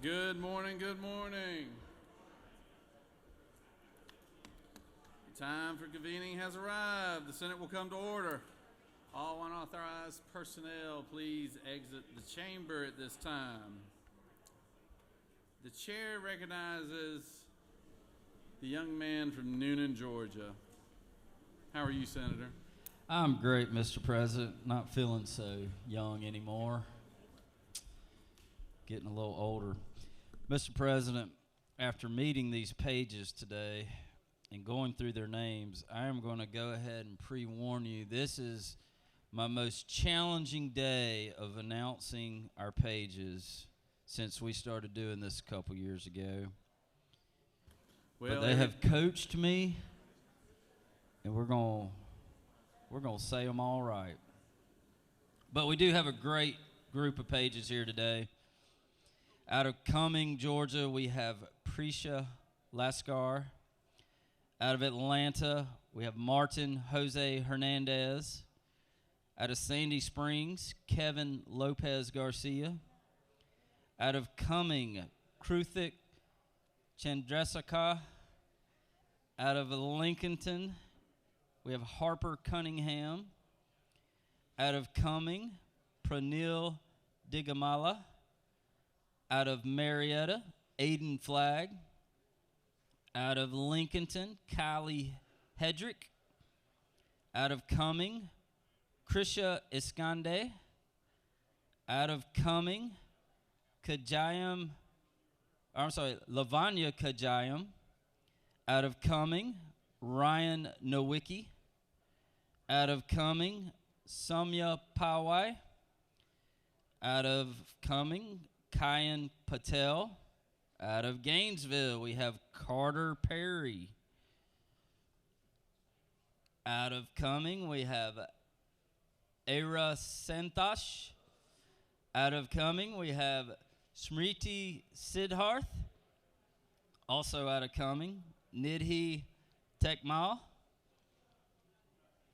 Good morning, good morning. The time for convening has arrived. The Senate will come to order. All unauthorized personnel, please exit the chamber at this time. The chair recognizes the young man from Noonan, Georgia. How are you, Senator? I'm great, Mr. President. Not feeling so young anymore. Getting a little older. Mr. President, after meeting these pages today and going through their names, I am going to go ahead and pre-warn you. This is my most challenging day of announcing our pages since we started doing this a couple years ago. But they have coached me, and we're going to say them all right. But we do have a great group of pages here today. Out of Cumming, Georgia, we have Prisha Lascar. Out of Atlanta, we have Martin Jose Hernandez. Out of Sandy Springs, Kevin Lopez Garcia. Out of Cumming, Kruthik Chandrasekhar. Out of Lincolnton, we have Harper Cunningham. Out of Cumming, Pranil Digamala. Out of Marietta, Aiden Flagg. Out of Lincolnton, Kylie Hedrick. Out of Cumming, Krisha Iskande. Out of Cumming, Lavanya Kajayam. Out of Cumming, Ryan Nowicki. Out of Cumming, Samya Pawai. Out of Cumming, Kyan Patel. Out of Gainesville, we have Carter Perry. Out of Cumming, we have Era Santosh. Out of Cumming, we have Smriti Siddharth. Also out of Cumming, Nidhi Tekmal.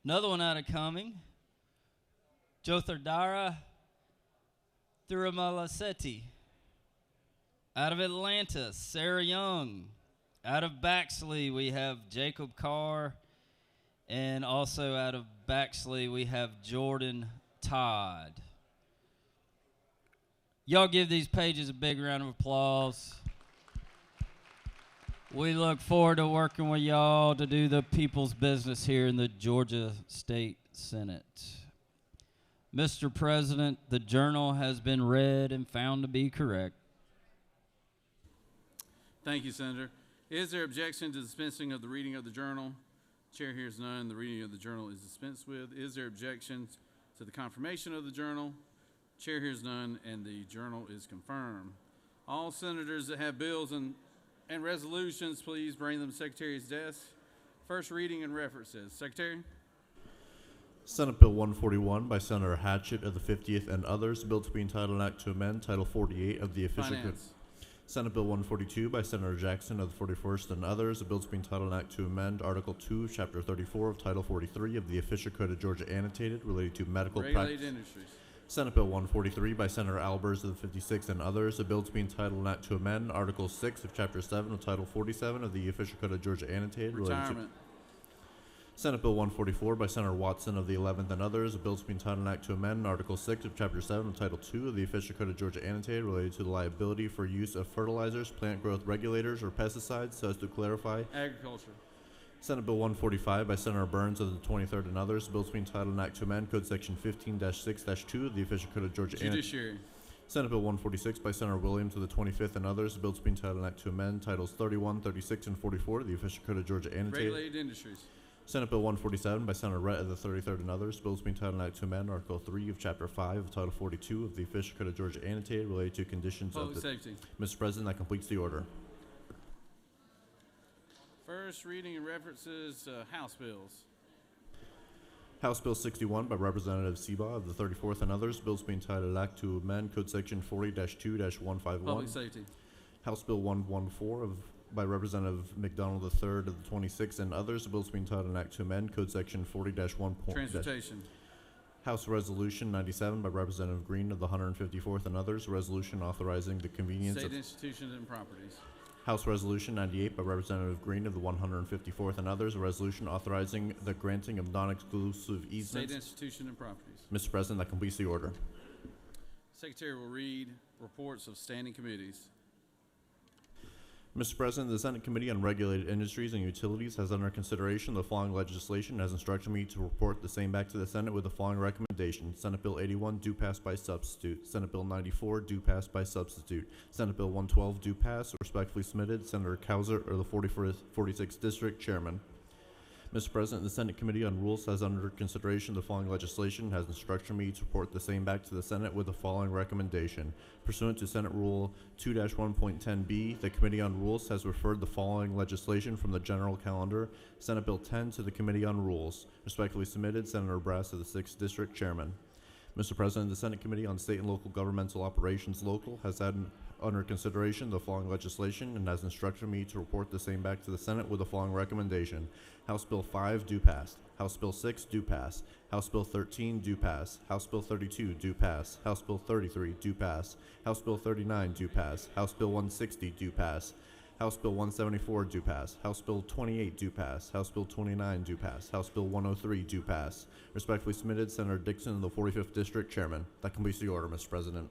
Another one out of Cumming, Jyothardara Thirumala Sethi. Out of Atlanta, Sarah Young. Out of Baxley, we have Jacob Carr. And also out of Baxley, we have Jordan Todd. Y'all give these pages a big round of applause. We look forward to working with y'all to do the people's business here in the Georgia State Senate. Mr. President, the journal has been read and found to be correct. Thank you, Senator. Is there objection to dispensing of the reading of the journal? Chair hears none. The reading of the journal is dispensed with. Is there objection to the confirmation of the journal? Chair hears none, and the journal is confirmed. All senators that have bills and resolutions, please bring them to the Secretary's desk. First reading and references. Secretary? Senate Bill 141 by Senator Hatchett of the 50th and others, a bill to be entitled an act to amend Title 48 of the official code. Senate Bill 142 by Senator Jackson of the 41st and others, a bill to be entitled an act to amend Article 2, Chapter 34 of Title 43 of the official code of Georgia annotated related to medical practice. Industries. Senate Bill 143 by Senator Albers of the 56th and others, a bill to be entitled an act to amend Article 6 of Chapter 7 of Title 47 of the official code of Georgia annotated. Retirement. Senate Bill 144 by Senator Watson of the 11th and others, a bill to be entitled an act to amend Article 6 of Chapter 7 of Title 2 of the official code of Georgia annotated related to the liability for use of fertilizers, plant growth regulators, or pesticides so as to clarify. Agriculture. Senate Bill 145 by Senator Burns of the 23rd and others, a bill to be entitled an act to amend Code Section 15-6-2 of the official code of Georgia Judiciary. Senate Bill 146 by Senator Williams of the 25th and others, a bill to be entitled an act to amend Titles 31, 36, and 44 of the official code of Georgia annotated. Regulated industries. Senate Bill 147 by Senator Rhett of the 33rd and others, bills being entitled an act to amend Article 3 of Chapter 5 of Title 42 of the official code of Georgia annotated related to conditions Public of the safety. Mr. President, that completes the order. First reading and references House bills. House Bill 61 by Representative Seba of the 34th and others, bills being entitled Act to amend Code Section 40-2-151. Public safety. House Bill 114 by Representative McDonald III of the 26th and others, bills being entitled an act to amend Code Section 40-1. Transportation. House Resolution 97 by Representative Green of the 154th and others, a resolution authorizing the convenience State of institutions and properties. House Resolution 98 by Representative Green of the 154th and others, a resolution authorizing the granting of non-exclusive State easements. institution and properties. Mr. President, that completes the order. Secretary will read reports of standing committees. Mr. President, the Senate Committee on Regulated Industries and Utilities has under consideration the following legislation and has instructed me to report the same back to the Senate with the following recommendation. Senate Bill 81, due pass by substitute. Senate Bill 94, due pass by substitute. Senate Bill 112, due pass. Respectfully submitted, Senator Cowser, or the 46th District Chairman. Mr. President, the Senate Committee on Rules has under consideration the following legislation and has instructed me to report the same back to the Senate with the following recommendation. Pursuant to Senate Rule 2-1.10b, the Committee on Rules has referred the following legislation from the general calendar, Senate Bill 10, to the Committee on Rules. Respectfully submitted, Senator Brass of the 6th District Chairman. Mr. President, the Senate Committee on State and Local Governmental Operations Local has had under consideration the following legislation and has instructed me to report the same back to the Senate with the following recommendation. House Bill 5, due pass. House Bill 6, due pass. House Bill 13, due pass. House Bill 32, due pass. House Bill 33, due pass. House Bill 39, due pass. House Bill 160, due pass. House Bill 174, due pass. House Bill 28, due pass. House Bill 29, due pass. House Bill 103, due pass. Respectfully submitted, Senator Dixon of the 45th District Chairman. That completes the order, Mr. President.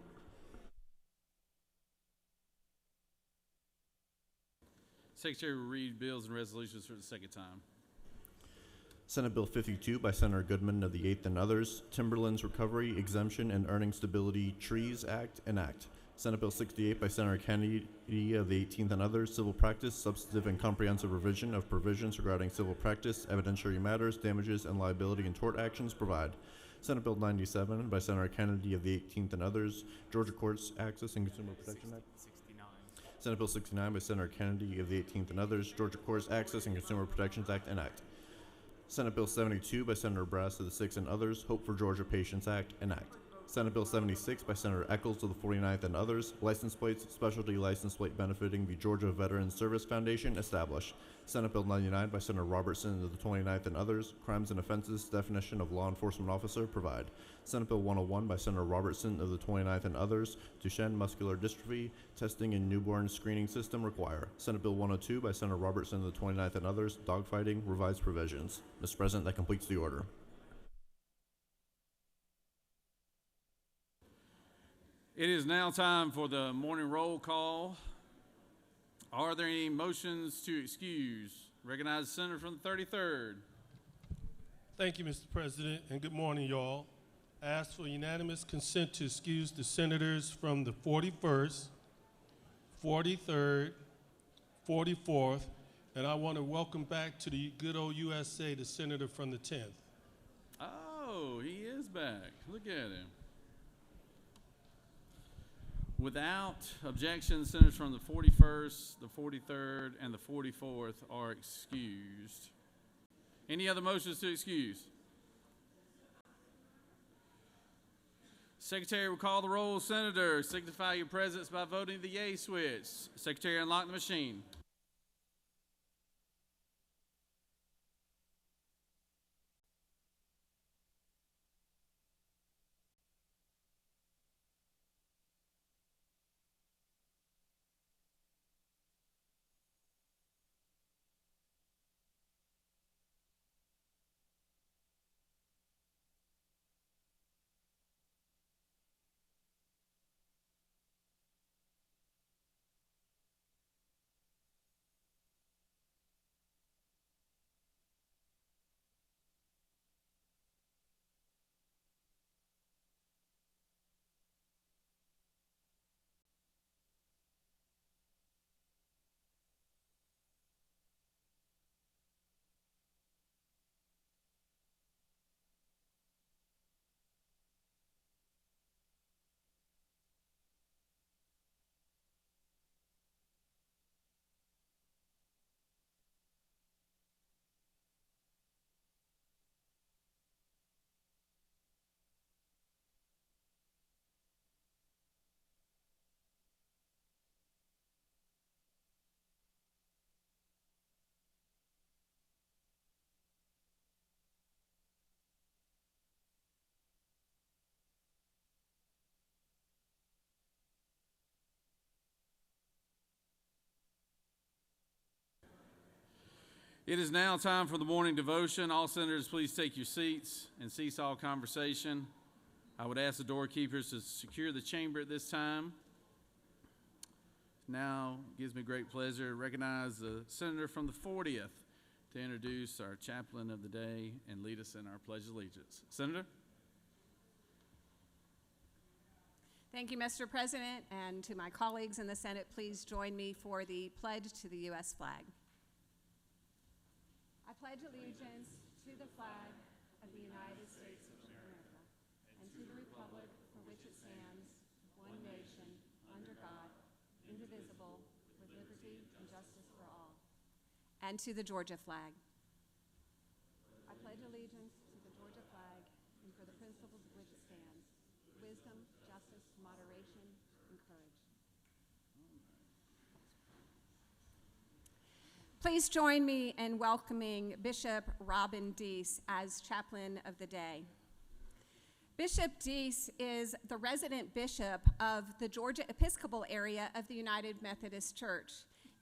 Secretary will read bills and resolutions for the second time. Senate Bill 52 by Senator Goodman of the 8th and others, Timberlands Recovery, Exemption, and Earning Stability Trees Act, enact. Senate Bill 68 by Senator Kennedy of the 18th and others, Civil Practice, Substantive and Comprehensive Revision of Provisions Regarding Civil Practice, Evidentiary Matters, Damages, and Liability and Tort Actions, provide. Senate Bill 97 by Senator Kennedy of the 18th and others, Georgia Courts Access and Consumer Protection Act. 69. Senate Bill 69 by Senator Kennedy of the 18th and others, Georgia Courts Access and Consumer Protections Act, enact. Senate Bill 72 by Senator Brass of the 6th and others, Hope for Georgia Patients Act, enact. Senate Bill 76 by Senator Eccles of the 49th and others, license plates, specialty license plate benefiting the Georgia Veterans Service Foundation, establish. Senate Bill 99 by Senator Robertson of the 29th and others, crimes and offenses, definition of law enforcement officer, provide. Senate Bill 101 by Senator Robertson of the 29th and others, Duchenne muscular dystrophy, testing and newborn screening system, require. Senate Bill 102 by Senator Robertson of the 29th and others, dogfighting, revised provisions. Mr. President, that completes the order. It is now time for the morning roll call. Are there any motions to excuse? Recognize the senator from the 33rd. Thank you, Mr. President, and good morning, y'all. I ask for unanimous consent to excuse the senators from the 41st, 43rd, 44th, and I want to welcome back to the good old USA the senator from the 10th. Oh, he is back. Look at him. Without objection, senators from the 41st, the 43rd, and the 44th are excused. Any other motions to excuse? Secretary will call the roll. Senator, signify your presence by voting the yea switch. Secretary, unlock the machine. It is now time for the morning devotion. All senators, please take your seats and cease all conversation. I would ask the doorkeepers to secure the chamber at this time. Now, it gives me great pleasure to recognize the senator from the 40th to introduce our chaplain of the day and lead us in our Pledge of Allegiance. Senator? Thank you, Mr. President, and to my colleagues in the Senate, please join me for the pledge to the U.S. flag. I pledge allegiance to the flag of the United States of America and to the republic for which it stands, one nation, under God, indivisible, with liberty and justice for all. And to the Georgia flag. I pledge allegiance to the Georgia flag and for the principles of which it stands, wisdom, justice, moderation, and courage. Please join me in welcoming Bishop Robin Deese as chaplain of the day. Bishop Deese is the resident bishop of the Georgia Episcopal area of the United Methodist Church,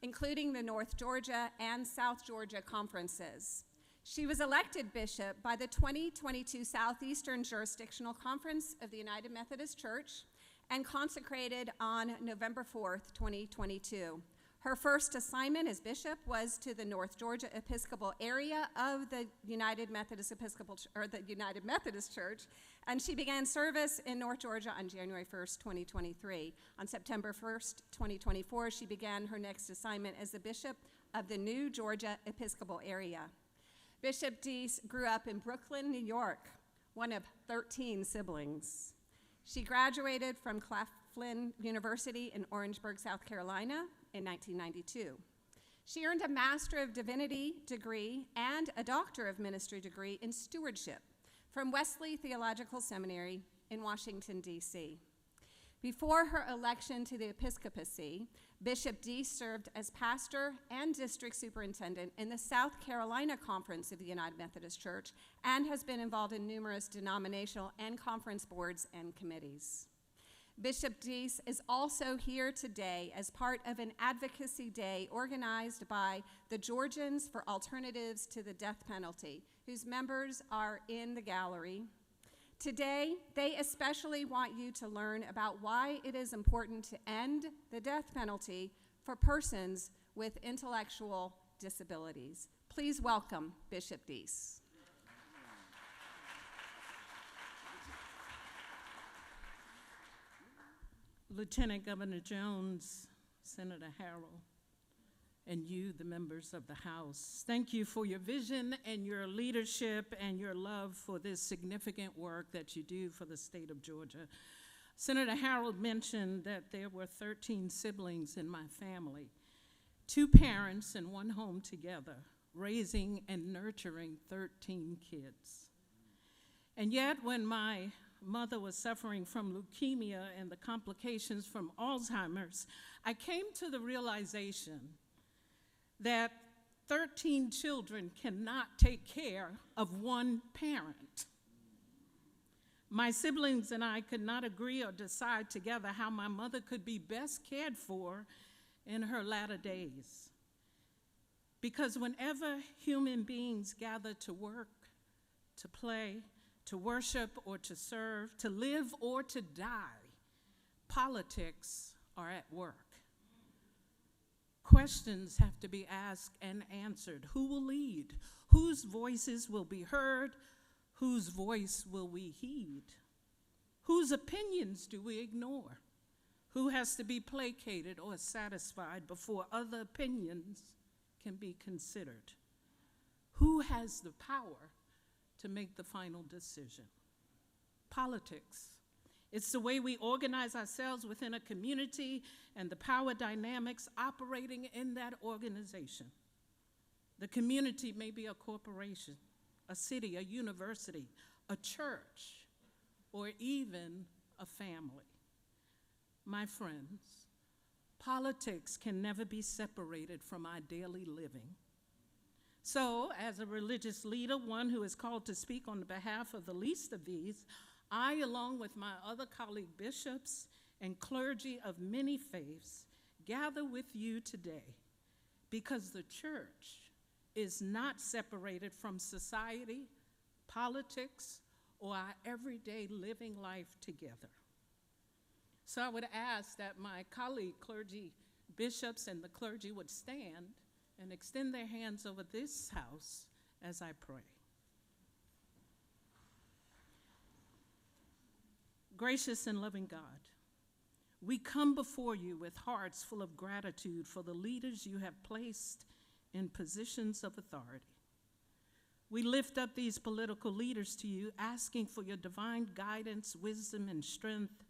including the North Georgia and South Georgia conferences. She was elected bishop by the 2022 Southeastern Jurisdictional Conference of the United Methodist Church and consecrated on November 4th, 2022. Her first assignment as bishop was to the North Georgia Episcopal area of the United Methodist Church, and she began service in North Georgia on January 1st, 2023. On September 1st, 2024, she began her next assignment as the bishop of the New Georgia Episcopal area. Bishop Deese grew up in Brooklyn, New York, one of 13 siblings. She graduated from Claflin University in Orangeburg, South Carolina in 1992. She earned a Master of Divinity degree and a Doctor of Ministry degree in stewardship from Wesley Theological Seminary in Washington, D.C. Before her election to the episcopacy, Bishop Deese served as pastor and district superintendent in the South Carolina Conference of the United Methodist Church and has been involved in numerous denominational and conference boards and committees. Bishop Deese is also here today as part of an advocacy day organized by the Georgians for Alternatives to the Death Penalty, whose members are in the gallery. Today, they especially want you to learn about why it is important to end the death penalty for persons with intellectual disabilities. Please welcome Bishop Deese. Lieutenant Governor Jones, Senator Harrell, and you, the members of the House, thank you for your vision and your leadership and your love for this significant work that you do for the state of Georgia. Senator Harrell mentioned that there were 13 siblings in my family, 2 parents in one home together, raising and nurturing 13 kids. And yet, when my mother was suffering from leukemia and the complications from Alzheimer's, I came to the realization that 13 children cannot take care of one parent. My siblings and I could not agree or decide together how my mother could be best cared for in her latter days. Because whenever human beings gather to work, to play, to worship or to serve, to live or to die, politics are at work. Questions have to be asked and answered. Who will lead? Whose voices will be heard? Whose voice will we heed? Whose opinions do we ignore? Who has to be placated or satisfied before other opinions can be considered? Who has the power to make the final decision? Politics. It's the way we organize ourselves within a community and the power dynamics operating in that organization. The community may be a corporation, a city, a university, a church, or even a family. My friends, politics can never be separated from our daily living. So, as a religious leader, one who is called to speak on behalf of the least of these, I, along with my other colleague bishops and clergy of many faiths, gather with you today because the church is not separated from society, politics, or our everyday living life together. So I would ask that my colleague clergy, bishops, and the clergy would stand and extend their hands over this house as I pray. Gracious and loving God, we come before you with hearts full of gratitude for the leaders you have placed in positions of authority. We lift up these political leaders to you, asking for your divine guidance, wisdom, and strength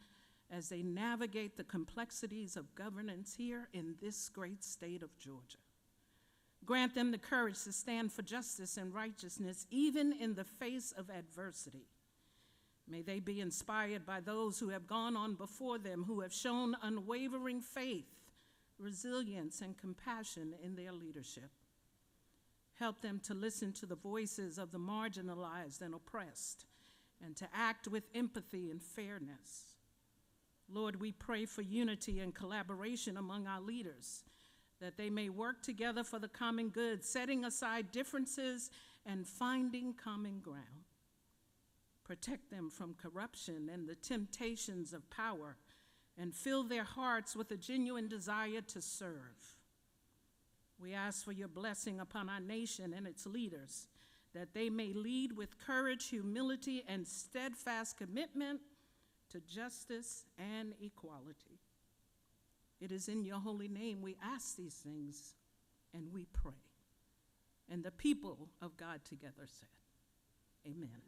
as they navigate the complexities of governance here in this great state of Georgia. Grant them the courage to stand for justice and righteousness, even in the face of adversity. May they be inspired by those who have gone on before them, who have shown unwavering faith, resilience, and compassion in their leadership. Help them to listen to the voices of the marginalized and oppressed, and to act with empathy and fairness. Lord, we pray for unity and collaboration among our leaders, that they may work together for the common good, setting aside differences and finding common ground. Protect them from corruption and the temptations of power, and fill their hearts with a genuine desire to serve. We ask for your blessing upon our nation and its leaders, that they may lead with courage, humility, and steadfast commitment to justice and equality. It is in your holy name we ask these things, and we pray. And the people of God together said, amen.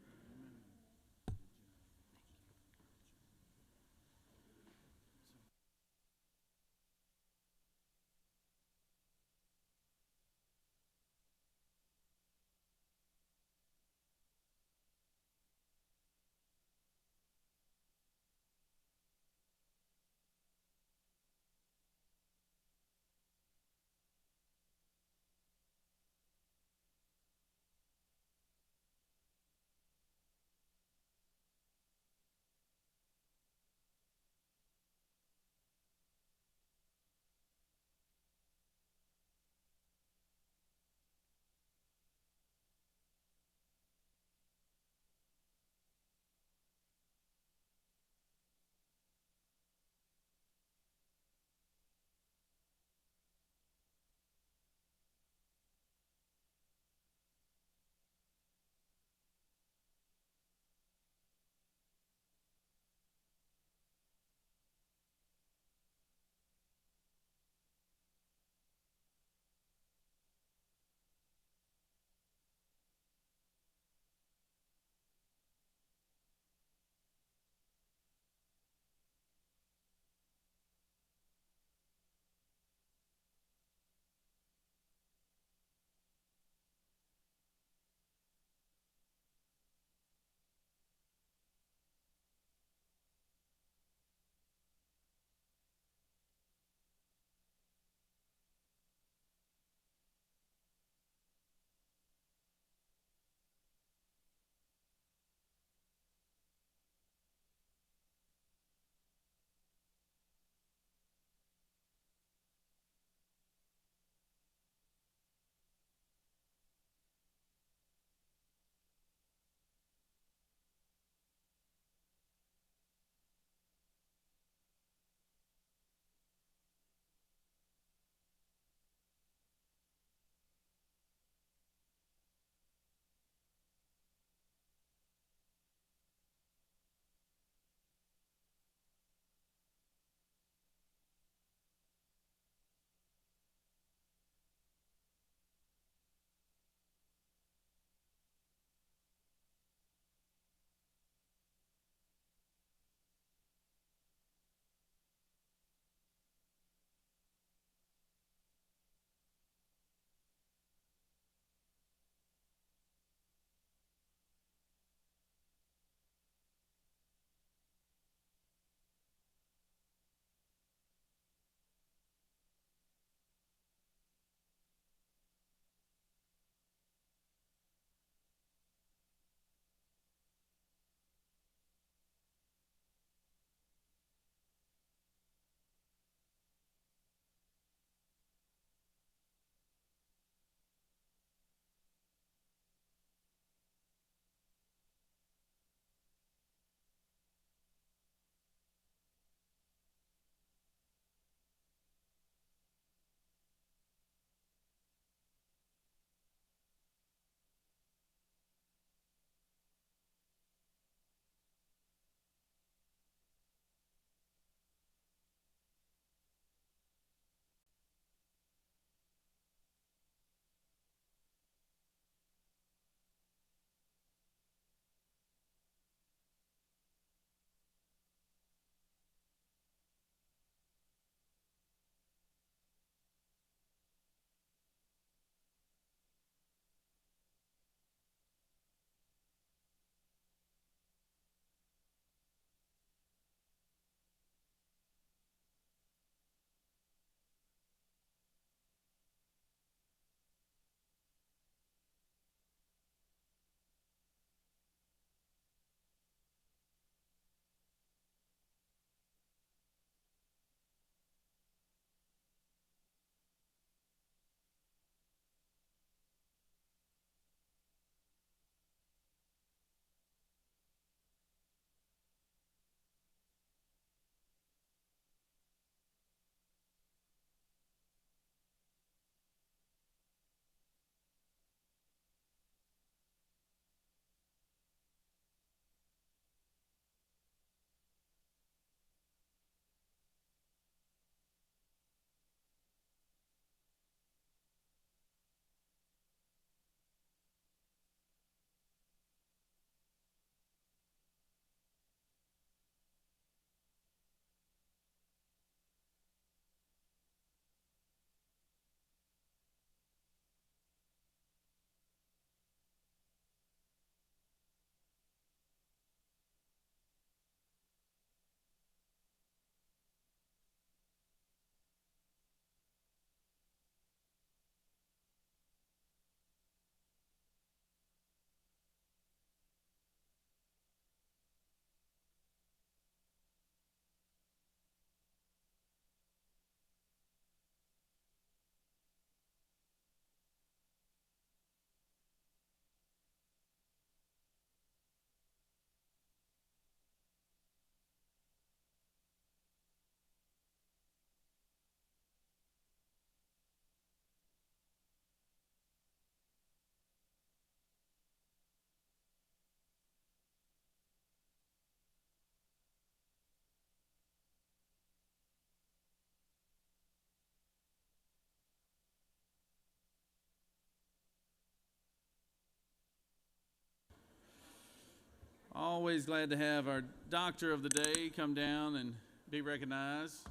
always glad to have our Doctor of the Day come down and be recognized.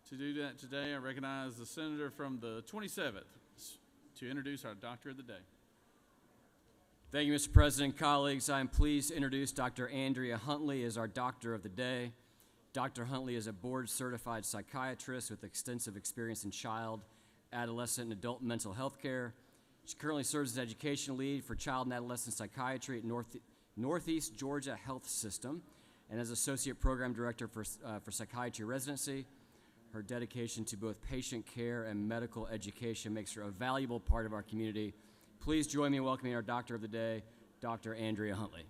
To do that today, I recognize the Senator from the 27th to introduce our Doctor of the Day. Thank you, Mr. President. Colleagues, I am pleased to introduce Dr. Andrea Huntley as our Doctor of the Day. Dr. Huntley is a board-certified psychiatrist with extensive experience in child, adolescent, and adult mental health care. She currently serves as education lead for child and adolescent psychiatry at Northeast Georgia Health System and as associate program director for psychiatry residency. Her dedication to both patient care and medical education makes her a valuable part of our community. Please join me in welcoming our Doctor of the Day, Dr. Andrea Huntley.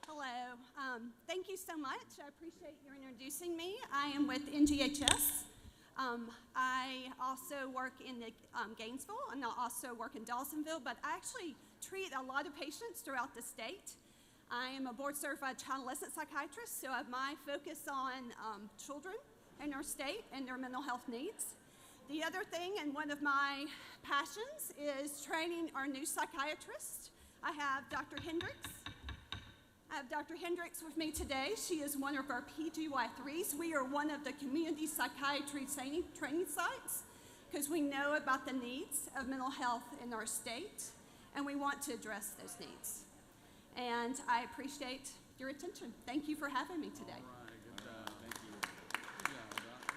Hello. Thank you so much. I appreciate you introducing me. I am with NGHS. I also work in Gainesville, and I also work in Dawsonville, but I actually treat a lot of patients throughout the state. I am a board-certified child and adolescent psychiatrist, so I have my focus on children in our state and their mental health needs. The other thing, and one of my passions, is training our new psychiatrists. I have Dr. Hendricks. I have Dr. Hendricks with me today. She is one of our PGY3s. We are one of the community psychiatry training sites because we know about the needs of mental health in our state, and we want to address those needs. And I appreciate your attention. Thank you for having me today. All right, good job. Thank you. Good job, Doctor.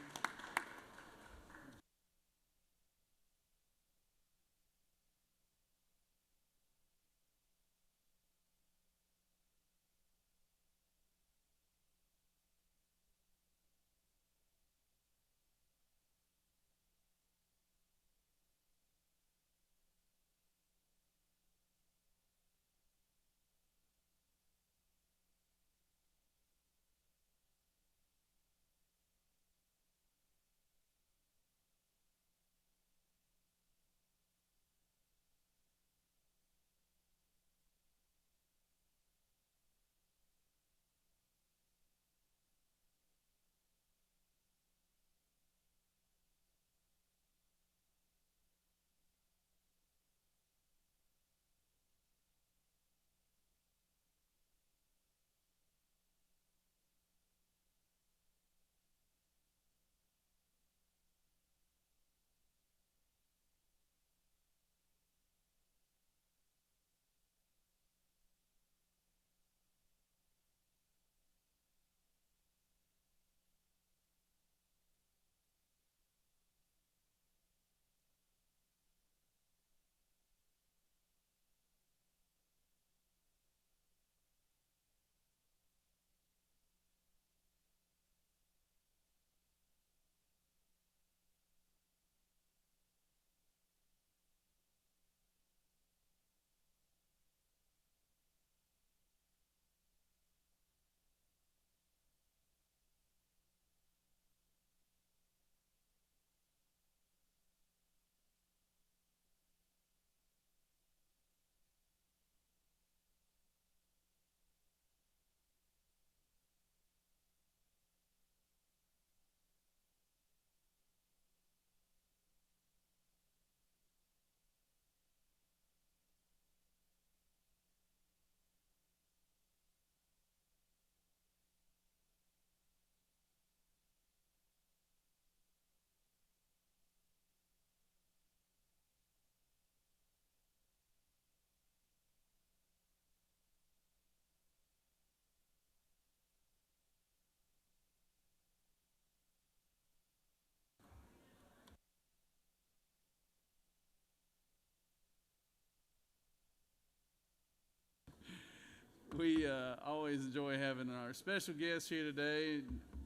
We always enjoy having our special guest here today,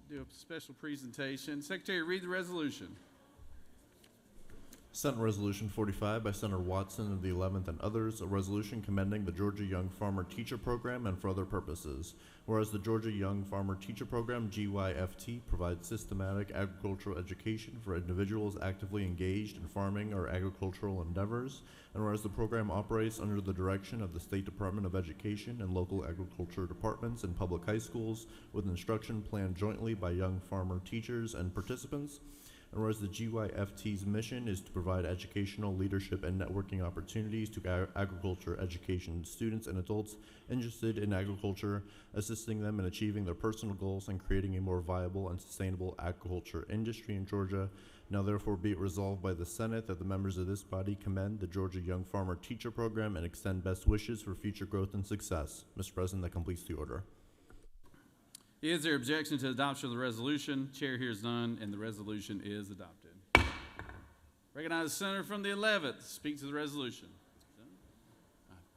do a special presentation. Secretary, read the resolution. Senate Resolution 45 by Senator Watson of the 11th and others, a resolution commending the Georgia Young Farmer Teacher Program and for other purposes. Whereas the Georgia Young Farmer Teacher Program, GYFT, provides systematic agricultural education for individuals actively engaged in farming or agricultural endeavors, and whereas the program operates under the direction of the State Department of Education and local agriculture departments and public high schools with instruction planned jointly by young farmer teachers and participants. And whereas the GYFT's mission is to provide educational, leadership, and networking opportunities to agriculture education students and adults interested in agriculture, assisting them in achieving their personal goals and creating a more viable and sustainable agriculture industry in Georgia. Now therefore be it resolved by the Senate that the members of this body commend the Georgia Young Farmer Teacher Program and extend best wishes for future growth and success. Mr. President, that completes the order. Is there objection to the adoption of the resolution? Chair hears none, and the resolution is adopted. Recognize the senator from the 11th. Speak to the resolution.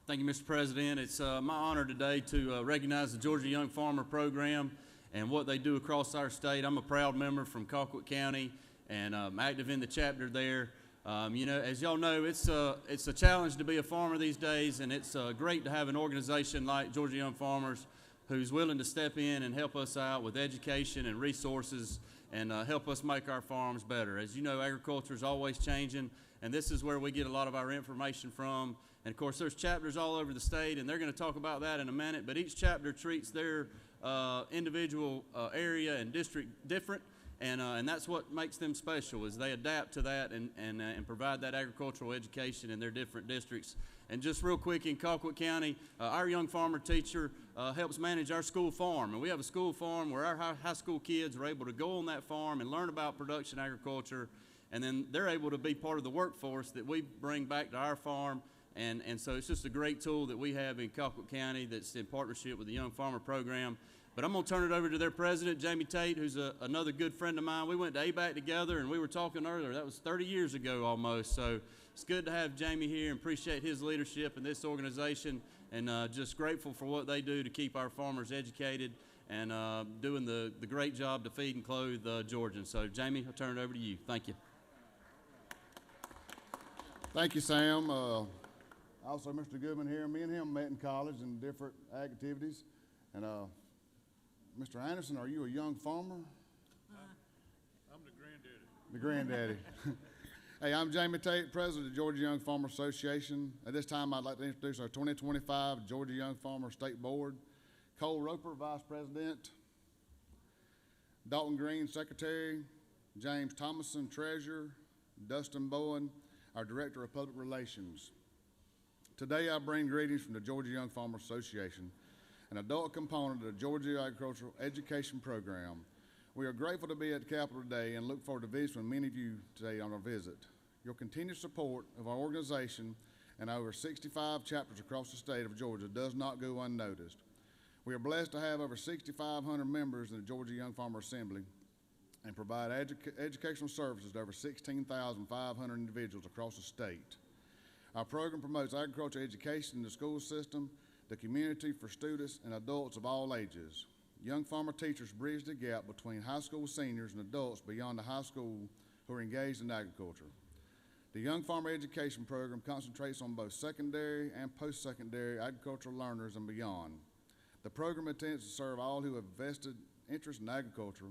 Thank you, Mr. President. It's my honor today to recognize the Georgia Young Farmer Program and what they do across our state. I'm a proud member from Colquitt County, and I'm active in the chapter there. You know, as y'all know, it's a challenge to be a farmer these days, and it's great to have an organization like Georgia Young Farmers who's willing to step in and help us out with education and resources and help us make our farms better. As you know, agriculture is always changing, and this is where we get a lot of our information from. And of course, there's chapters all over the state, and they're going to talk about that in a minute, but each chapter treats their individual area and district different. And that's what makes them special, is they adapt to that and provide that agricultural education in their different districts. And just real quick, in Colquitt County, our young farmer teacher helps manage our school farm. And we have a school farm where our high school kids are able to go on that farm and learn about production agriculture. And then they're able to be part of the workforce that we bring back to our farm. And so it's just a great tool that we have in Colquitt County that's in partnership with the Young Farmer Program. But I'm going to turn it over to their president, Jamie Tate, who's another good friend of mine. We went to ABAC together, and we were talking earlier. That was 30 years ago almost. So it's good to have Jamie here and appreciate his leadership in this organization, and just grateful for what they do to keep our farmers educated and doing the great job to feed and clothe Georgians. So, Jamie, I'll turn it over to you. Thank you. Thank you, Sam. Also, Mr. Goodman here. Me and him met in college in different activities. And Mr. Anderson, are you a young farmer? I'm the granddaddy. The granddaddy. Hey, I'm Jamie Tate, president of the Georgia Young Farmer Association. At this time, I'd like to introduce our 2025 Georgia Young Farmer State Board. Cole Roper, vice president. Dalton Green, secretary. James Thomason, treasurer. Dustin Bowen, our director of public relations. Today, I bring greetings from the Georgia Young Farmer Association, an adult component of the Georgia Agricultural Education Program. We are grateful to be at the Capitol today and look forward to visiting with many of you today on our visit. Your continued support of our organization and over 65 chapters across the state of Georgia does not go unnoticed. We are blessed to have over 6,500 members in the Georgia Young Farmer Assembly and provide educational services to over 16,500 individuals across the state. Our program promotes agriculture education in the school system, the community for students and adults of all ages. Young farmer teachers bridge the gap between high school seniors and adults beyond the high school who are engaged in agriculture. The Young Farmer Education Program concentrates on both secondary and post-secondary agricultural learners and beyond. The program intends to serve all who have vested interest in agriculture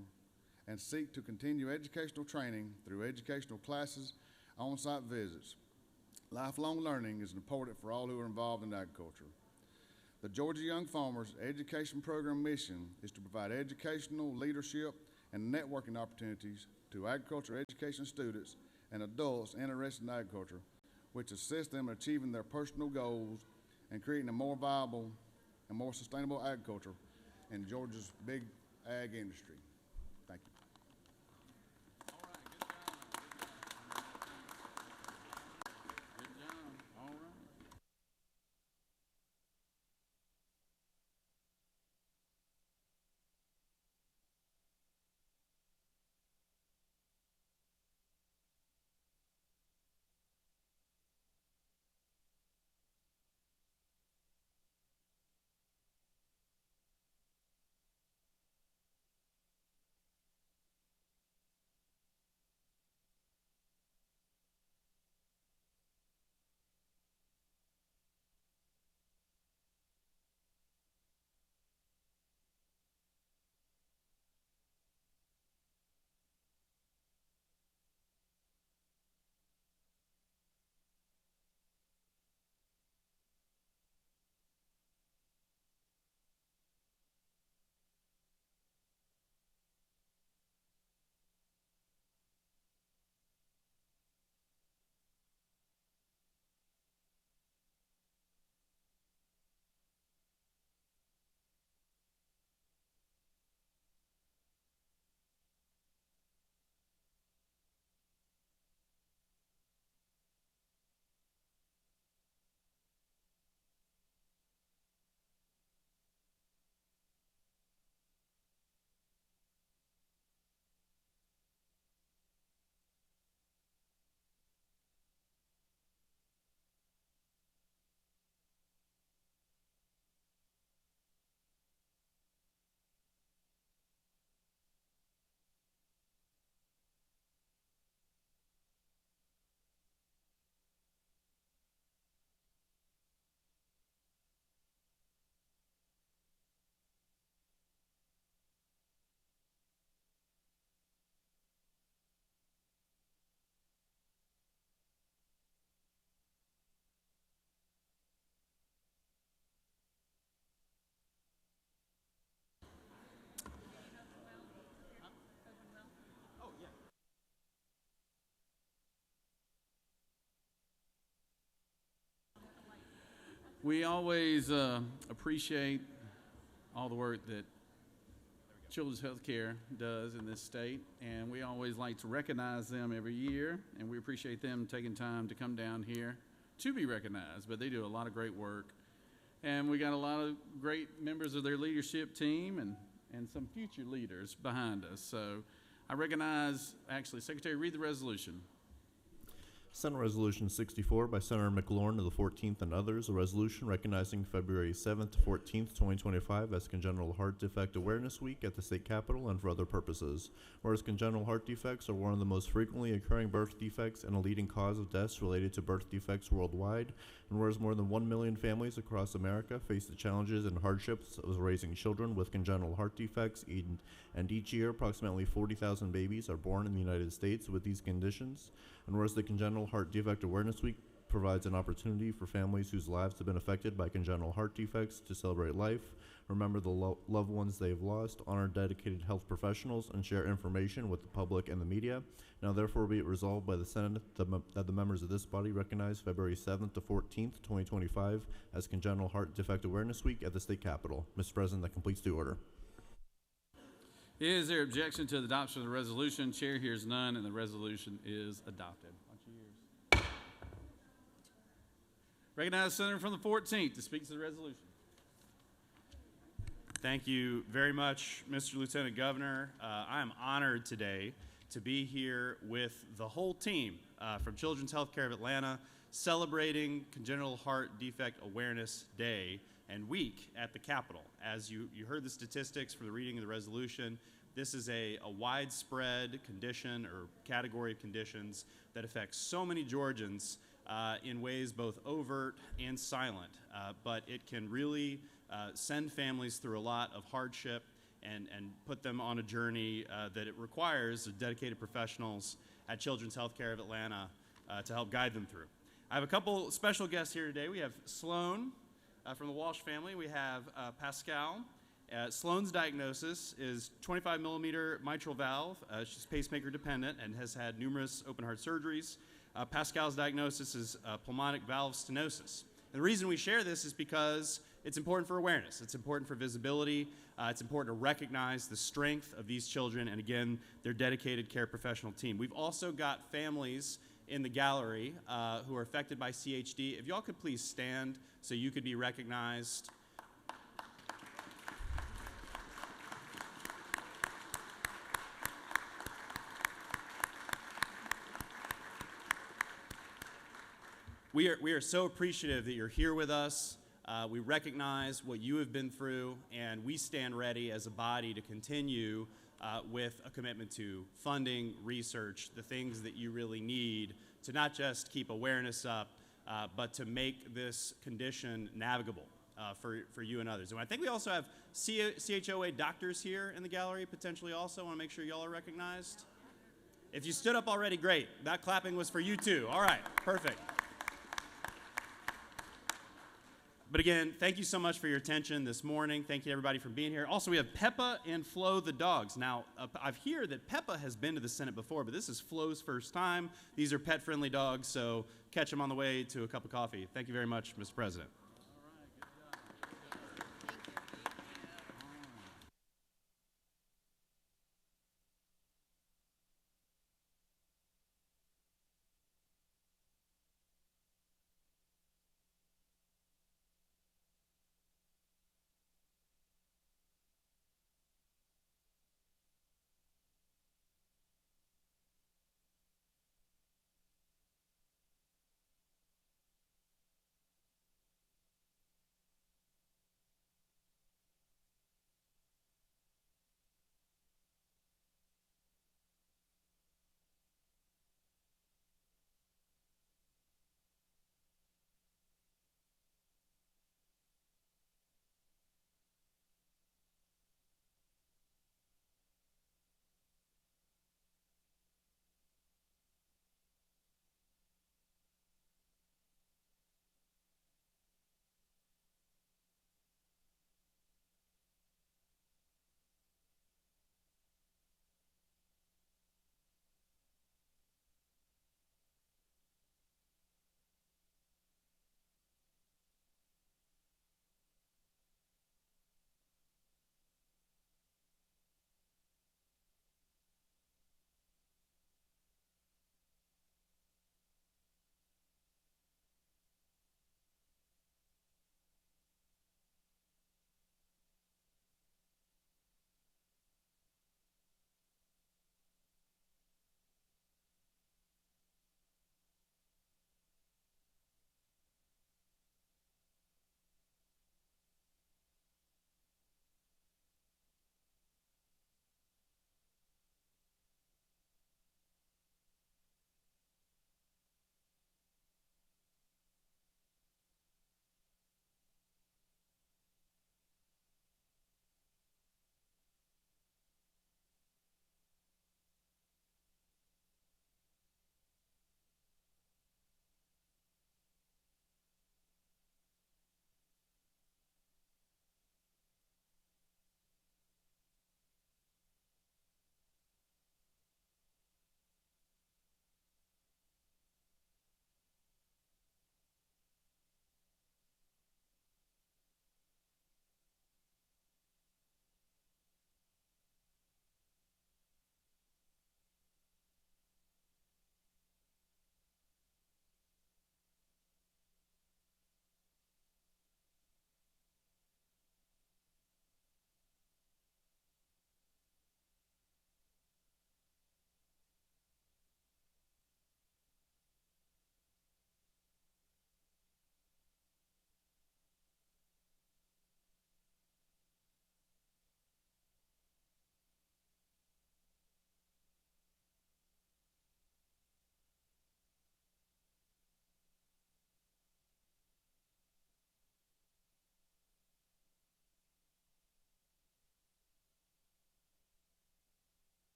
and seek to continue educational training through educational classes, on-site visits. Lifelong learning is important for all who are involved in agriculture. The Georgia Young Farmers Education Program mission is to provide educational, leadership, and networking opportunities to agriculture education students and adults interested in agriculture, which assist them in achieving their personal goals and creating a more viable and more sustainable agriculture in Georgia's big ag industry. Thank you. We always appreciate all the work that Children's Healthcare does in this state, and we always like to recognize them every year, and we appreciate them taking time to come down here to be recognized, but they do a lot of great work. And we got a lot of great members of their leadership team and some future leaders behind us. So I recognize, actually, Secretary, read the resolution. Senate Resolution 64 by Senator McLaurin of the 14th and others, a resolution recognizing February 7th to 14th, 2025 as Congenital Heart Defect Awareness Week at the state capitol and for other purposes. Whereas congenital heart defects are one of the most frequently occurring birth defects and a leading cause of deaths related to birth defects worldwide, and whereas more than 1 million families across America face the challenges and hardships of raising children with congenital heart defects, and each year approximately 40,000 babies are born in the United States with these conditions, and whereas the Congenital Heart Defect Awareness Week provides an opportunity for families whose lives have been affected by congenital heart defects to celebrate life, remember the loved ones they have lost, honor dedicated health professionals, and share information with the public and the media. Now therefore be it resolved by the Senate that the members of this body recognize February 7th to 14th, 2025 as Congenital Heart Defect Awareness Week at the state capitol. Mr. President, that completes the order. Is there objection to the adoption of the resolution? Chair hears none, and the resolution is adopted. Recognize the senator from the 14th to speak to the resolution. Thank you very much, Mr. Lieutenant Governor. I am honored today to be here with the whole team from Children's Healthcare of Atlanta celebrating Congenital Heart Defect Awareness Day and Week at the Capitol. As you heard the statistics for the reading of the resolution, this is a widespread condition or category of conditions that affects so many Georgians in ways both overt and silent, but it can really send families through a lot of hardship and put them on a journey that it requires dedicated professionals at Children's Healthcare of Atlanta to help guide them through. I have a couple special guests here today. We have Sloan from the Walsh family. We have Pascal. Sloan's diagnosis is 25 millimeter mitral valve. She's pacemaker dependent and has had numerous open heart surgeries. Pascal's diagnosis is pulmonic valve stenosis. And the reason we share this is because it's important for awareness. It's important for visibility. It's important to recognize the strength of these children and, again, their dedicated care professional team. We've also got families in the gallery who are affected by CHD. If y'all could please stand so you could be recognized. We are so appreciative that you're here with us. We recognize what you have been through, and we stand ready as a body to continue with a commitment to funding, research, the things that you really need to not just keep awareness up, but to make this condition navigable for you and others. And I think we also have CHOA doctors here in the gallery, potentially also. I want to make sure y'all are recognized. If you stood up already, great. That clapping was for you too. All right, perfect. But again, thank you so much for your attention this morning. Thank you, everybody, for being here. Also, we have Peppa and Flo the dogs. Now, I hear that Peppa has been to the Senate before, but this is Flo's first time. These are pet-friendly dogs, so catch them on the way to a cup of coffee. Thank you very much, Mr. President.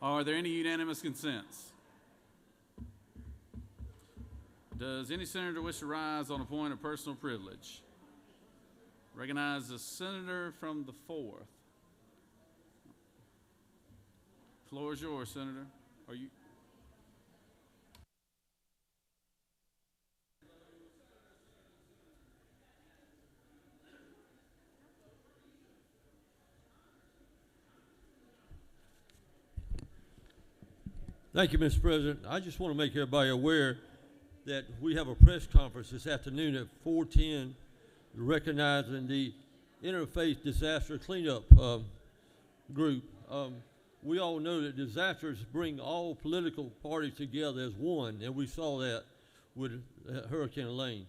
Are there any unanimous consents? Does any senator wish to rise on a point of personal privilege? Recognize the senator from the 4th. Floor is yours, Senator. Are you? Thank you, Mr. President. I just want to make everybody aware that we have a press conference this afternoon at 4:10 recognizing the Interfaith Disaster Cleanup group. We all know that disasters bring all political parties together as one, and we saw that with Hurricane Elaine.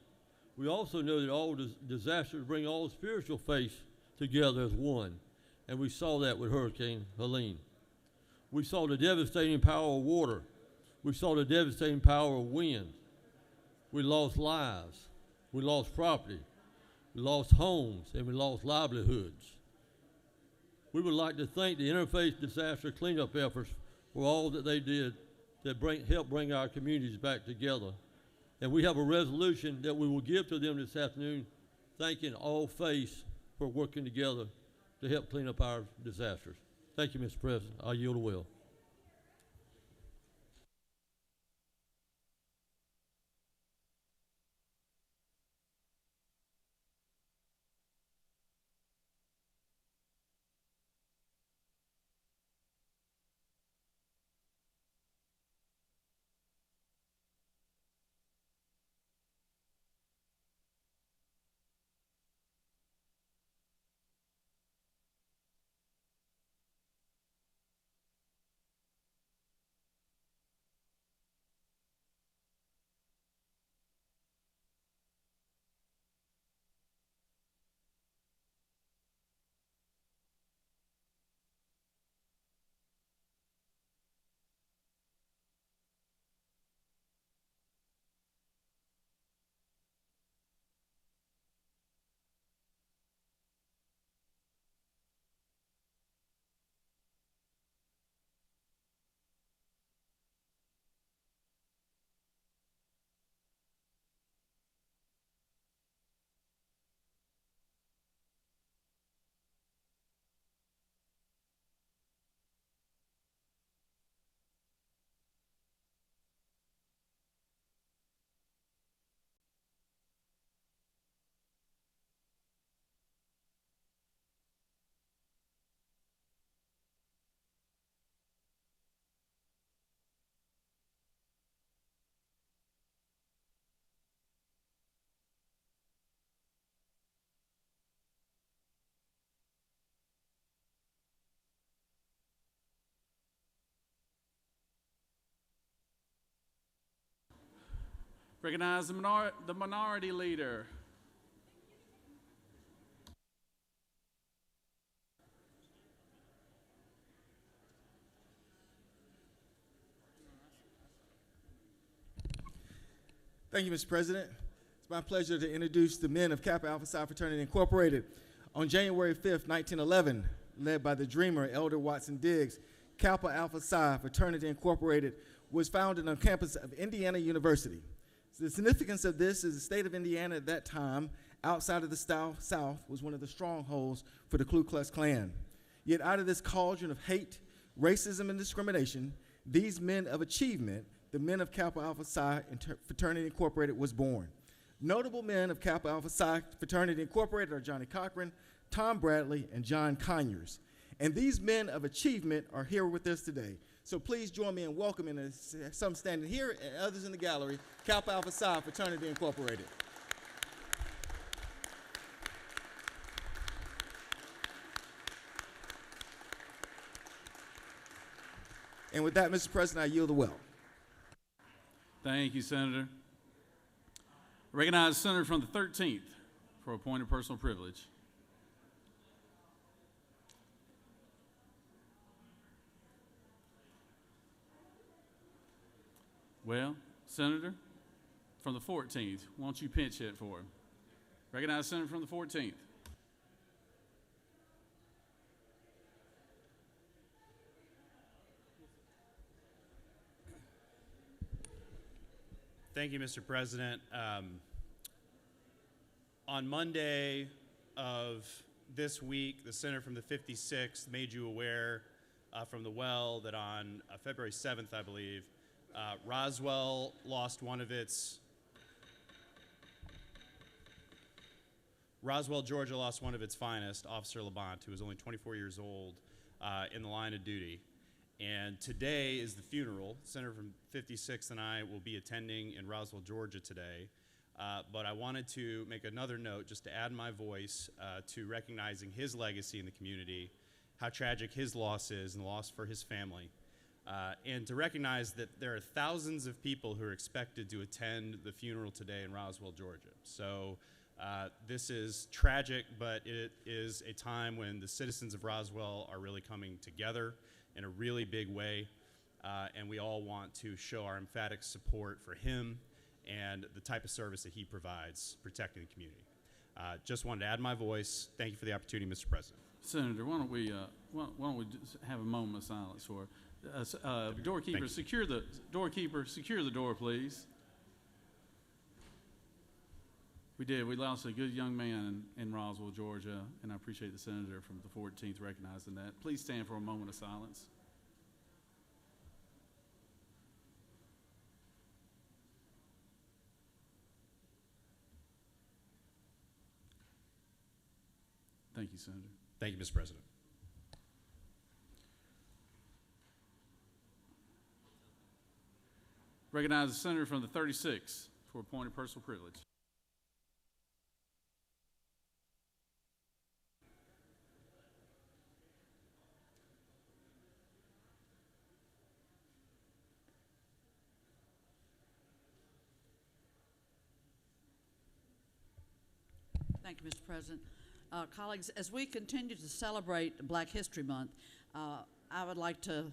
We also know that all disasters bring all spiritual faiths together as one, and we saw that with Hurricane Helene. We saw the devastating power of water. We saw the devastating power of wind. We lost lives. We lost property. We lost homes, and we lost livelihoods. We would like to thank the Interfaith Disaster Cleanup efforts for all that they did that help bring our communities back together. And we have a resolution that we will give to them this afternoon, thanking all faiths for working together to help clean up our disasters. Thank you, Mr. President. I yield the will. Recognize the minority leader. Thank you, Mr. President. It's my pleasure to introduce the men of Kappa Alpha Psi Fraternity Incorporated. On January 5th, 1911, led by the dreamer Elder Watson Diggs, Kappa Alpha Psi Fraternity Incorporated was founded on campus of Indiana University. The significance of this is the state of Indiana at that time, outside of the South, was one of the strongholds for the Ku Klux Klan. Yet out of this cauldron of hate, racism, and discrimination, these men of achievement, the men of Kappa Alpha Psi Fraternity Incorporated, was born. Notable men of Kappa Alpha Psi Fraternity Incorporated are Johnny Cochran, Tom Bradley, and John Conyers. And these men of achievement are here with us today. So please join me in welcoming some standing here and others in the gallery, Kappa Alpha Psi Fraternity Incorporated. And with that, Mr. President, I yield the well. Thank you, Senator. Recognize the senator from the 13th for a point of personal privilege. Well, Senator from the 14th, why don't you pinch hit for him? Recognize the senator from the 14th. Thank you, Mr. President. On Monday of this week, the Senator from the 56th made you aware from the well that on February 7th, I believe, Roswell, Georgia lost one of its finest, Officer Labont, who was only 24 years old, in the line of duty. And today is the funeral. Senator from 56th and I will be attending in Roswell, Georgia today. But I wanted to make another note just to add my voice to recognizing his legacy in the community, how tragic his loss is and the loss for his family, and to recognize that there are thousands of people who are expected to attend the funeral today in Roswell, Georgia. So this is tragic, but it is a time when the citizens of Roswell are really coming together in a really big way, and we all want to show our emphatic support for him and the type of service that he provides protecting the community. Just wanted to add my voice. Thank you for the opportunity, Mr. President. Senator, why don't we just have a moment of silence for doorkeeper? Secure the door, please. We did. We lost a good young man in Roswell, Georgia, and I appreciate the senator from the 14th recognizing that. Please stand for a moment of silence. Thank you, Senator. Thank you, Mr. President. Recognize the senator from the 36th for appointed personal privilege. Thank you, Mr. President. Colleagues, as we continue to celebrate Black History Month, I would like to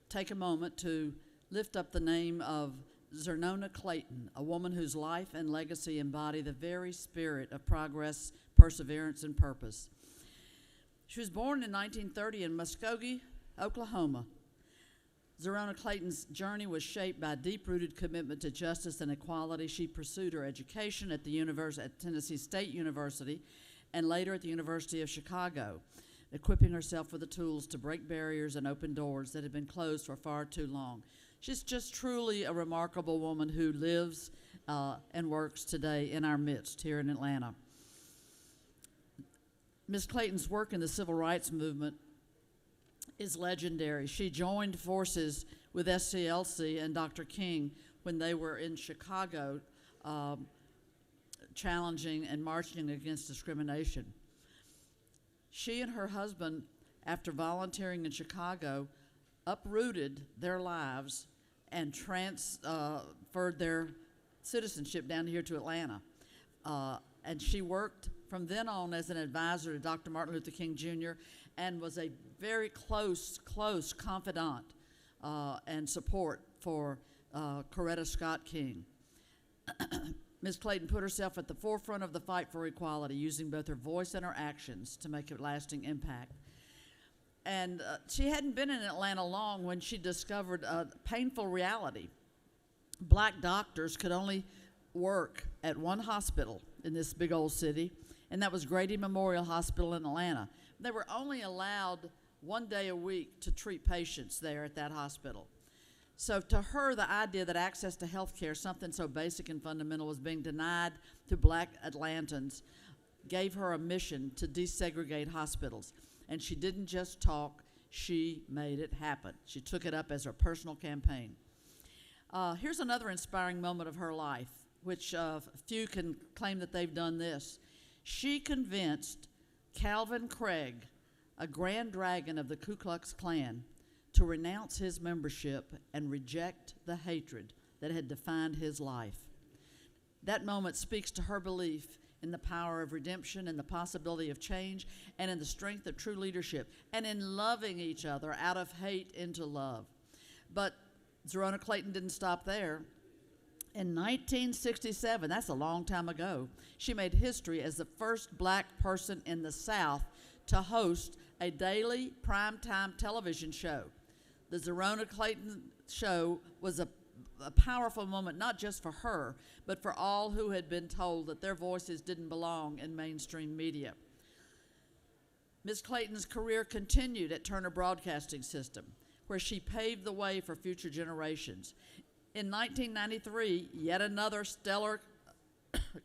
take a moment to lift up the name of Zernona Clayton, a woman whose life and legacy embody the very spirit of progress, perseverance, and purpose. She was born in 1930 in Muskogee, Oklahoma. Zernona Clayton's journey was shaped by a deep-rooted commitment to justice and equality. She pursued her education at Tennessee State University and later at the University of Chicago, equipping herself with the tools to break barriers and open doors that had been closed for far too long. She's just truly a remarkable woman who lives and works today in our midst here in Atlanta. Ms. Clayton's work in the civil rights movement is legendary. She joined forces with SCLC and Dr. King when they were in Chicago challenging and marching against discrimination. She and her husband, after volunteering in Chicago, uprooted their lives and transferred their citizenship down here to Atlanta. And she worked from then on as an advisor to Dr. Martin Luther King Jr. and was a very close confidant and support for Coretta Scott King. Ms. Clayton put herself at the forefront of the fight for equality, using both her voice and her actions to make a lasting impact. And she hadn't been in Atlanta long when she discovered a painful reality. Black doctors could only work at one hospital in this big old city, and that was Grady Memorial Hospital in Atlanta. They were only allowed one day a week to treat patients there at that hospital. So to her, the idea that access to health care, something so basic and fundamental, was being denied to Black Atlantans, gave her a mission to desegregate hospitals. And she didn't just talk, she made it happen. She took it up as her personal campaign. Here's another inspiring moment of her life, which few can claim that they've done this. She convinced Calvin Craig, a Grand Dragon of the Ku Klux Klan, to renounce his membership and reject the hatred that had defined his life. That moment speaks to her belief in the power of redemption and the possibility of change and in the strength of true leadership and in loving each other out of hate into love. But Zernona Clayton didn't stop there. In 1967, that's a long time ago, she made history as the first Black person in the South to host a daily primetime television show. The Zernona Clayton show was a a powerful moment, not just for her, but for all who had been told that their voices didn't belong in mainstream media. Ms. Clayton's career continued at Turner Broadcasting System, where she paved the way for future generations. In 1993, yet another stellar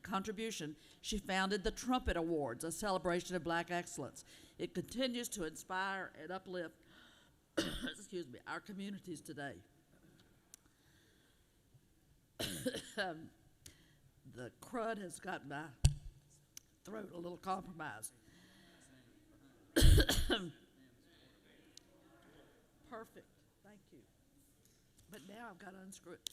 contribution, she founded the Trumpet Awards, a celebration of black excellence. It continues to inspire and uplift excuse me, our communities today. The crud has got my throat a little compromised. Perfect, thank you. But now I've got to unscrew it.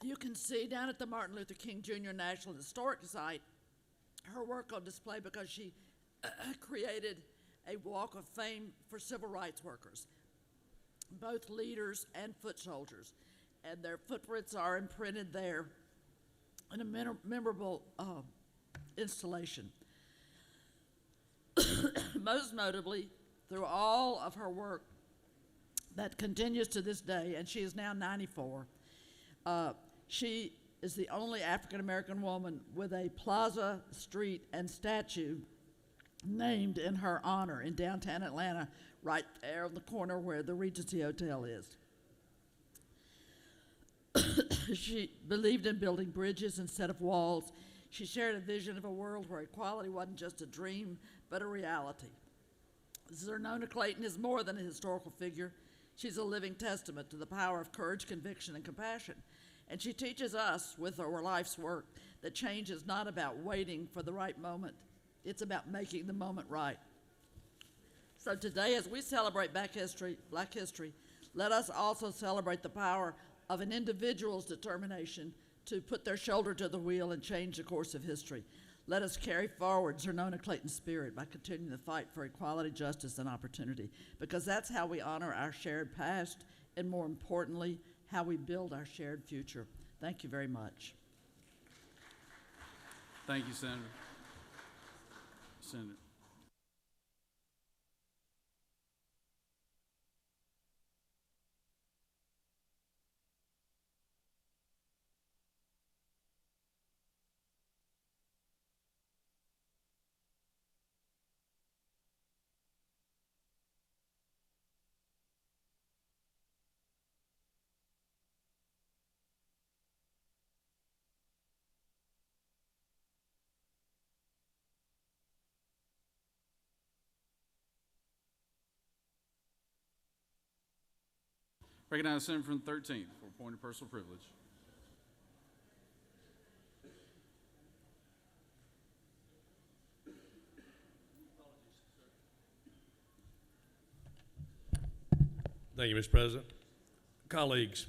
You can see down at the Martin Luther King Jr. National Historic Site her work on display because she created a walk of fame for civil rights workers, both leaders and foot soldiers, and their footprints are imprinted there in a memorable installation. Most notably, through all of her work that continues to this day, and she is now 94, she is the only African-American woman with a plaza, street, and statue named in her honor in downtown Atlanta, right there on the corner where the Regency Hotel is. She believed in building bridges instead of walls. She shared a vision of a world where equality wasn't just a dream, but a reality. Zernona Clayton is more than a historical figure. She's a living testament to the power of courage, conviction, and compassion. And she teaches us with her life's work that change is not about waiting for the right moment. It's about making the moment right. So today, as we celebrate Black history, let us also celebrate the power of an individual's determination to put their shoulder to the wheel and change the course of history. Let us carry forward Zernona Clayton's spirit by continuing the fight for equality, justice, and opportunity, because that's how we honor our shared past, and more importantly, how we build our shared future. Thank you very much. Thank you, Senator. Senator. Recognize the Senator from the 13th for a point of personal privilege. Thank you, Mr. President. Colleagues,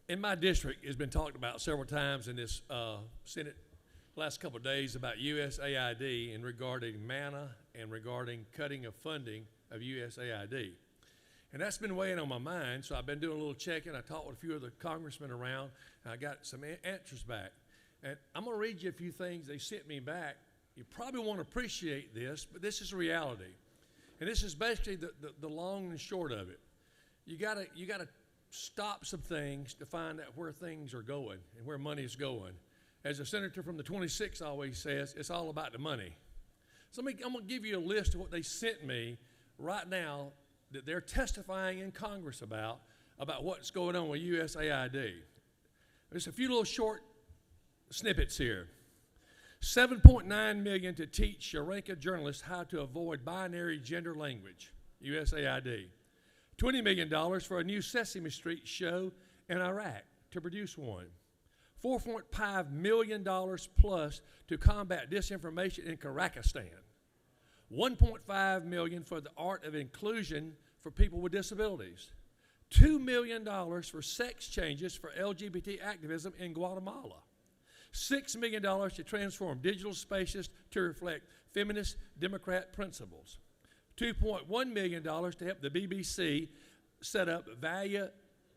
in my district, it's been talked about several times in this Senate last couple of days about USAID and regarding manna and regarding cutting of funding of USAID. And that's been weighing on my mind, so I've been doing a little checking. I talked with a few of the congressmen around, and I got some answers back. And I'm going to read you a few things they sent me back. You probably won't appreciate this, but this is reality. And this is basically the long and short of it. You gotta stop some things to find out where things are going and where money is going. As a senator from the 26th always says, it's all about the money. So I'm going to give you a list of what they sent me right now that they're testifying in Congress about what's going on with USAID. There's a few little short snippets here. $7.9 million to teach Sri Lanka journalists how to avoid binary gender language, USAID. $20 million for a new Sesame Street show in Iraq to produce one. $4.5 million plus to combat disinformation in Kazakhstan. $1.5 million for the art of inclusion for people with disabilities. $2 million for sex changes for LGBT activism in Guatemala. $6 million to transform digital spaces to reflect feminist Democrat principles. $2.1 million to help the BBC set up value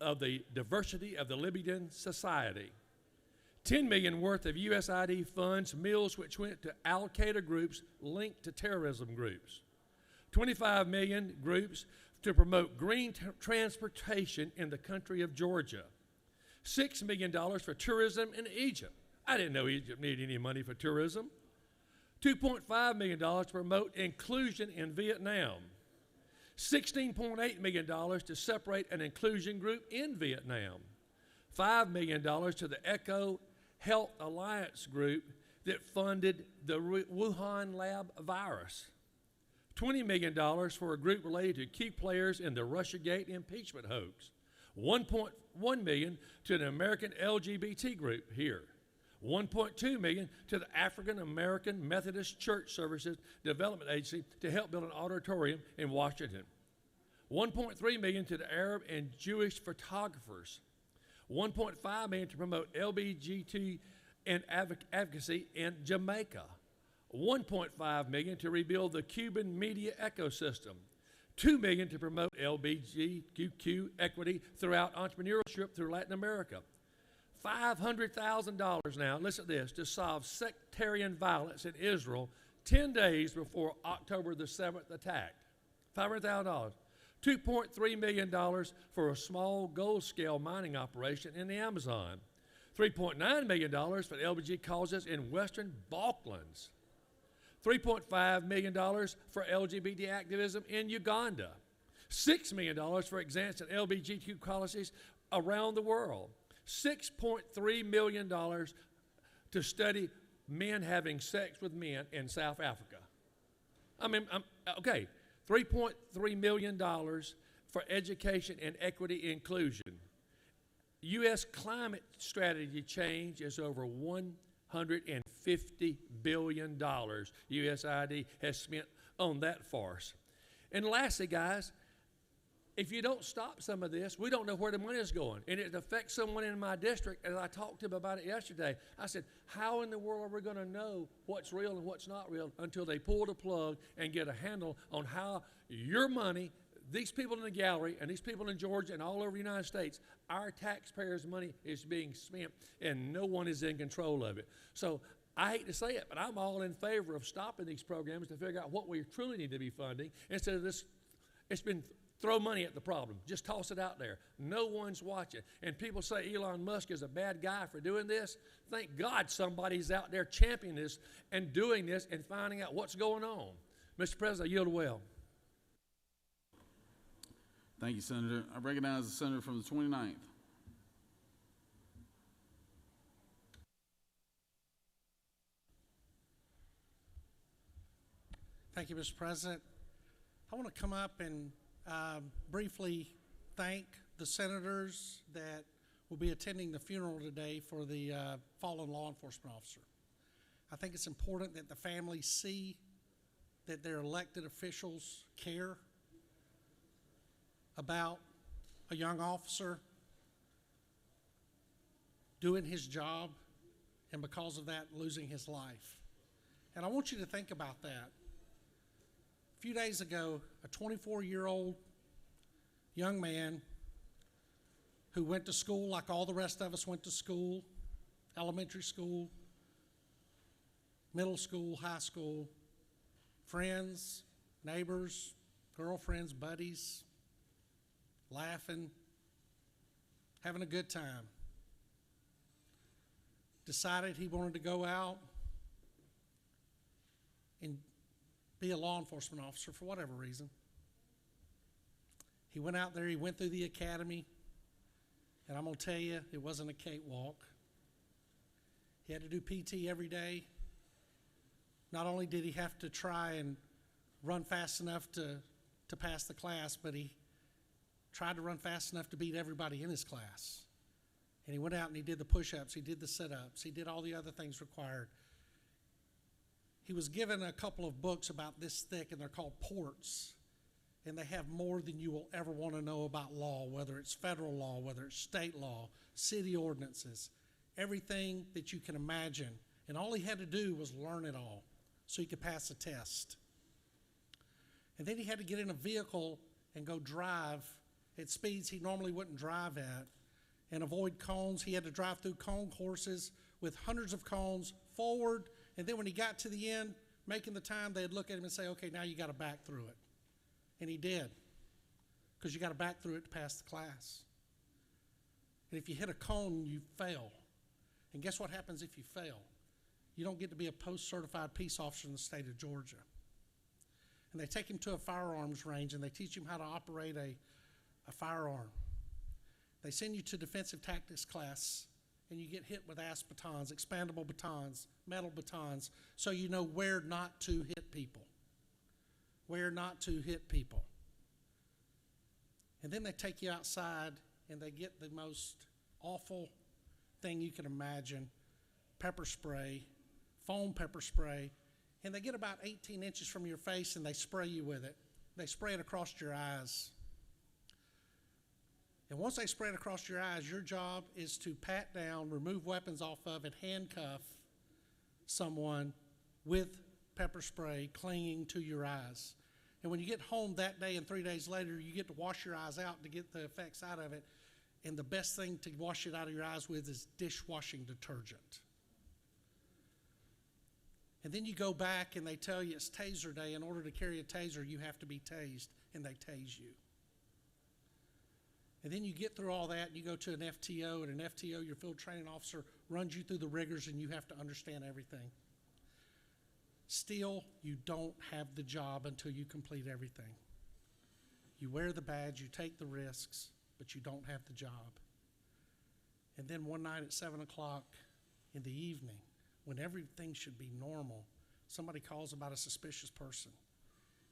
of the diversity of the Libyan society. $10 million worth of USAID funds, meals which went to Al-Qaeda groups linked to terrorism groups. $25 million groups to promote green transportation in the country of Georgia. $6 million for tourism in Egypt. I didn't know Egypt needed any money for tourism. $2.5 million to promote inclusion in Vietnam. $16.8 million to separate an inclusion group in Vietnam. $5 million to the Eco Health Alliance group that funded the Wuhan lab virus. $20 million for a group related to key players in the Russiagate impeachment hoax. $1.1 million to an American LGBT group here. $1.2 million to the African American Methodist Church Services Development Agency to help build an auditorium in Washington. $1.3 million to the Arab and Jewish photographers. $1.5 million to promote LGBT and advocacy in Jamaica. $1.5 million to rebuild the Cuban media ecosystem. $2 million to promote LGBTQ equity throughout entrepreneurship through Latin America. $500,000 now, listen to this, to solve sectarian violence in Israel 10 days before October the 7th attack. $500,000. $2.3 million for a small gold-scale mining operation in the Amazon. $3.9 million for LGBT causes in Western Balklands. $3.5 million for LGBT activism in Uganda. $6 million for advancing LGBTQ policies around the world. $6.3 million to study men having sex with men in South Africa. Okay, $3.3 million for education and equity inclusion. U.S. climate strategy change is over $150 billion USAID has spent on that farce. And lastly, guys, if you don't stop some of this, we don't know where the money is going. And it affects someone in my district, and I talked to him about it yesterday. I said, how in the world are we going to know what's real and what's not real until they pull the plug and get a handle on how your money, these people in the gallery and these people in Georgia and all over the United States, our taxpayers' money is being spent and no one is in control of it. So I hate to say it, but I'm all in favor of stopping these programs to figure out what we truly need to be funding instead of this. It's been throw money at the problem. Just toss it out there. No one's watching. And people say Elon Musk is a bad guy for doing this. Thank God somebody's out there championing this and doing this and finding out what's going on. Mr. President, I yield well. Thank you, Senator. I recognize the senator from the 29th. Thank you, Mr. President. I want to come up and briefly thank the senators that will be attending the funeral today for the fallen law enforcement officer. I think it's important that the families see that their elected officials care about a young officer doing his job and because of that losing his life. And I want you to think about that. A few days ago, a 24-year-old young man who went to school like all the rest of us went to school, elementary school, middle school, high school, friends, neighbors, girlfriends, buddies, laughing, having a good time. Decided he wanted to go out and be a law enforcement officer for whatever reason. He went out there, he went through the academy, and I'm going to tell you, it wasn't a cakewalk. He had to do PT every day. Not only did he have to try and run fast enough to pass the class, but he tried to run fast enough to beat everybody in his class. And he went out and he did the push-ups, he did the sit-ups, he did all the other things required. He was given a couple of books about this thick, and they're called Ports. And they have more than you will ever want to know about law, whether it's federal law, whether it's state law, city ordinances, everything that you can imagine. And all he had to do was learn it all so he could pass a test. And then he had to get in a vehicle and go drive at speeds he normally wouldn't drive at and avoid cones. He had to drive through cone courses with hundreds of cones forward. And then when he got to the end, making the time, they'd look at him and say, okay, now you got to back through it. And he did. because you got to back through it to pass the class. And if you hit a cone, you fail. And guess what happens if you fail? You don't get to be a post-certified peace officer in the state of Georgia. And they take him to a firearms range and they teach him how to operate a firearm. They send you to defensive tactics class and you get hit with ASP batons, expandable batons, metal batons, so you know where not to hit people. Where not to hit people. And then they take you outside and they get the most awful thing you can imagine, pepper spray, foam pepper spray, and they get about 18 inches from your face and they spray you with it. They spray it across your eyes. And once they spray it across your eyes, your job is to pat down, remove weapons off of it, handcuff someone with pepper spray clinging to your eyes. And when you get home that day and 3 days later, you get to wash your eyes out to get the effects out of it. And the best thing to wash it out of your eyes with is dishwashing detergent. And then you go back and they tell you it's taser day. In order to carry a taser, you have to be tased, and they tase you. And then you get through all that and you go to an FTO, and an FTO, your field training officer, runs you through the rigors and you have to understand everything. Still, you don't have the job until you complete everything. You wear the badge, you take the risks, but you don't have the job. And then one night at 7 o'clock in the evening, when everything should be normal, somebody calls about a suspicious person,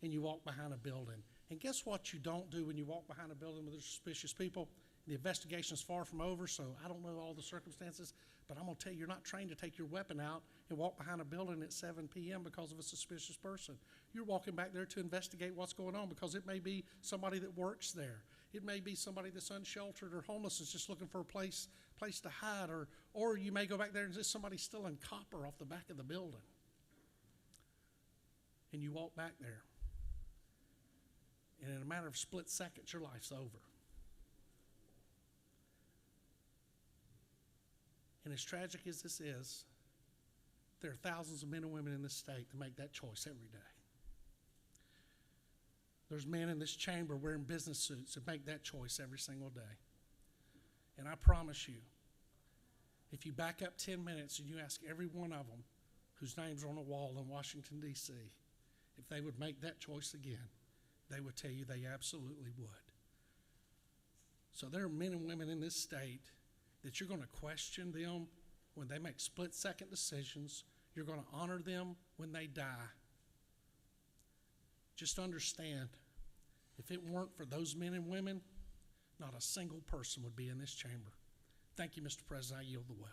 and you walk behind a building. And guess what you don't do when you walk behind a building with suspicious people? The investigation is far from over, so I don't know all the circumstances, but I'm going to tell you, you're not trained to take your weapon out and walk behind a building at 7 p.m. because of a suspicious person. You're walking back there to investigate what's going on, because it may be somebody that works there. It may be somebody that's unsheltered or homeless and just looking for a place to hide, or you may go back there and there's somebody stealing copper off the back of the building. And you walk back there. And in a matter of split seconds, your life's over. And as tragic as this is, there are thousands of men and women in this state that make that choice every day. There's men in this chamber wearing business suits that make that choice every single day. And I promise you, if you back up 10 minutes and you ask every one of them whose names are on a wall in Washington, D.C., if they would make that choice again, they would tell you they absolutely would. So there are men and women in this state that you're going to question them when they make split-second decisions. You're going to honor them when they die. Just understand, if it weren't for those men and women, not a single person would be in this chamber. Thank you, Mr. President. I yield the well.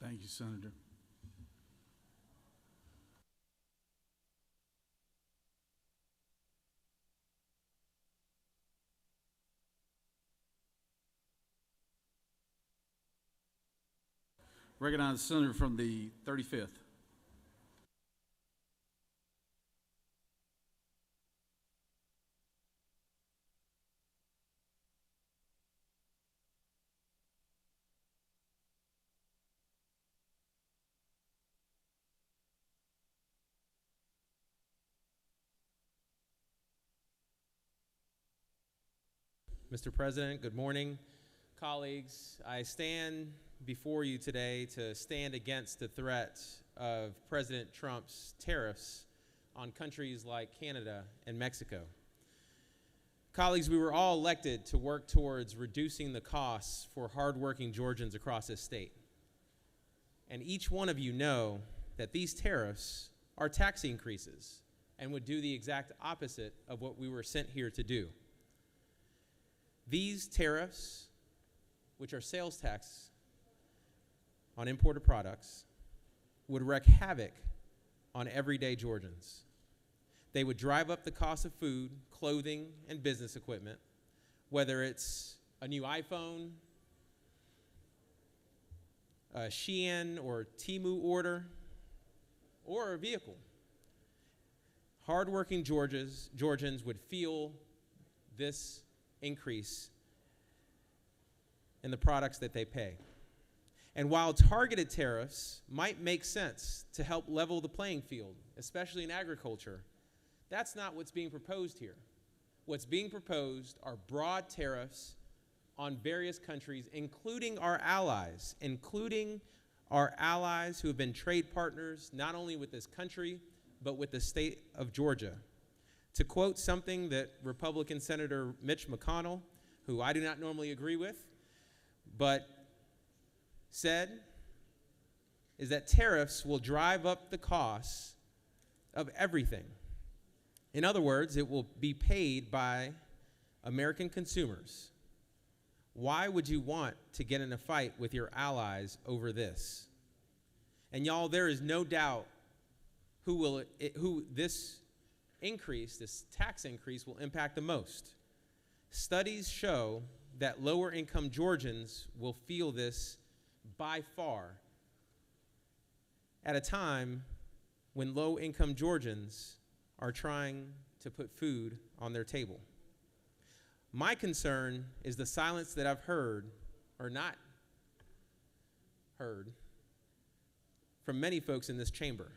Thank you, Senator. Recognize the senator from the 35th. Mr. President, good morning. Colleagues, I stand before you today to stand against the threat of President Trump's tariffs on countries like Canada and Mexico. Colleagues, we were all elected to work towards reducing the costs for hardworking Georgians across this state. And each one of you know that these tariffs are tax increases and would do the exact opposite of what we were sent here to do. These tariffs, which are sales tax on imported products, would wreak havoc on everyday Georgians. They would drive up the cost of food, clothing, and business equipment, whether it's a new iPhone, a Shein or Temu order, or a vehicle. Hardworking Georgians would feel this increase in the products that they pay. And while targeted tariffs might make sense to help level the playing field, especially in agriculture, that's not what's being proposed here. What's being proposed are broad tariffs on various countries, including our allies who have been trade partners not only with this country, but with the state of Georgia. To quote something that Republican Senator Mitch McConnell, who I do not normally agree with, but said, is that tariffs will drive up the costs of everything. In other words, it will be paid by American consumers. Why would you want to get in a fight with your allies over this? And y'all, there is no doubt who this tax increase will impact the most. Studies show that lower income Georgians will feel this by far at a time when low income Georgians are trying to put food on their table. My concern is the silence that I've heard, or not heard, from many folks in this chamber.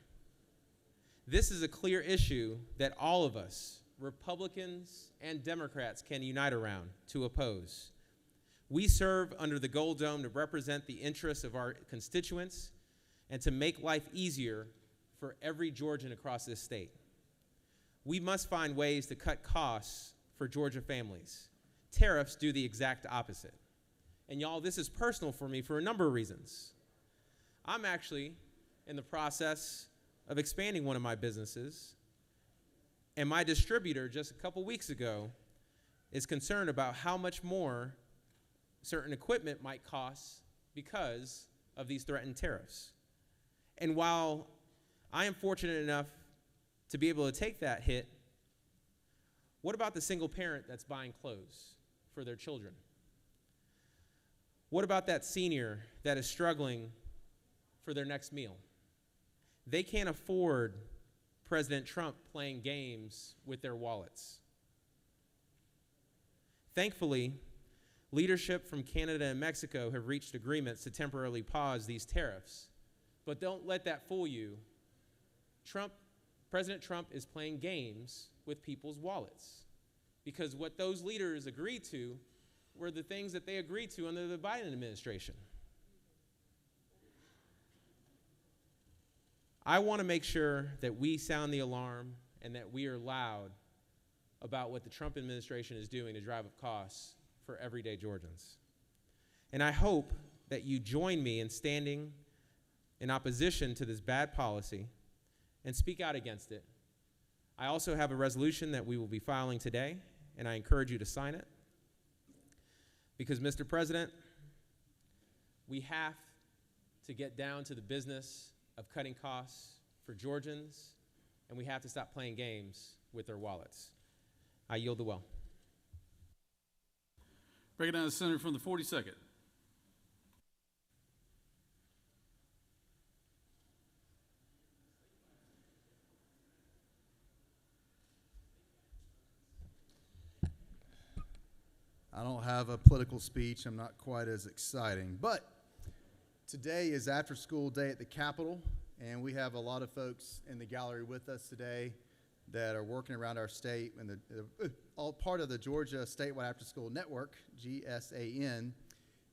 This is a clear issue that all of us, Republicans and Democrats, can unite around to oppose. We serve under the Gold Dome to represent the interests of our constituents and to make life easier for every Georgian across this state. We must find ways to cut costs for Georgia families. Tariffs do the exact opposite. And y'all, this is personal for me for a number of reasons. I'm actually in the process of expanding one of my businesses, and my distributor just a couple weeks ago is concerned about how much more certain equipment might cost because of these threatened tariffs. And while I am fortunate enough to be able to take that hit, what about the single parent that's buying clothes for their children? What about that senior that is struggling for their next meal? They can't afford President Trump playing games with their wallets. Thankfully, leadership from Canada and Mexico have reached agreements to temporarily pause these tariffs. But don't let that fool you. President Trump is playing games with people's wallets, because what those leaders agreed to were the things that they agreed to under the Biden administration. I want to make sure that we sound the alarm and that we are loud about what the Trump administration is doing to drive up costs for everyday Georgians. And I hope that you join me in standing in opposition to this bad policy and speak out against it. I also have a resolution that we will be filing today, and I encourage you to sign it. Because, Mr. President, we have to get down to the business of cutting costs for Georgians, and we have to stop playing games with their wallets. I yield the well. Recognize the senator from the 42nd. I don't have a political speech. I'm not quite as exciting. But today is after school day at the Capitol, and we have a lot of folks in the gallery with us today that are working around our state and all part of the Georgia Statewide After School Network, GSAN,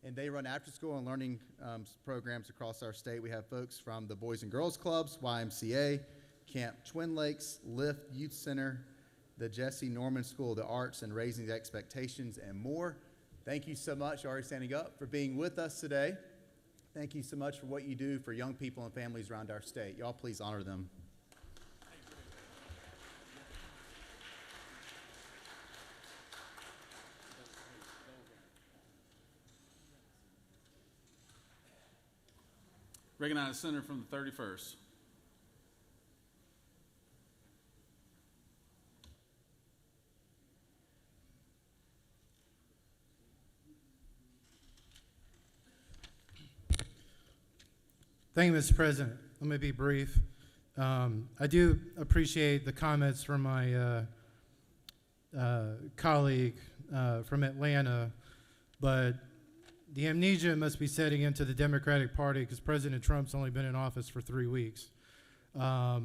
and they run after school and learning programs across our state. We have folks from the Boys and Girls Clubs, YMCA, Camp Twin Lakes, Lift Youth Center, the Jesse Norman School of the Arts, and Raising the Expectations, and more. Thank you so much, already standing up, for being with us today. Thank you so much for what you do for young people and families around our state. Y'all please honor them. Recognize the senator from the 31st. Thank you, Mr. President. Let me be brief. I do appreciate the comments from my colleague from Atlanta, but the amnesia must be setting into the Democratic Party because President Trump's only been in office for 3 weeks. I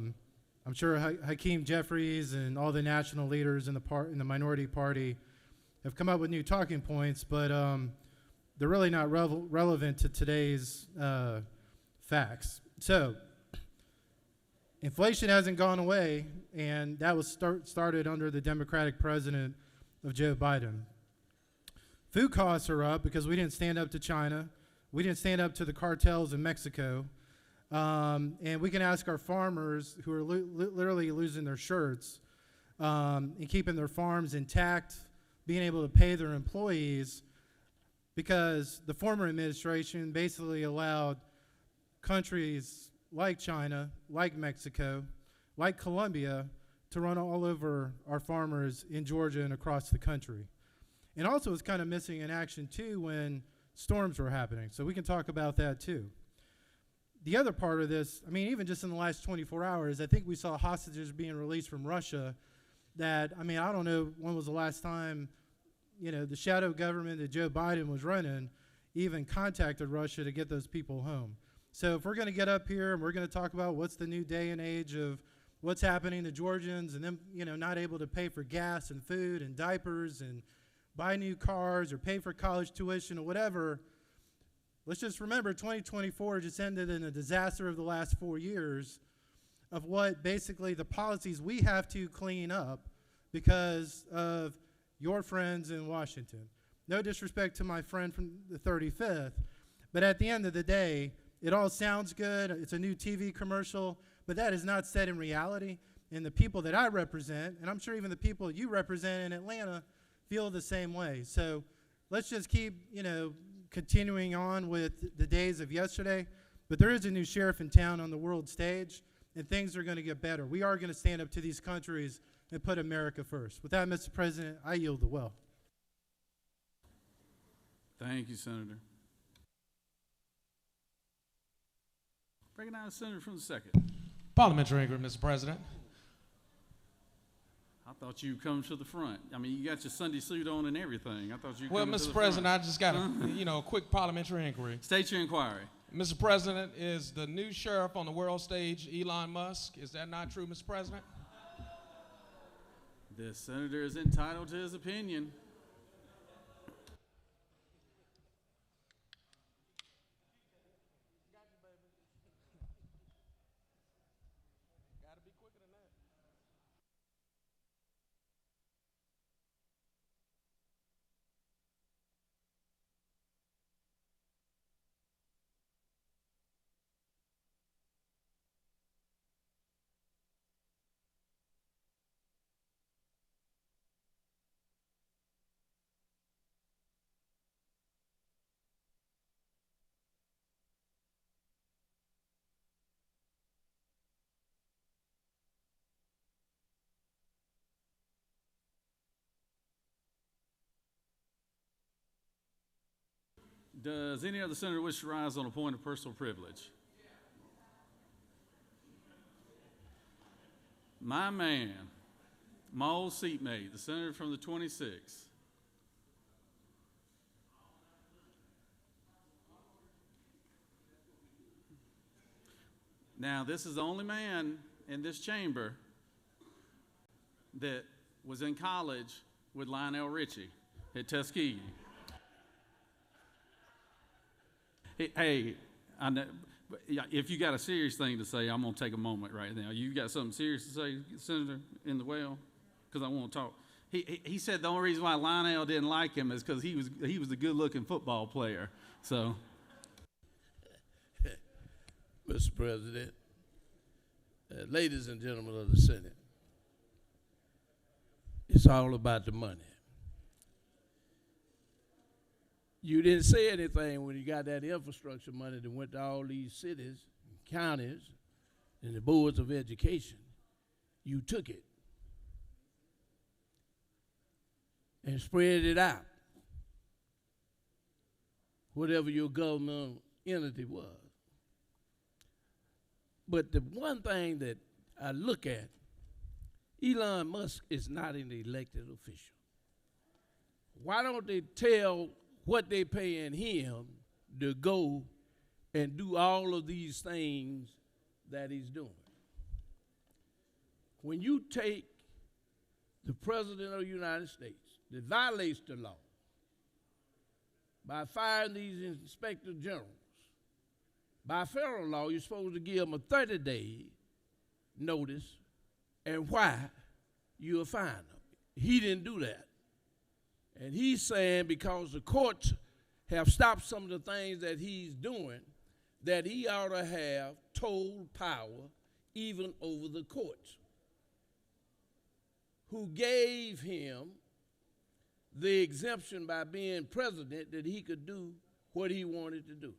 I'm sure Hakeem Jeffries and all the national leaders in the minority party have come up with new talking points, but they're really not relevant to today's facts. So, inflation hasn't gone away, and that was started under the Democratic president of Joe Biden. Food costs are up because we didn't stand up to China. We didn't stand up to the cartels in Mexico. And we can ask our farmers who are literally losing their shirts and keeping their farms intact, being able to pay their employees, because the former administration basically allowed countries like China, like Mexico, like Colombia to run all over our farmers in Georgia and across the country. And also it's kind of missing in action too when storms were happening. So we can talk about that too. The other part of this, I mean, even just in the last 24 hours, I think we saw hostages being released from Russia that, I mean, I don't know when was the last time, you know, the shadow government that Joe Biden was running even contacted Russia to get those people home. So if we're going to get up here and we're going to talk about what's the new day and age of what's happening to Georgians and them, you know, not able to pay for gas and food and diapers and buy new cars or pay for college tuition or whatever, let's just remember 2024 just ended in a disaster of the last 4 years of what basically the policies we have to clean up because of your friends in Washington. No disrespect to my friend from the 35th, but at the end of the day, it all sounds good. It's a new TV commercial, but that is not set in reality. And the people that I represent, and I'm sure even the people you represent in Atlanta, feel the same way. So let's just keep, you know, continuing on with the days of yesterday. But there is a new sheriff in town on the world stage, and things are going to get better. We are going to stand up to these countries and put America first. With that, Mr. President, I yield the well. Thank you, Senator. Recognize the senator from the second. Parliamentary inquiry, Mr. President. I thought you come to the front. I mean, you got your Sunday suit on and everything. I thought you. Well, to the Mr. President, front. I just got a quick parliamentary inquiry. State your inquiry. Mr. President, is the new sheriff on the world stage Elon Musk? Is that not true, Mr. President? The senator is entitled to his opinion. Does any other senator wish to rise on a point of personal privilege? My man, my old seatmate, the senator from the 26th. Now, this is the only man in this chamber that was in college with Lionel Richie at Tuskegee. Hey, I know, if you got a serious thing to say, I'm going to take a moment right now. You got something serious to say, Senator, in the well? Because I want to talk. He said the only reason why Lionel didn't like him is because he was a good-looking football player. So, Mr. President, ladies and gentlemen of the Senate, it's all about the money. You didn't say anything when you got that infrastructure money that went to all these cities, counties, and the boards of education. You took it and spread it out, whatever your government entity was. But the one thing that I look at, Elon Musk is not an elected official. Why don't they tell what they paying him to go and do all of these things that he's doing? when you take the President of the United States that violates the law by firing these inspector generals, by federal law, you're supposed to give them a 30-day notice and why you'll fine them. He didn't do that. And he's saying because the courts have stopped some of the things that he's doing, that he ought to have total power even over the courts, who gave him the exemption by being president that he could do what he wanted to do.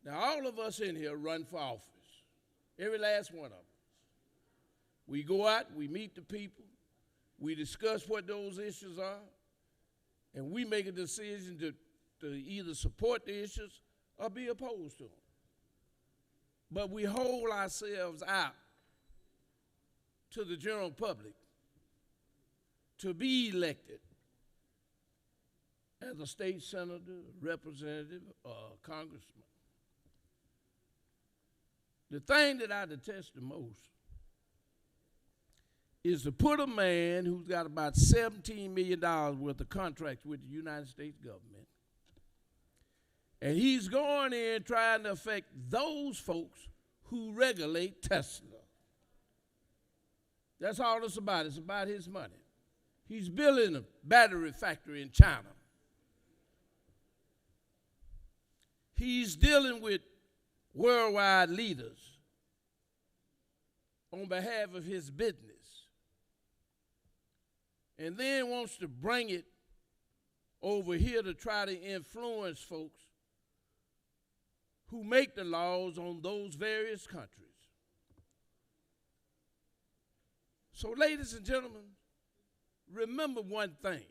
Now, all of us in here run for office, every last one of us. We go out, we meet the people, we discuss what those issues are, and we make a decision to either support the issues or be opposed to them. But we hold ourselves out to the general public to be elected as a state senator, representative, or congressman. The thing that I detest the most is to put a man who's got about $17 million worth of contracts with the United States government, and he's going in trying to affect those folks who regulate Tesla. That's all it's about. It's about his money. He's building a battery factory in China. He's dealing with worldwide leaders on behalf of his business, and then wants to bring it over here to try to influence folks who make the laws on those various countries. So, ladies and gentlemen, remember one thing.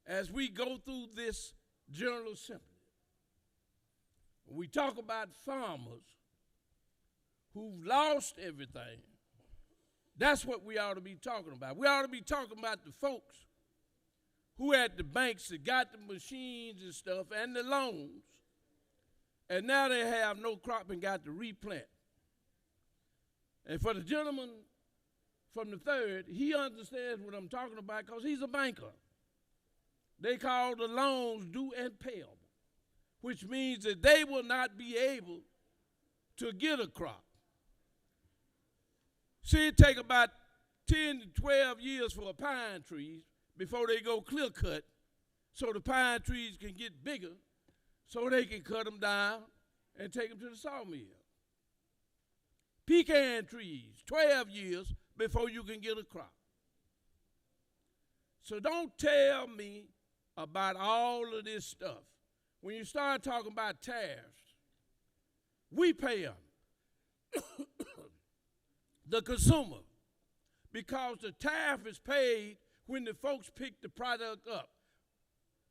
As we go through this General Assembly, when we talk about farmers who've lost everything, that's what we ought to be talking about. We ought to be talking about the folks who at the banks that got the machines and stuff and the loans, and now they have no crop and got to replant. And for the gentleman from the 3rd, he understands what I'm talking about because he's a banker. They call the loans due and payable, which means that they will not be able to get a crop. See, it take about 10 to 12 years for a pine tree before they go clear cut so the pine trees can get bigger so they can cut them down and take them to the sawmill. Pecan trees, 12 years before you can get a crop. So don't tell me about all of this stuff. When you start talking about tariffs, we pay them. The consumer, because the tariff is paid when the folks pick the product up.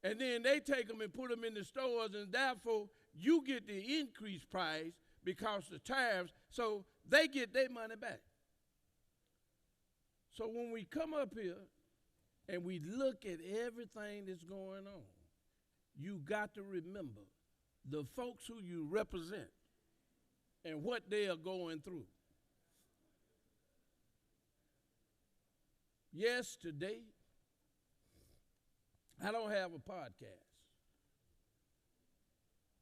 And then they take them and put them in the stores, and therefore you get the increased price because the tariffs, so they get their money back. So when we come up here and we look at everything that's going on, you got to remember the folks who you represent and what they are going through. Yes, today, I don't have a podcast,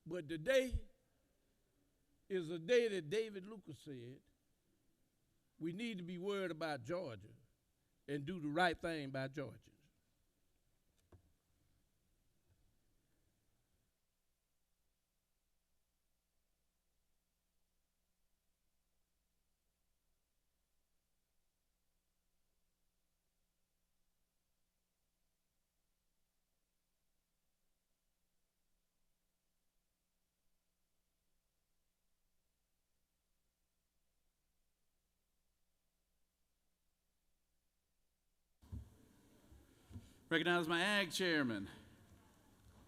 but today is a day that David Lucas said we need to be worried about Georgia and do the right thing by Georgians. Recognize my ag chairman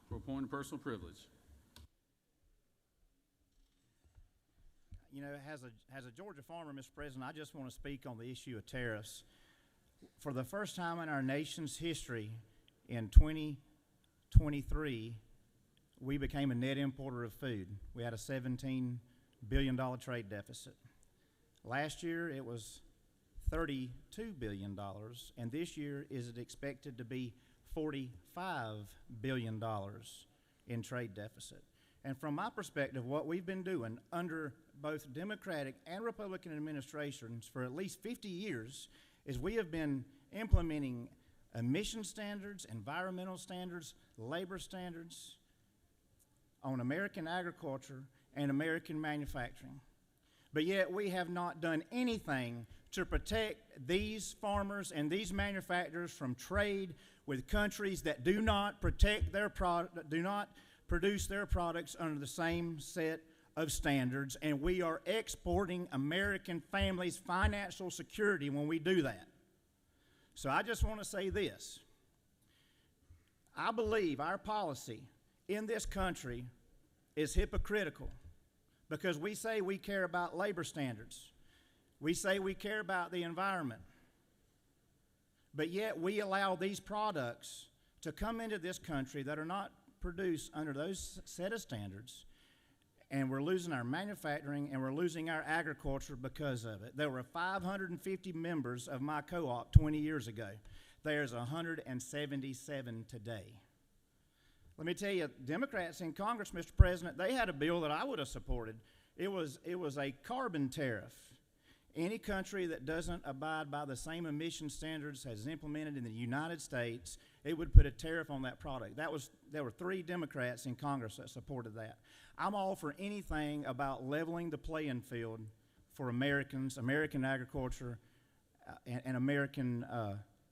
for a point of personal privilege. You know, as a Georgia farmer, Mr. President, I just want to speak on the issue of tariffs. For the first time in our nation's history, in 2023, we became a net importer of food. We had a $17 billion trade deficit. Last year, it was $32 billion, and this year is expected to be $45 billion in trade deficit. And from my perspective, what we've been doing under both Democratic and Republican administrations for at least 50 years is we have been implementing emission standards, environmental standards, labor standards on American agriculture and American manufacturing. But yet we have not done anything to protect these farmers and these manufacturers from trade with countries that do not protect their do not produce their products under the same set of standards, and we are exporting American families' financial security when we do that. So I just want to say this. I believe our policy in this country is hypocritical because we say we care about labor standards. We say we care about the environment. But yet we allow these products to come into this country that are not produced under those set of standards, and we're losing our manufacturing and we're losing our agriculture because of it. There were 550 members of my co-op 20 years ago. There's 177 today. Let me tell you, Democrats in Congress, Mr. President, they had a bill that I would have supported. It was a carbon tariff. Any country that doesn't abide by the same emission standards as implemented in the United States, it would put a tariff on that product. There were 3 Democrats in Congress that supported that. I'm all for anything about leveling the playing field for Americans, American agriculture, and American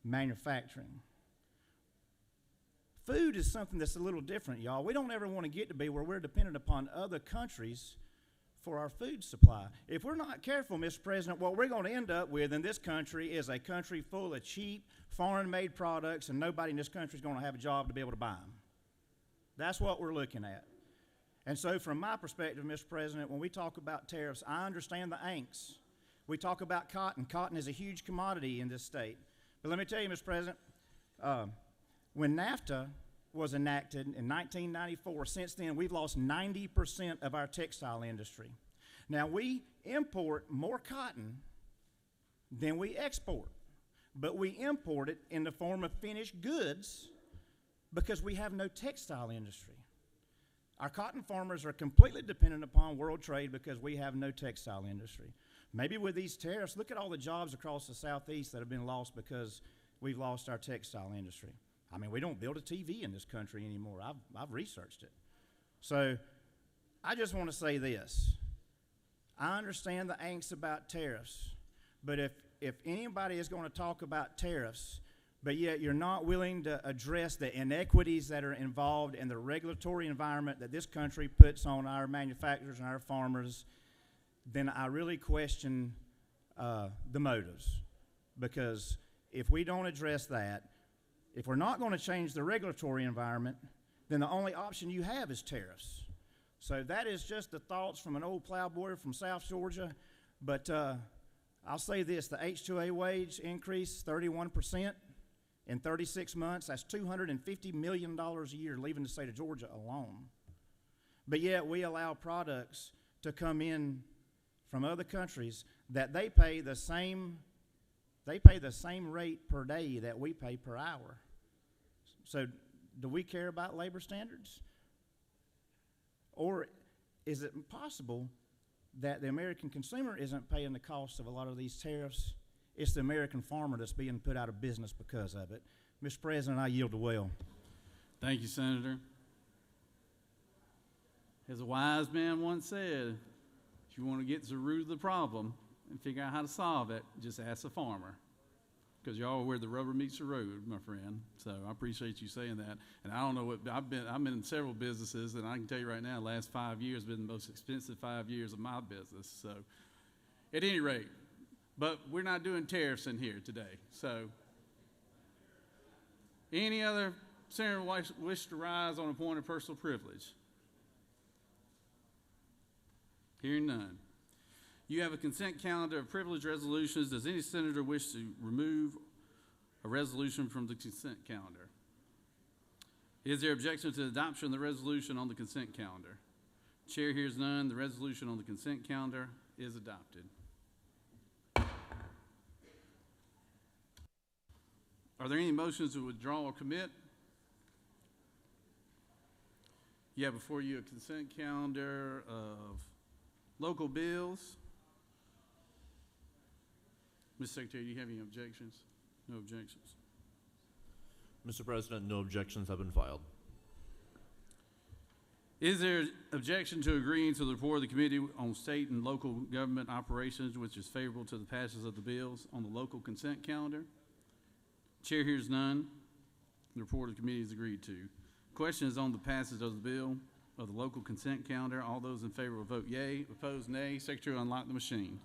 manufacturing. Food is something that's a little different, y'all. We don't ever want to get to be where we're dependent upon other countries for our food supply. If we're not careful, Mr. President, what we're going to end up with in this country is a country full of cheap, foreign-made products, and nobody in this country is going to have a job to be able to buy them. That's what we're looking at. And so from my perspective, Mr. President, when we talk about tariffs, I understand the angst. We talk about cotton. Cotton is a huge commodity in this state. But let me tell you, Mr. President, when NAFTA was enacted in 1994, since then we've lost 90% of our textile industry. Now we import more cotton than we export, but we import it in the form of finished goods because we have no textile industry. Our cotton farmers are completely dependent upon world trade because we have no textile industry. Maybe with these tariffs, look at all the jobs across the Southeast that have been lost because we've lost our textile industry. I mean, we don't build a TV in this country anymore. I've researched it. So I just want to say this. I understand the angst about tariffs, but if anybody is going to talk about tariffs, but yet you're not willing to address the inequities that are involved in the regulatory environment that this country puts on our manufacturers and our farmers, then I really question the motives. Because if we don't address that, if we're not going to change the regulatory environment, then the only option you have is tariffs. So that is just the thoughts from an old plowboy from South Georgia. But I'll say this, the H-2A wage increase 31% in 36 months. That's $250 million a year leaving the state of Georgia alone. But yet we allow products to come in from other countries that they pay the same rate per day that we pay per hour. So do we care about labor standards? Or is it possible that the American consumer isn't paying the cost of a lot of these tariffs? It's the American farmer that's being put out of business because of it. Mr. President, I yield to well. Thank you, Senator. As a wise man once said, if you want to get to the root of the problem and figure out how to solve it, just ask a farmer. Because y'all are where the rubber meets the road, my friend. So I appreciate you saying that. And I don't know what, I've been in several businesses, and I can tell you right now, the last 5 years have been the most expensive 5 years of my business. So at any rate, but we're not doing tariffs in here today. So any other senator wish to rise on a point of personal privilege? Hearing none. You have a consent calendar of privilege resolutions. Does any senator wish to remove a resolution from the consent calendar? Is there objection to the adoption of the resolution on the consent calendar? Chair hears none. The resolution on the consent calendar is adopted. Are there any motions to withdraw or commit? You have before you a consent calendar of local bills. Mr. Secretary, do you have any objections? No objections. Mr. President, no objections have been filed. Is there objection to agreeing to the report of the Committee on State and Local Government Operations, which is favorable to the passage of the bills on the local consent calendar? Chair hears none. The report of the committee is agreed to. Question is on the passage of the bill of the local consent calendar. All those in favor will vote yea. Opposed, nay. Secretary will unlock the machine.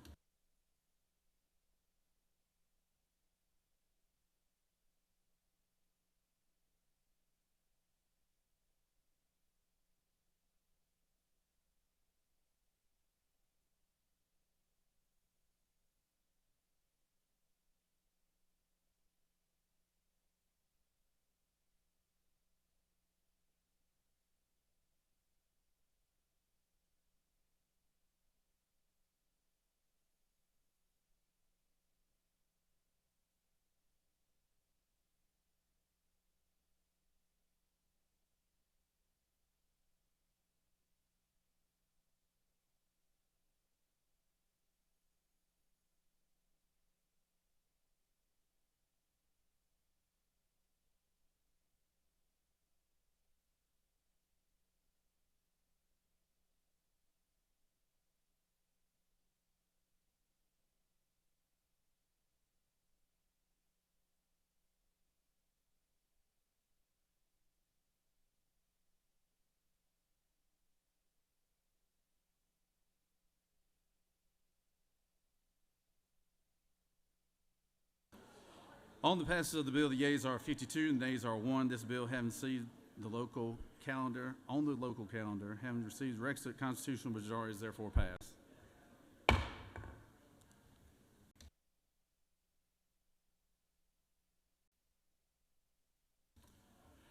On the passage of the bill, the yeas are 52 and the nays are 1. This bill having received the local calendar, having received requisite constitutional majority is therefore passed.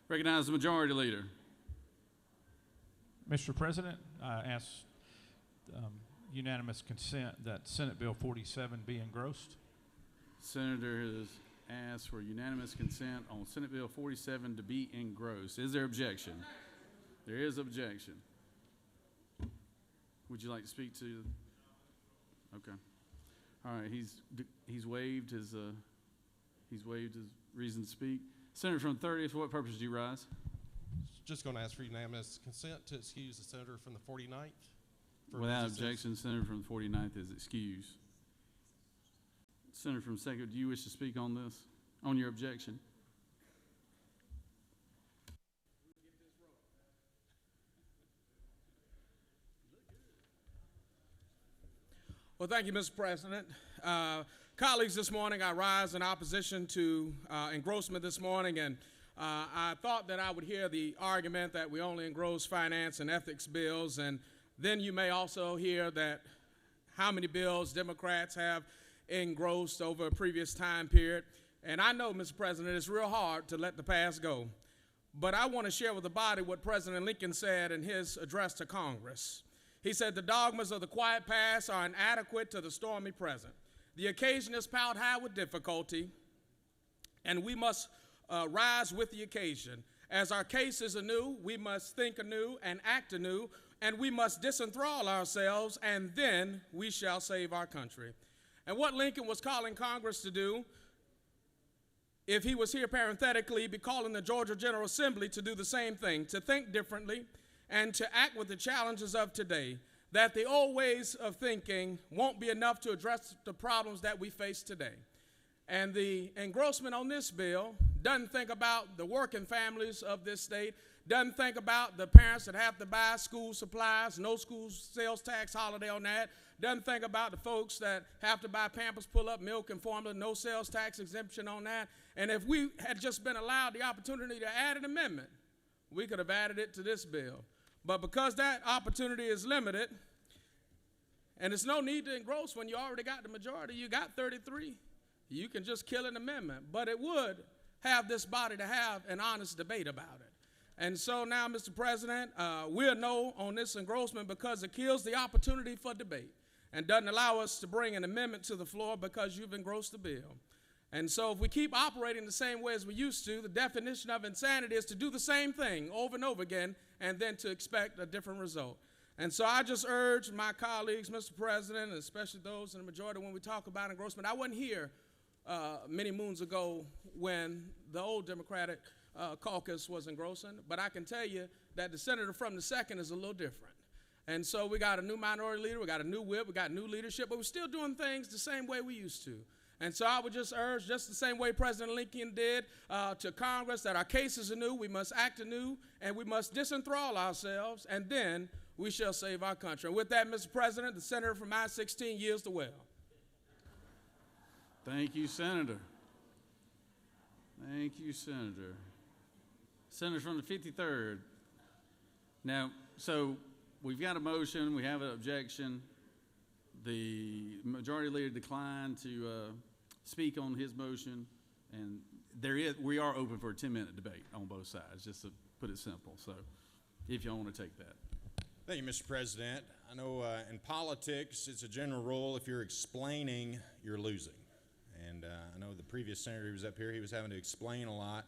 Recognize the Majority Leader. Mr. President, I ask unanimous consent that Senate Bill 47 be engrossed. Senator has asked for unanimous consent on Senate Bill 47 to be engrossed. Is there objection? There is objection. Would you like to speak to? Okay. All right. He's waived his reason to speak. Senator from the 30th, for what purpose do you rise? Just going to ask for unanimous consent to excuse the senator from the 49th. Without objection, Senator from the 49th is excused. Senator from Second, do you wish to speak on this, on your objection? Well, thank you, Mr. President. Colleagues, this morning I rise in opposition to engrossment this morning, and I thought that I would hear the argument that we only engross finance and ethics bills, and then you may also hear that how many bills Democrats have engrossed over a previous time period. And I know, Mr. President, it's real hard to let the past go. But I want to share with the body what President Lincoln said in his address to Congress. He said, "The dogmas of the quiet past are inadequate to the stormy present. The occasion is piled high with difficulty, and we must rise with the occasion. As our case is anew, we must think anew and act anew, and we must disenthrall ourselves, and then we shall save our country." And what Lincoln was calling Congress to do, if he was here parenthetically, be calling the Georgia General Assembly to do the same thing, to think differently and to act with the challenges of today, that the old ways of thinking won't be enough to address the problems that we face today. And the engrossment on this bill doesn't think about the working families of this state, doesn't think about the parents that have to buy school supplies, no school sales tax holiday on that, doesn't think about the folks that have to buy Pampers, pull-up milk and formula, no sales tax exemption on that. And if we had just been allowed the opportunity to add an amendment, we could have added it to this bill. But because that opportunity is limited, and there's no need to engross when you already got the majority, you got 33, you can just kill an amendment. But it would have this body to have an honest debate about it. And so now, Mr. President, we're no on this engrossment because it kills the opportunity for debate and doesn't allow us to bring an amendment to the floor because you've engrossed the bill. And so if we keep operating the same way as we used to, the definition of insanity is to do the same thing over and over again and then to expect a different result. And so I just urge my colleagues, Mr. President, and especially those in the majority when we talk about engrossment. I wasn't here many moons ago when the old Democratic caucus was engrossing, but I can tell you that the senator from the second is a little different. And so we got a new minority leader, we got a new whip, we got new leadership, but we're still doing things the same way we used to. And so I would just urge, just the same way President Lincoln did to Congress, that our cases are new, we must act anew, and we must disenthrall ourselves, and then we shall save our country. And with that, Mr. President, the senator from I-16 yields the well. Thank you, Senator. Thank you, Senator. Senator from the 53rd. Now, so we've got a motion, we have an objection. The majority leader declined to speak on his motion, and we are open for a 10-minute debate on both sides, just to put it simple. So if y'all want to take that. Thank you, Mr. President. I know in politics, it's a general rule, if you're explaining, you're losing. And I know the previous senator who was up here, he was having to explain a lot.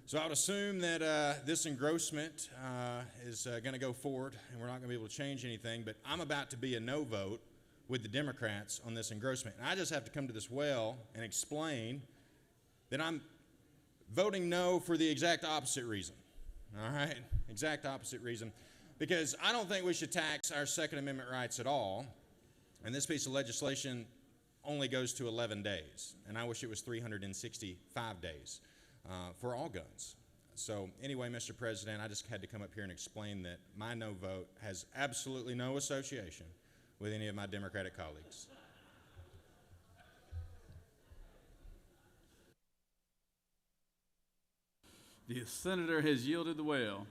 So I would assume that this engrossment is going to go forward, and we're not going to be able to change anything, but I'm about to be a no vote with the Democrats on this engrossment. And I just have to come to this well and explain that I'm voting no for the exact opposite reason. All right? Exact opposite reason. Because I don't think we should tax our Second Amendment rights at all. And this piece of legislation only goes to 11 days. And I wish it was 365 days for all guns. So anyway, Mr. President, I just had to come up here and explain that my no vote has absolutely no association with any of my Democratic colleagues. The senator has yielded the well.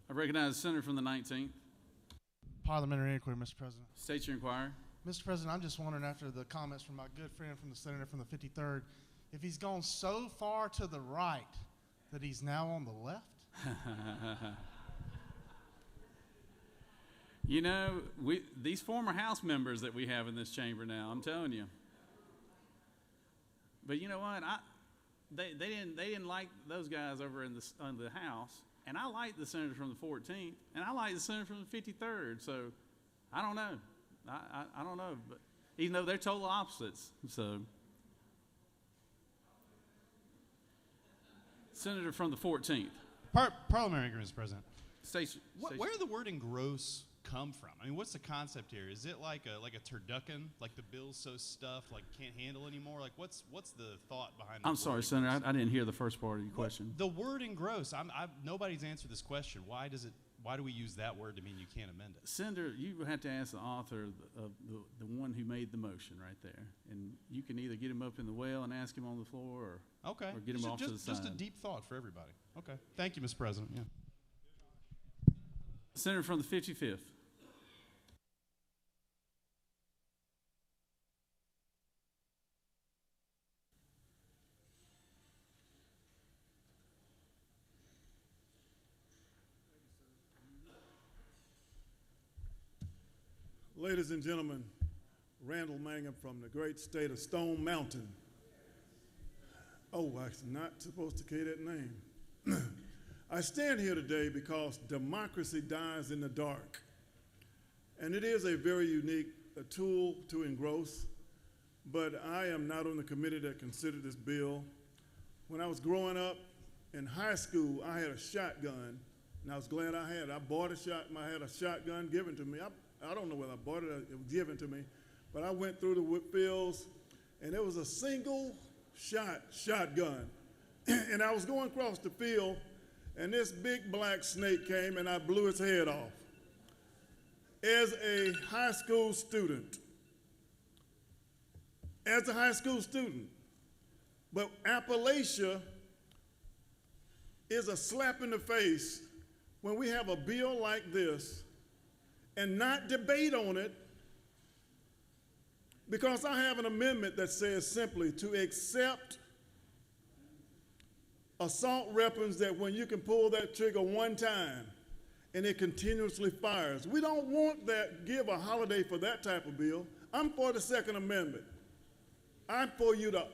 I recognize the senator from the 19th. Parliamentary inquiry, Mr. President. State your inquiry. Mr. President, I'm just wondering, after the comments from my good friend from the senator from the 53rd, if he's gone so far to the right that he's now on the left? You know, these former House members that we have in this chamber now, I'm telling you. But you know what? They didn't like those guys over in the House, and I like the senator from the 14th, and I like the senator from the 53rd. So I don't know. I don't know, but even though they're total opposites. So senator from the 14th. Parliamentary inquiry, Mr. President. Where did the word engross come from? I mean, what's the concept here? Is it like a turducken, like the bill's so stuffed, like can't handle anymore? Like what's the thought behind? I'm sorry, Senator, I didn't hear the first part of your question. The word engross. Nobody's answered this question. Why do we use that word to mean you can't amend it? Senator, you have to ask the author of the one who made the motion right there, and you can either get him up in the well and ask him on the floor, or get him off to the side. Just a deep thought for everybody. Okay, thank you, Mr. President. Yeah. Senator from the 55th. Ladies and gentlemen, Randall Mangum from the great state of Stone Mountain. Oh, I'm not supposed to say that name. I stand here today because democracy dies in the dark. And it is a very unique tool to engross, but I am not on the committee that considered this bill. When I was growing up in high school, I had a shotgun, and I was glad I had it. I bought a shotgun, I had a shotgun given to me. I don't know whether I bought it or it was given to me, but I went through the whip fields, and it was a single shotgun. And I was going across the field, and this big black snake came, and I blew its head off. As a high school student, but Appalachia is a slap in the face when we have a bill like this and not debate on it, because I have an amendment that says simply to accept assault weapons that when you can pull that trigger one time and it continuously fires. We don't want that, give a holiday for that type of bill. I'm for the Second Amendment. I'm for you to,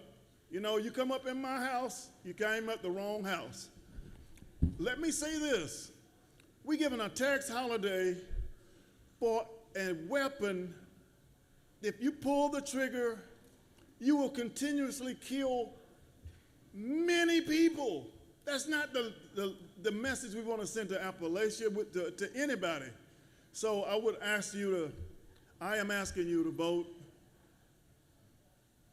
you come up in my house, you came up the wrong house. Let me say this. We're giving a tax holiday for a weapon. If you pull the trigger, you will continuously kill many people. That's not the message we want to send to Appalachia, to anybody. So I am asking you to vote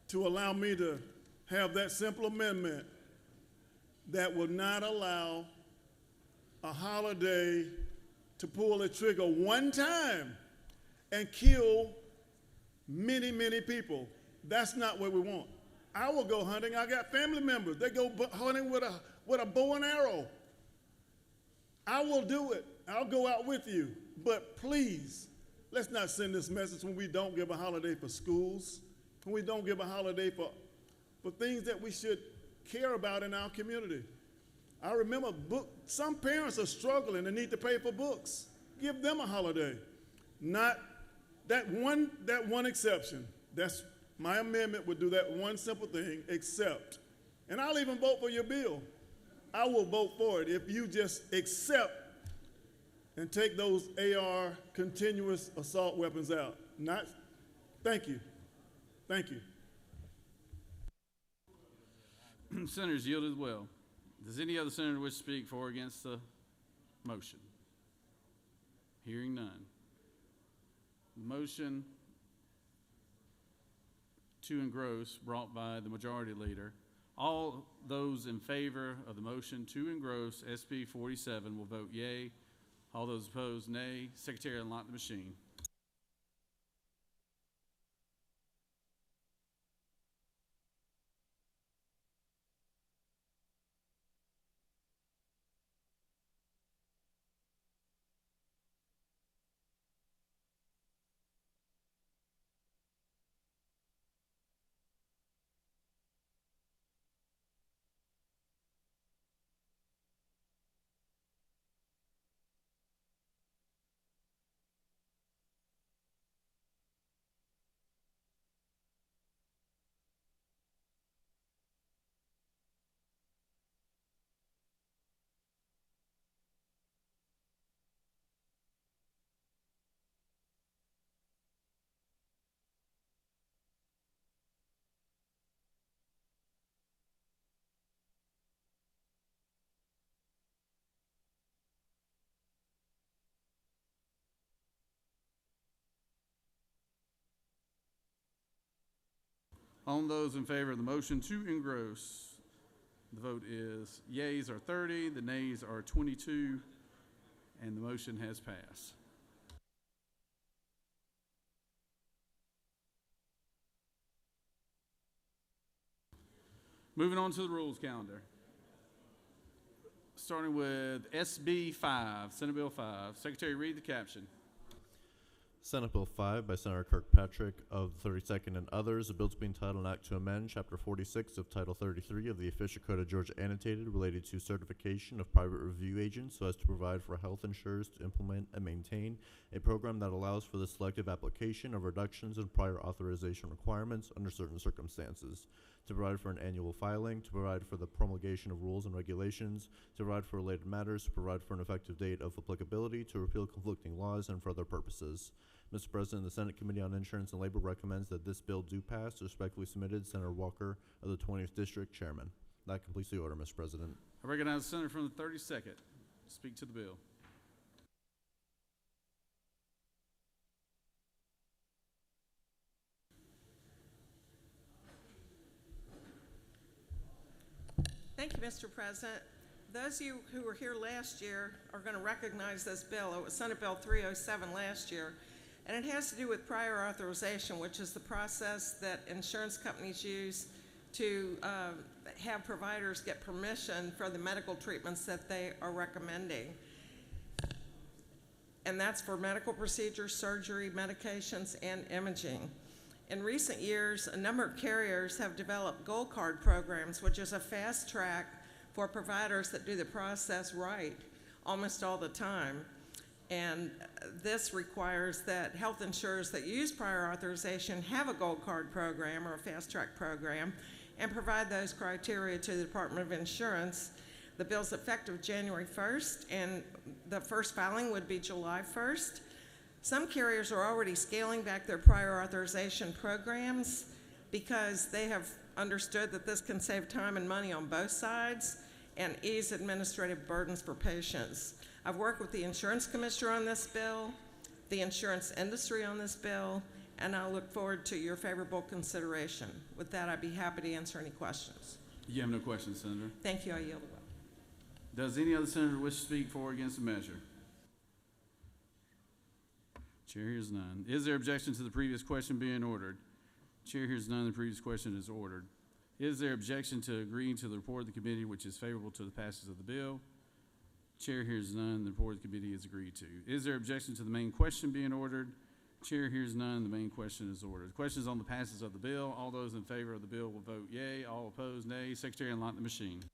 to allow me to have that simple amendment that will not allow a holiday to pull a trigger one time and kill many, many people. That's not what we want. I will go hunting. I got family members. They go hunting with a bow and arrow. I will do it. I'll go out with you. But please, let's not send this message when we don't give a holiday for schools, when we don't give a holiday for things that we should care about in our community. I remember some parents are struggling and need to pay for books. Give them a holiday. Not that one exception. That's my amendment would do that one simple thing, except. And I'll even vote for your bill. I will vote for it if you just accept and take those AR continuous assault weapons out. Thank you. Thank you. Senators yielded as well. Does any other senator wish to speak for or against the motion? Hearing none. Motion to engross brought by the majority leader. All those in favor of the motion to engross SB 47 will vote yea. All those opposed, nay. Secretary, unlock the machine. On those in favor of the motion to engross, the vote is yeas are 30, the nays are 22, and the motion has passed. Moving on to the rules calendar. Starting with SB 5, Senate Bill 5. Secretary, read the caption. Senate Bill 5 by Senator Kirkpatrick of the 32nd and others, a bill to be entitled an act to amend Chapter 46 of Title 33 of the Official Code of Georgia annotated related to certification of private review agents so as to provide for health insurers to implement and maintain a program that allows for the selective application of reductions in prior authorization requirements under certain circumstances, to provide for an annual filing, to provide for the promulgation of rules and regulations, to provide for related matters, to provide for an effective date of applicability, to repeal conflicting laws, and for other purposes. Mr. President, the Senate Committee on Insurance and Labor recommends that this bill do pass. Respectfully submitted, Senator Walker of the 20th District, Chairman. That completes the order, Mr. President. I recognize the senator from the 32nd to speak to the bill. Thank you, Mr. President. Those of you who were here last year are going to recognize this bill. It was Senate Bill 307 last year, and it has to do with prior authorization, which is the process that insurance companies use to have providers get permission for the medical treatments that they are recommending. And that's for medical procedures, surgery, medications, and imaging. In recent years, a number of carriers have developed gold card programs, which is a fast track for providers that do the process right almost all the time. And this requires that health insurers that use prior authorization have a gold card program or a fast track program and provide those criteria to the Department of Insurance. The bill's effective January 1st, and the first filing would be July 1st. Some carriers are already scaling back their prior authorization programs because they have understood that this can save time and money on both sides and ease administrative burdens for patients. I've worked with the insurance commissioner on this bill, the insurance industry on this bill, and I look forward to your favorable consideration. With that, I'd be happy to answer any questions. You have no questions, Senator. Thank you. I yield the way. Does any other senator wish to speak for or against the measure? Chair hears none. Is there objection to the previous question being ordered? Chair hears none. The previous question is ordered. Is there objection to agreeing to the report of the committee which is favorable to the passage of the bill? Chair hears none. The report of the committee is agreed to. Is there objection to the main question being ordered? Chair hears none. The main question is ordered. Questions on the passage of the bill. All those in favor of the bill will vote yea. All opposed, nay. Secretary, unlock the machine.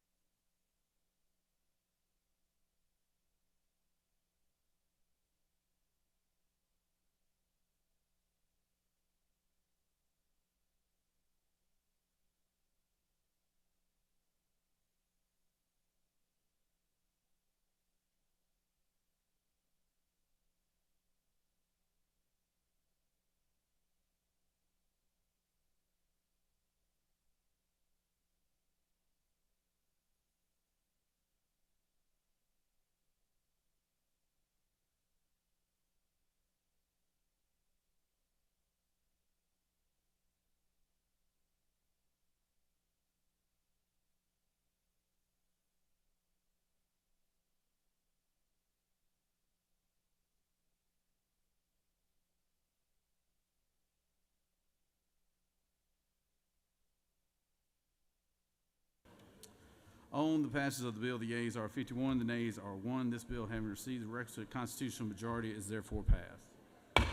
On the passage of the bill, the yeas are 51, the nays are 1. This bill, having received the requisite constitutional majority, is therefore passed.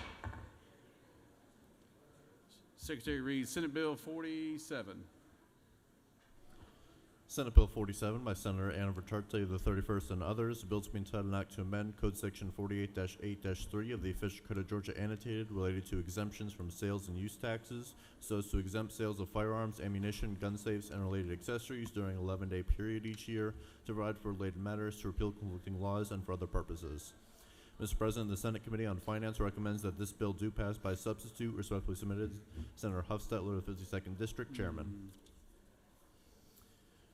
Secretary reads Senate Bill 47. Senate Bill 47 by Senator Anna Vertarte of the 31st and others. The bill to be entitled an act to amend Code Section 48-8-3 of the Official Code of Georgia annotated related to exemptions from sales and use taxes so as to exempt sales of firearms, ammunition, gun safes, and related accessories during an 11-day period each year, to provide for related matters, to repeal conflicting laws, and for other purposes. Mr. President, the Senate Committee on Finance recommends that this bill do pass by substitute. Respectfully submitted, Senator Huffstetler of the 52nd District, Chairman.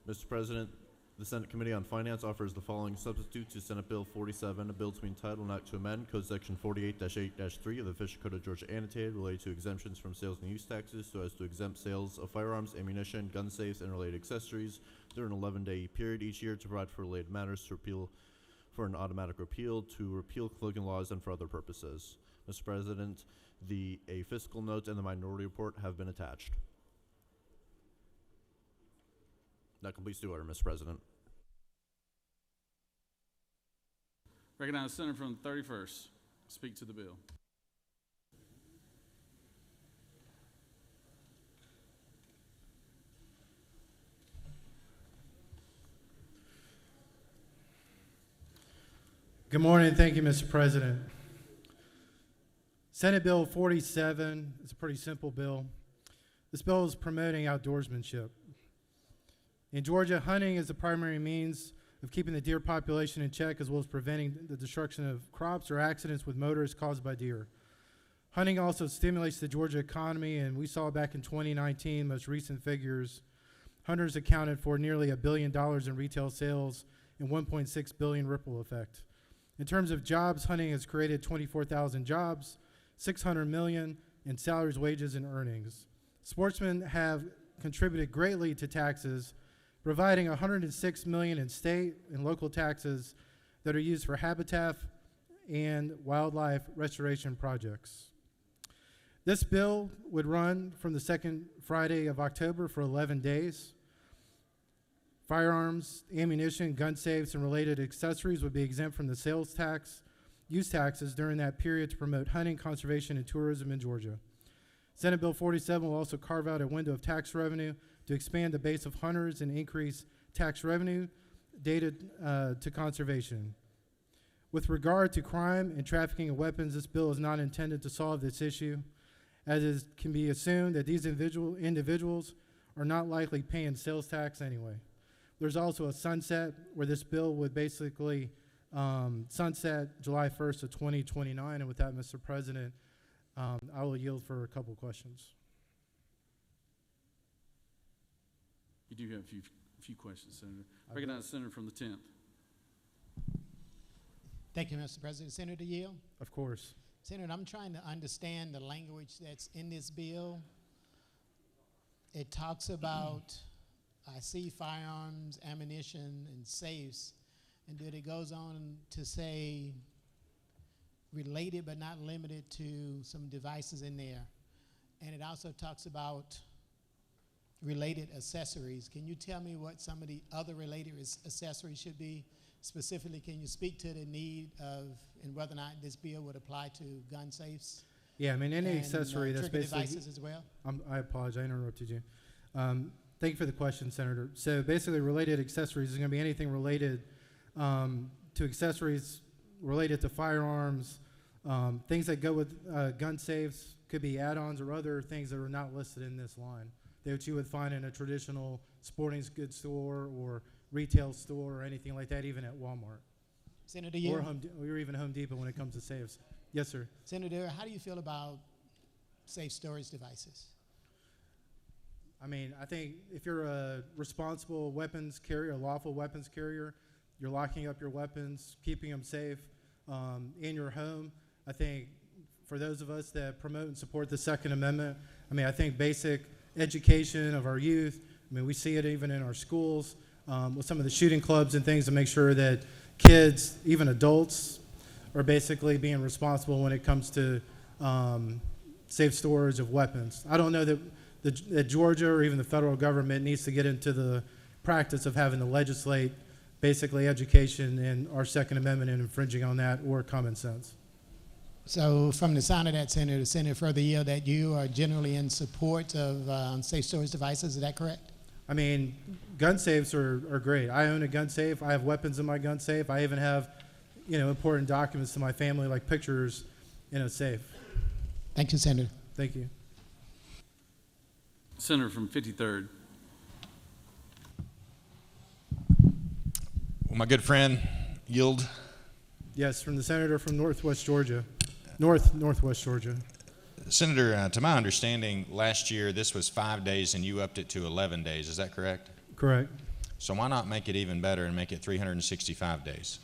Mr. President, the Senate Committee on Finance offers the following substitute to Senate Bill 47, a bill to be entitled an act to amend Code Section 48-8-3 of the Official Code of Georgia annotated related to exemptions from sales and use taxes so as to exempt sales of firearms, ammunition, gun safes, and related accessories during an 11-day period each year, to provide for related matters, to repeal for an automatic repeal, to repeal conflicting laws, and for other purposes. Mr. President, a fiscal note and the minority report have been attached. That completes the order, Mr. President. Recognize the senator from the 31st. Speak to the bill. Good morning. Thank you, Mr. President. Senate Bill 47 is a pretty simple bill. This bill is promoting outdoorsmanship. In Georgia, hunting is the primary means of keeping the deer population in check, as well as preventing the destruction of crops or accidents with motorists caused by deer. Hunting also stimulates the Georgia economy, and we saw back in 2019, most recent figures, hunters accounted for nearly $1 billion in retail sales and 1.6 billion ripple effect. In terms of jobs, hunting has created 24,000 jobs, 600 million in salaries, wages, and earnings. Sportsmen have contributed greatly to taxes, providing 106 million in state and local taxes that are used for habitat and wildlife restoration projects. This bill would run from the second Friday of October for 11 days. Firearms, ammunition, gun safes, and related accessories would be exempt from the sales tax, use taxes during that period to promote hunting, conservation, and tourism in Georgia. Senate Bill 47 will also carve out a window of tax revenue to expand the base of hunters and increase tax revenue dated to conservation. With regard to crime and trafficking of weapons, this bill is not intended to solve this issue, as it can be assumed that these individuals are not likely paying sales tax anyway. There's also a sunset where this bill would basically sunset July 1st of 2029. And with that, Mr. President, I will yield for a couple questions. You do have a few questions, Senator. Recognize the senator from the 10th. Thank you, Mr. President. Senator Yield? Of course. Senator, I'm trying to understand the language that's in this bill. It talks about, I see firearms, ammunition, and safes, and then it goes on to say related but not limited to some devices in there. And it also talks about related accessories. Can you tell me what some of the other related accessories should be? Specifically, can you speak to the need of and whether or not this bill would apply to gun safes? Yeah, I mean, any and, accessory that's trigger basically devices as well? I apologize, I interrupted you. Thank you for the question, Senator. So basically, related accessories is going to be anything related to accessories related to firearms, things that go with gun safes, could be add-ons or other things that are not listed in this line that you would find in a traditional sporting goods store or retail store or anything like that, even at Walmart. Senator Yield? Or even Home Depot when it comes to safes. Yes, sir. Senator, how do you feel about safe storage devices? I mean, I think if you're a responsible weapons carrier, a lawful weapons carrier, you're locking up your weapons, keeping them safe in your home. I think for those of us that promote and support the Second Amendment, I mean, I think basic education of our youth, I mean, we see it even in our schools with some of the shooting clubs and things to make sure that kids, even adults, are basically being responsible when it comes to safe storage of weapons. I don't know that Georgia or even the federal government needs to get into the practice of having to legislate basically education in our Second Amendment and infringing on that or common sense. So from the sound of that, Senator, the Senator further yield that you are generally in support of safe storage devices. Is that correct? I mean, gun safes are great. I own a gun safe. I have weapons in my gun safe. I even have, important documents to my family, like pictures, in a safe. Thank you, Senator. Thank you. Senator from 53rd. Well, my good friend, Yield. Yes, from the senator from Northwest Georgia. Northwest Georgia. Senator, to my understanding, last year this was 5 days and you upped it to 11 days. Is that correct? Correct. So why not make it even better and make it 365 days?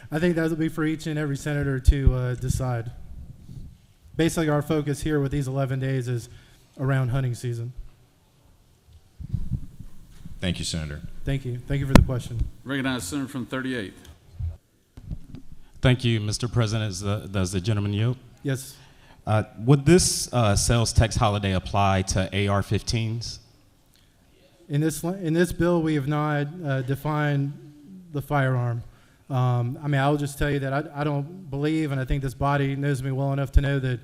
I think that will be for each and every senator to decide. Basically, our focus here with these 11 days is around hunting season. Thank you, Senator. Thank you. Thank you for the question. Recognize Senator from 38th. Thank you, Mr. President. Does the gentleman yield? Yes. Would this sales tax holiday apply to AR-15s? In this bill, we have not defined the firearm. I mean, I'll just tell you that I don't believe, and I think this body knows me well enough to know that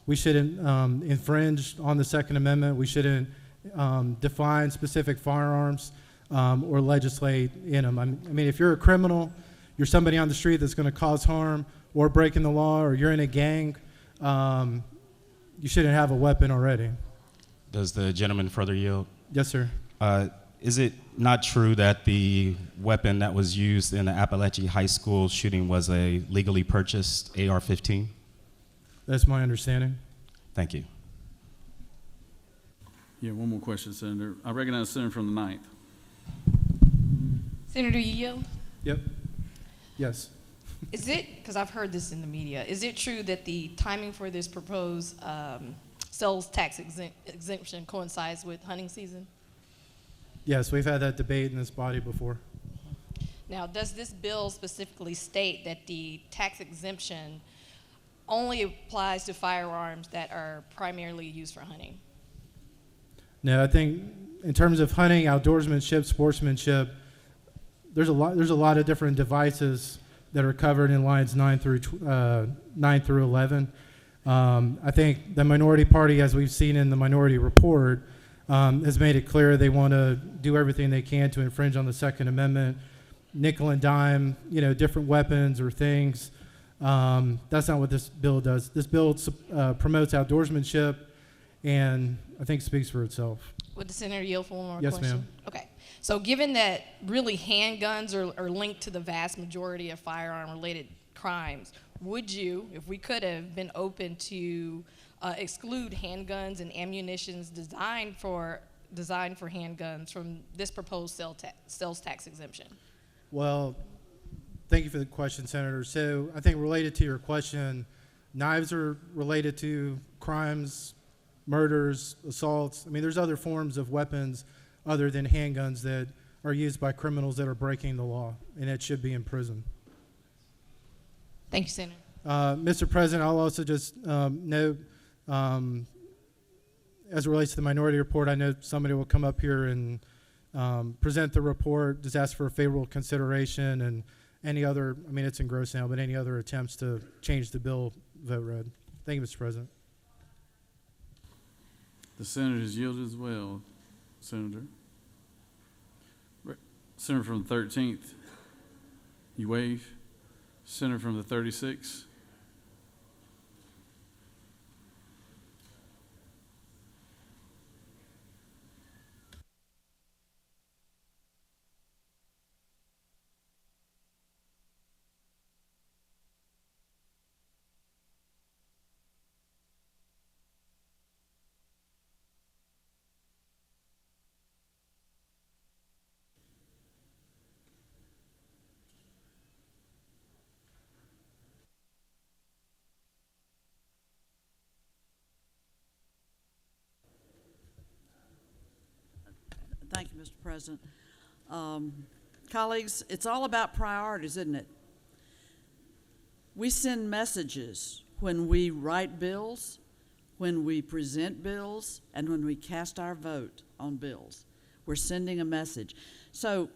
we shouldn't infringe on the Second Amendment. We shouldn't define specific firearms or legislate in them. I mean, if you're a criminal, you're somebody on the street that's going to cause harm or breaking the law, or you're in a gang, you shouldn't have a weapon already. Does the gentleman further yield? Yes, sir. Is it not true that the weapon that was used in the Appalachian High School shooting was a legally purchased AR-15? That's my understanding. Thank you. Yeah, one more question, Senator. I recognize the senator from the 9th. Senator Yield? Yep. Yes. Is it, because I've heard this in the media, is it true that the timing for this proposed sales tax exemption coincides with hunting season? Yes, we've had that debate in this body before. Now, does this bill specifically state that the tax exemption only applies to firearms that are primarily used for hunting? No, I think in terms of hunting, outdoorsmanship, sportsmanship, there's a lot of different devices that are covered in lines 9 through 11. I think the minority party, as we've seen in the minority report, has made it clear they want to do everything they can to infringe on the Second Amendment nickel and dime, different weapons or things. That's not what this bill does. This bill promotes outdoorsmanship, and I think speaks for itself. Would the senator yield for one more Yes, question? ma'am. Okay. So given that really handguns are linked to the vast majority of firearm-related crimes, would you, if we could have, been open to exclude handguns and ammunitions designed for handguns from this proposed sales tax exemption? Well, thank you for the question, Senator. So I think related to your question, knives are related to crimes, murders, assaults. I mean, there's other forms of weapons other than handguns that are used by criminals that are breaking the law, and it should be in prison. Thank you, Senator. Mr. President, I'll also just note, as it relates to the minority report, I know somebody will come up here and present the report, just ask for a favorable consideration, and any other, I mean, it's engrossed now, but any other attempts to change the bill, vote red. Thank you, Mr. President. The senator has yielded as well, Senator. Senator from the 13th, you waive. Senator from the 36th. Thank you, Mr. President. Colleagues, it's all about priorities, isn't it? We send messages when we write bills, when we present bills, and when we cast our vote on bills. We're sending a message. So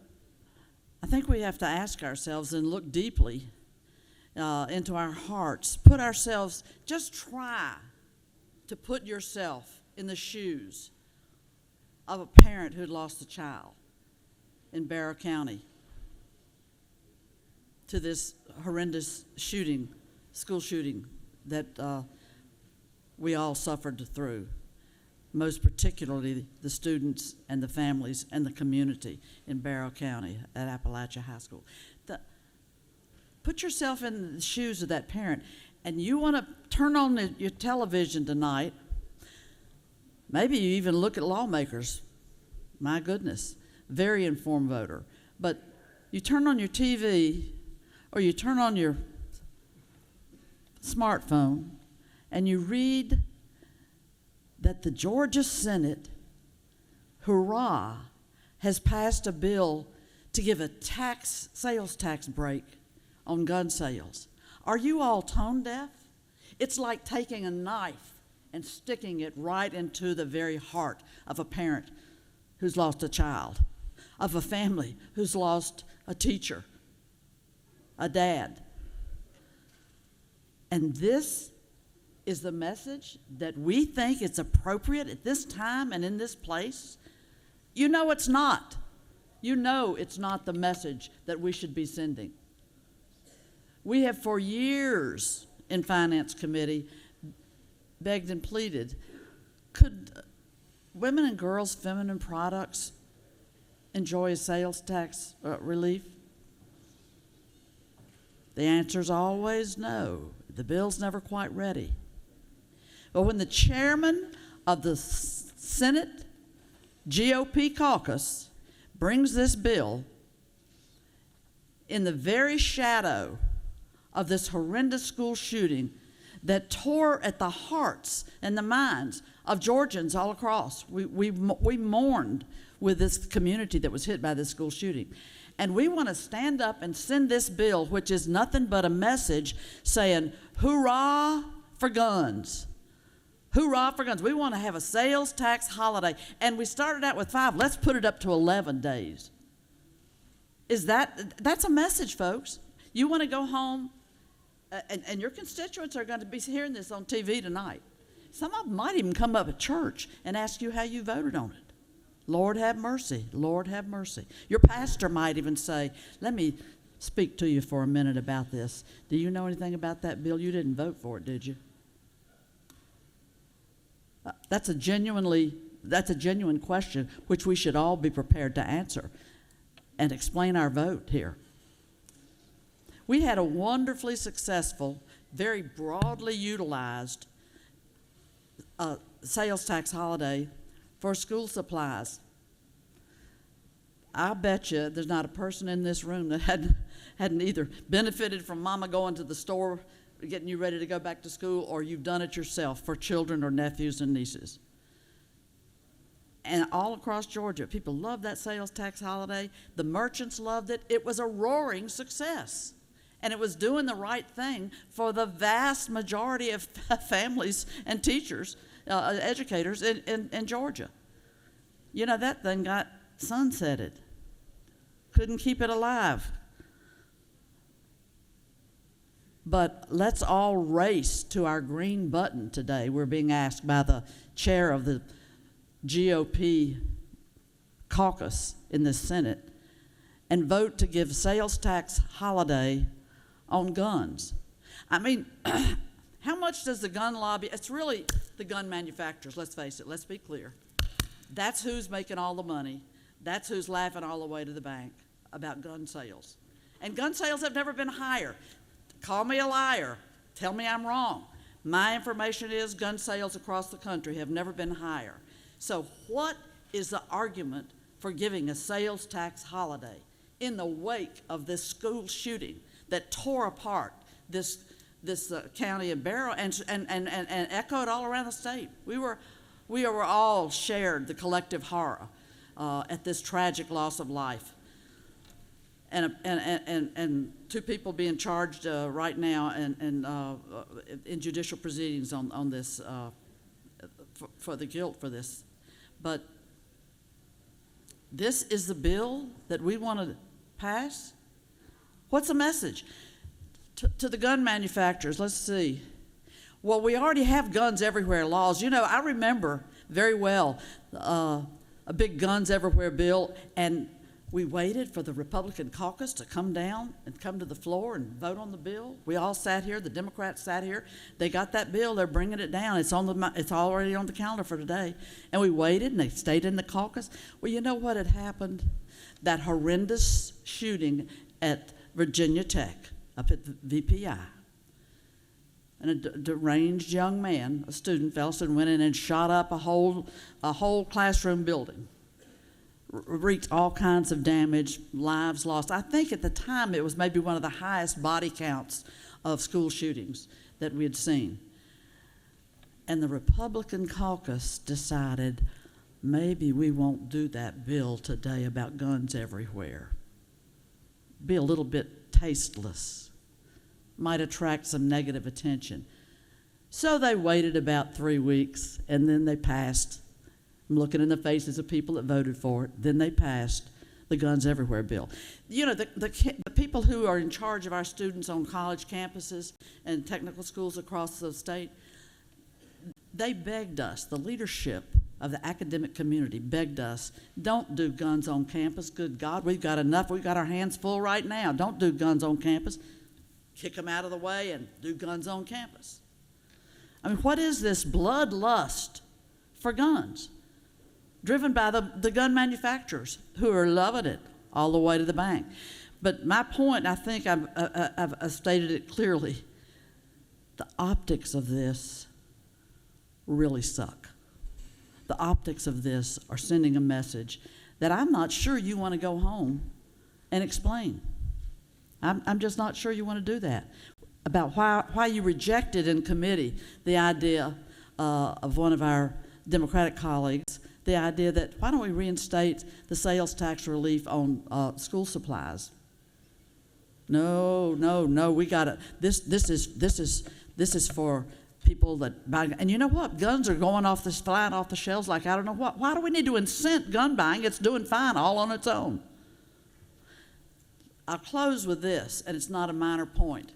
I think we have to ask ourselves and look deeply into our hearts. Put ourselves, just try to put yourself in the shoes of a parent who'd lost a child in Barrow County to this horrendous shooting, school shooting that we all suffered through, most particularly the students and the families and the community in Barrow County at Appalachia High School. Put yourself in the shoes of that parent, and you want to turn on your television tonight. Maybe you even look at Lawmakers. My goodness, very informed voter. But you turn on your TV or you turn on your smartphone and you read that the Georgia Senate, hurrah, has passed a bill to give a sales tax break on gun sales. Are you all tone deaf? It's like taking a knife and sticking it right into the very heart of a parent who's lost a child, of a family who's lost a teacher, a dad. And this is the message that we think it's appropriate at this time and in this place. You know it's not. You know it's not the message that we should be sending. We have for years in Finance Committee begged and pleaded, could women and girls feminine products enjoy a sales tax relief? The answer is always no. The bill's never quite ready. But when the chairman of the Senate GOP caucus brings this bill in the very shadow of this horrendous school shooting that tore at the hearts and the minds of Georgians all across. We mourned with this community that was hit by this school shooting. And we want to stand up and send this bill, which is nothing but a message saying, hurrah for guns. Hurrah for guns. We want to have a sales tax holiday. And we started out with 5. Let's put it up to 11 days. That's a message, folks. You want to go home, and your constituents are going to be hearing this on TV tonight. Some of them might even come up at church and ask you how you voted on it. Lord have mercy. Lord have mercy. Your pastor might even say, let me speak to you for a minute about this. Do you know anything about that bill? You didn't vote for it, did you? That's a genuine question which we should all be prepared to answer and explain our vote here. We had a wonderfully successful, very broadly utilized sales tax holiday for school supplies. I bet you there's not a person in this room that hadn't either benefited from mama going to the store, getting you ready to go back to school, or you've done it yourself for children or nephews and nieces. And all across Georgia, people loved that sales tax holiday. The merchants loved it. It was a roaring success. And it was doing the right thing for the vast majority of families and teachers, educators in Georgia. You know, that thing got sunsetted. Couldn't keep it alive. But let's all race to our green button today. We're being asked by the chair of the GOP caucus in the Senate, and vote to give sales tax holiday on guns. I mean, how much does the gun lobby, it's really the gun manufacturers, let's face it, let's be clear. That's who's making all the money. That's who's laughing all the way to the bank about gun sales. And gun sales have never been higher. Call me a liar. Tell me I'm wrong. My information is gun sales across the country have never been higher. So what is the argument for giving a sales tax holiday in the wake of this school shooting that tore apart this county of Barrow and echoed all around the state? We were all shared the collective horror at this tragic loss of life. And two people being charged right now in judicial proceedings on this for the guilt for this. But this is the bill that we want to pass? What's the message? To the gun manufacturers, let's see. Well, we already have guns everywhere laws. You know, I remember very well a big guns everywhere bill, and we waited for the Republican caucus to come down and come to the floor and vote on the bill. We all sat here. The Democrats sat here. They got that bill. They're bringing it down. It's already on the calendar for today. And we waited, and they stayed in the caucus. Well, you know what had happened? That horrendous shooting at Virginia Tech up at the VPI. And a deranged young man, a student, went in and shot up a whole classroom building. Wreaked all kinds of damage, lives lost. I think at the time it was maybe one of the highest body counts of school shootings that we had seen. And the Republican caucus decided maybe we won't do that bill today about guns everywhere. Be a little bit tasteless. Might attract some negative attention. So they waited about 3 weeks, and then they passed. I'm looking in the faces of people that voted for it. Then they passed the Guns Everywhere bill. You know, the people who are in charge of our students on college campuses and technical schools across the state, they begged us, the leadership of the academic community begged us, don't do guns on campus. Good God, we've got enough. We've got our hands full right now. Don't do guns on campus. Kick them out of the way and do guns on campus. I mean, what is this bloodlust for guns? Driven by the gun manufacturers who are loving it all the way to the bank. But my point, I think I've stated it clearly, the optics of this really suck. The optics of this are sending a message that I'm not sure you want to go home and explain. I'm just not sure you want to do that. About why you rejected in committee the idea of one of our Democratic colleagues, the idea that why don't we reinstate the sales tax relief on school supplies? No, we got it. This is for people that buy. And you know what? Guns are flying off the shelves like I don't know what. Why do we need to incent gun buying? It's doing fine all on its own. I'll close with this, and it's not a minor point.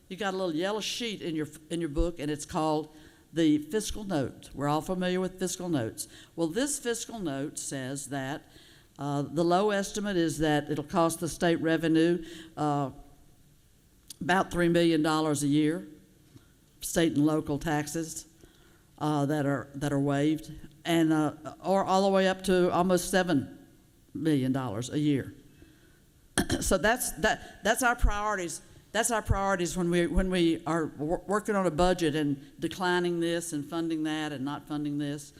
You got a little yellow sheet in your book, and it's called the fiscal note. We're all familiar with fiscal notes. Well, this fiscal note says that the low estimate is that it'll cost the state revenue about $3 million a year, state and local taxes that are waived, and or all the way up to almost $7 million a year. So that's our priorities. That's our priorities when we are working on a budget and declining this and funding that and not funding this.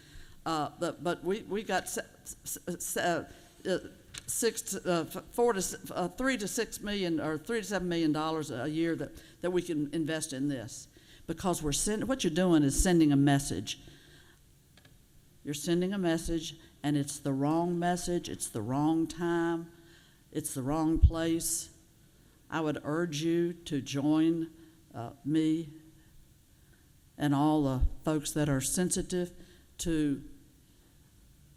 But we got $3 to $6 million or $3 to $7 million a year that we can invest in this, because what you're doing is sending a message. You're sending a message, and it's the wrong message. It's the wrong time. It's the wrong place. I would urge you to join me and all the folks that are sensitive to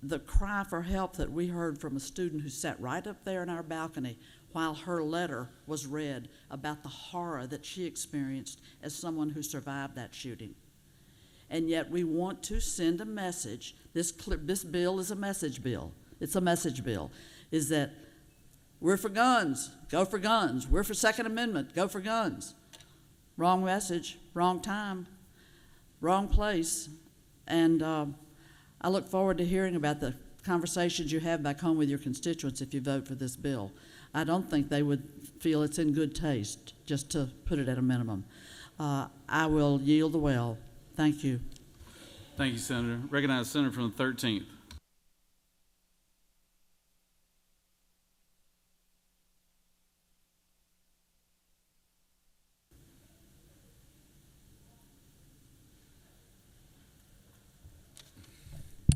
the cry for help that we heard from a student who sat right up there in our balcony while her letter was read about the horror that she experienced as someone who survived that shooting. And yet we want to send a message. This bill is a message bill. It's a message bill. Is that we're for guns, go for guns. We're for Second Amendment, go for guns. Wrong message, wrong time, wrong place. And I look forward to hearing about the conversations you have back home with your constituents if you vote for this bill. I don't think they would feel it's in good taste, just to put it at a minimum. I will yield the well. Thank you. Thank you, Senator. Recognize the Senator from the 13th.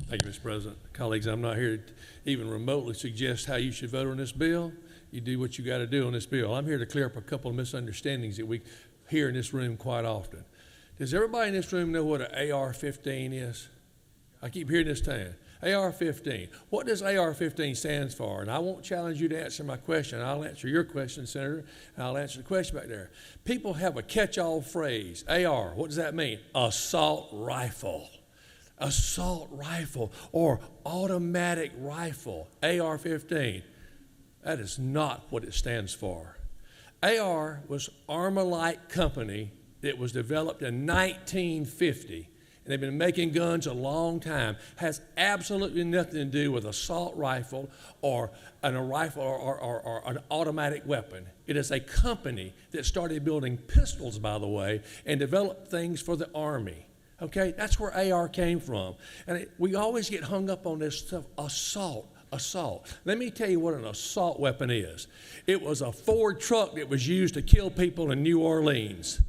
Thank you, Mr. President. Colleagues, I'm not here to even remotely suggest how you should vote on this bill. You do what you got to do on this bill. I'm here to clear up a couple of misunderstandings that we hear in this room quite often. Does everybody in this room know what an AR-15 is? I keep hearing this term. AR-15. What does AR-15 stand for? And I won't challenge you to answer my question. I'll answer your question, Senator, and I'll answer the question back there. People have a catch-all phrase. AR, what does that mean? Assault rifle. Assault rifle or automatic rifle, AR-15. That is not what it stands for. AR was Armalite Company that was developed in 1950, and they've been making guns a long time. Has absolutely nothing to do with assault rifle or a rifle or an automatic weapon. It is a company that started building pistols, by the way, and developed things for the Army. Okay, that's where AR came from. And we always get hung up on this stuff, assault. Let me tell you what an assault weapon is. It was a Ford truck that was used to kill people in New Orleans.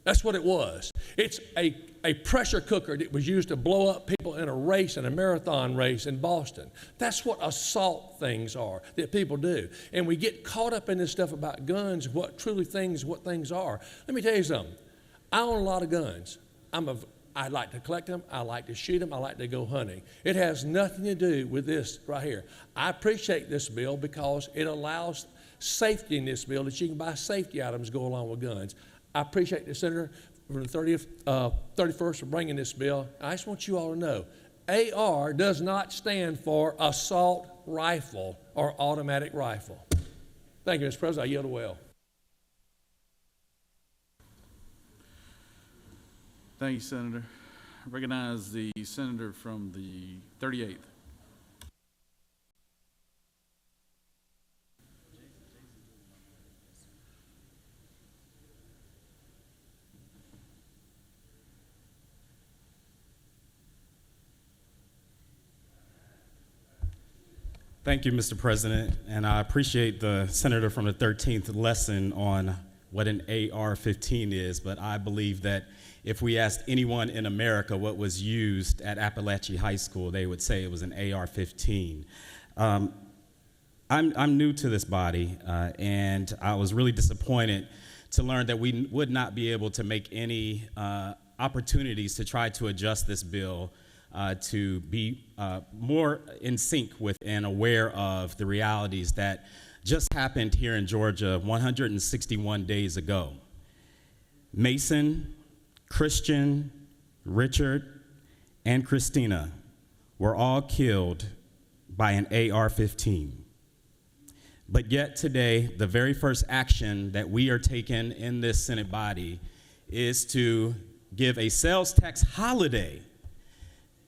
That's what it was. It's a pressure cooker that was used to blow up people in a race, in a marathon race in Boston. That's what assault things are that people do. And we get caught up in this stuff about guns, what things are. Let me tell you something. I own a lot of guns. I like to collect them. I like to shoot them. I like to go hunting. It has nothing to do with this right here. I appreciate this bill because it allows safety in this bill that you can buy safety items to go along with guns. I appreciate the Senator from the 31st for bringing this bill. I just want you all to know, AR does not stand for assault rifle or automatic rifle. Thank you, Mr. President. I yield the well. Thank you, Senator. I recognize the Senator from the 38th. Thank you, Mr. President, and I appreciate the Senator from the 13th lesson on what an AR-15 is, but I believe that if we asked anyone in America what was used at Appalachian High School, they would say it was an AR-15. I'm new to this body, and I was really disappointed to learn that we would not be able to make any opportunities to try to adjust this bill to be more in sync with and aware of the realities that just happened here in Georgia 161 days ago. Mason, Christian, Richard, and Christina were all killed by an AR-15. But yet today, the very first action that we are taking in this Senate body is to give a sales tax holiday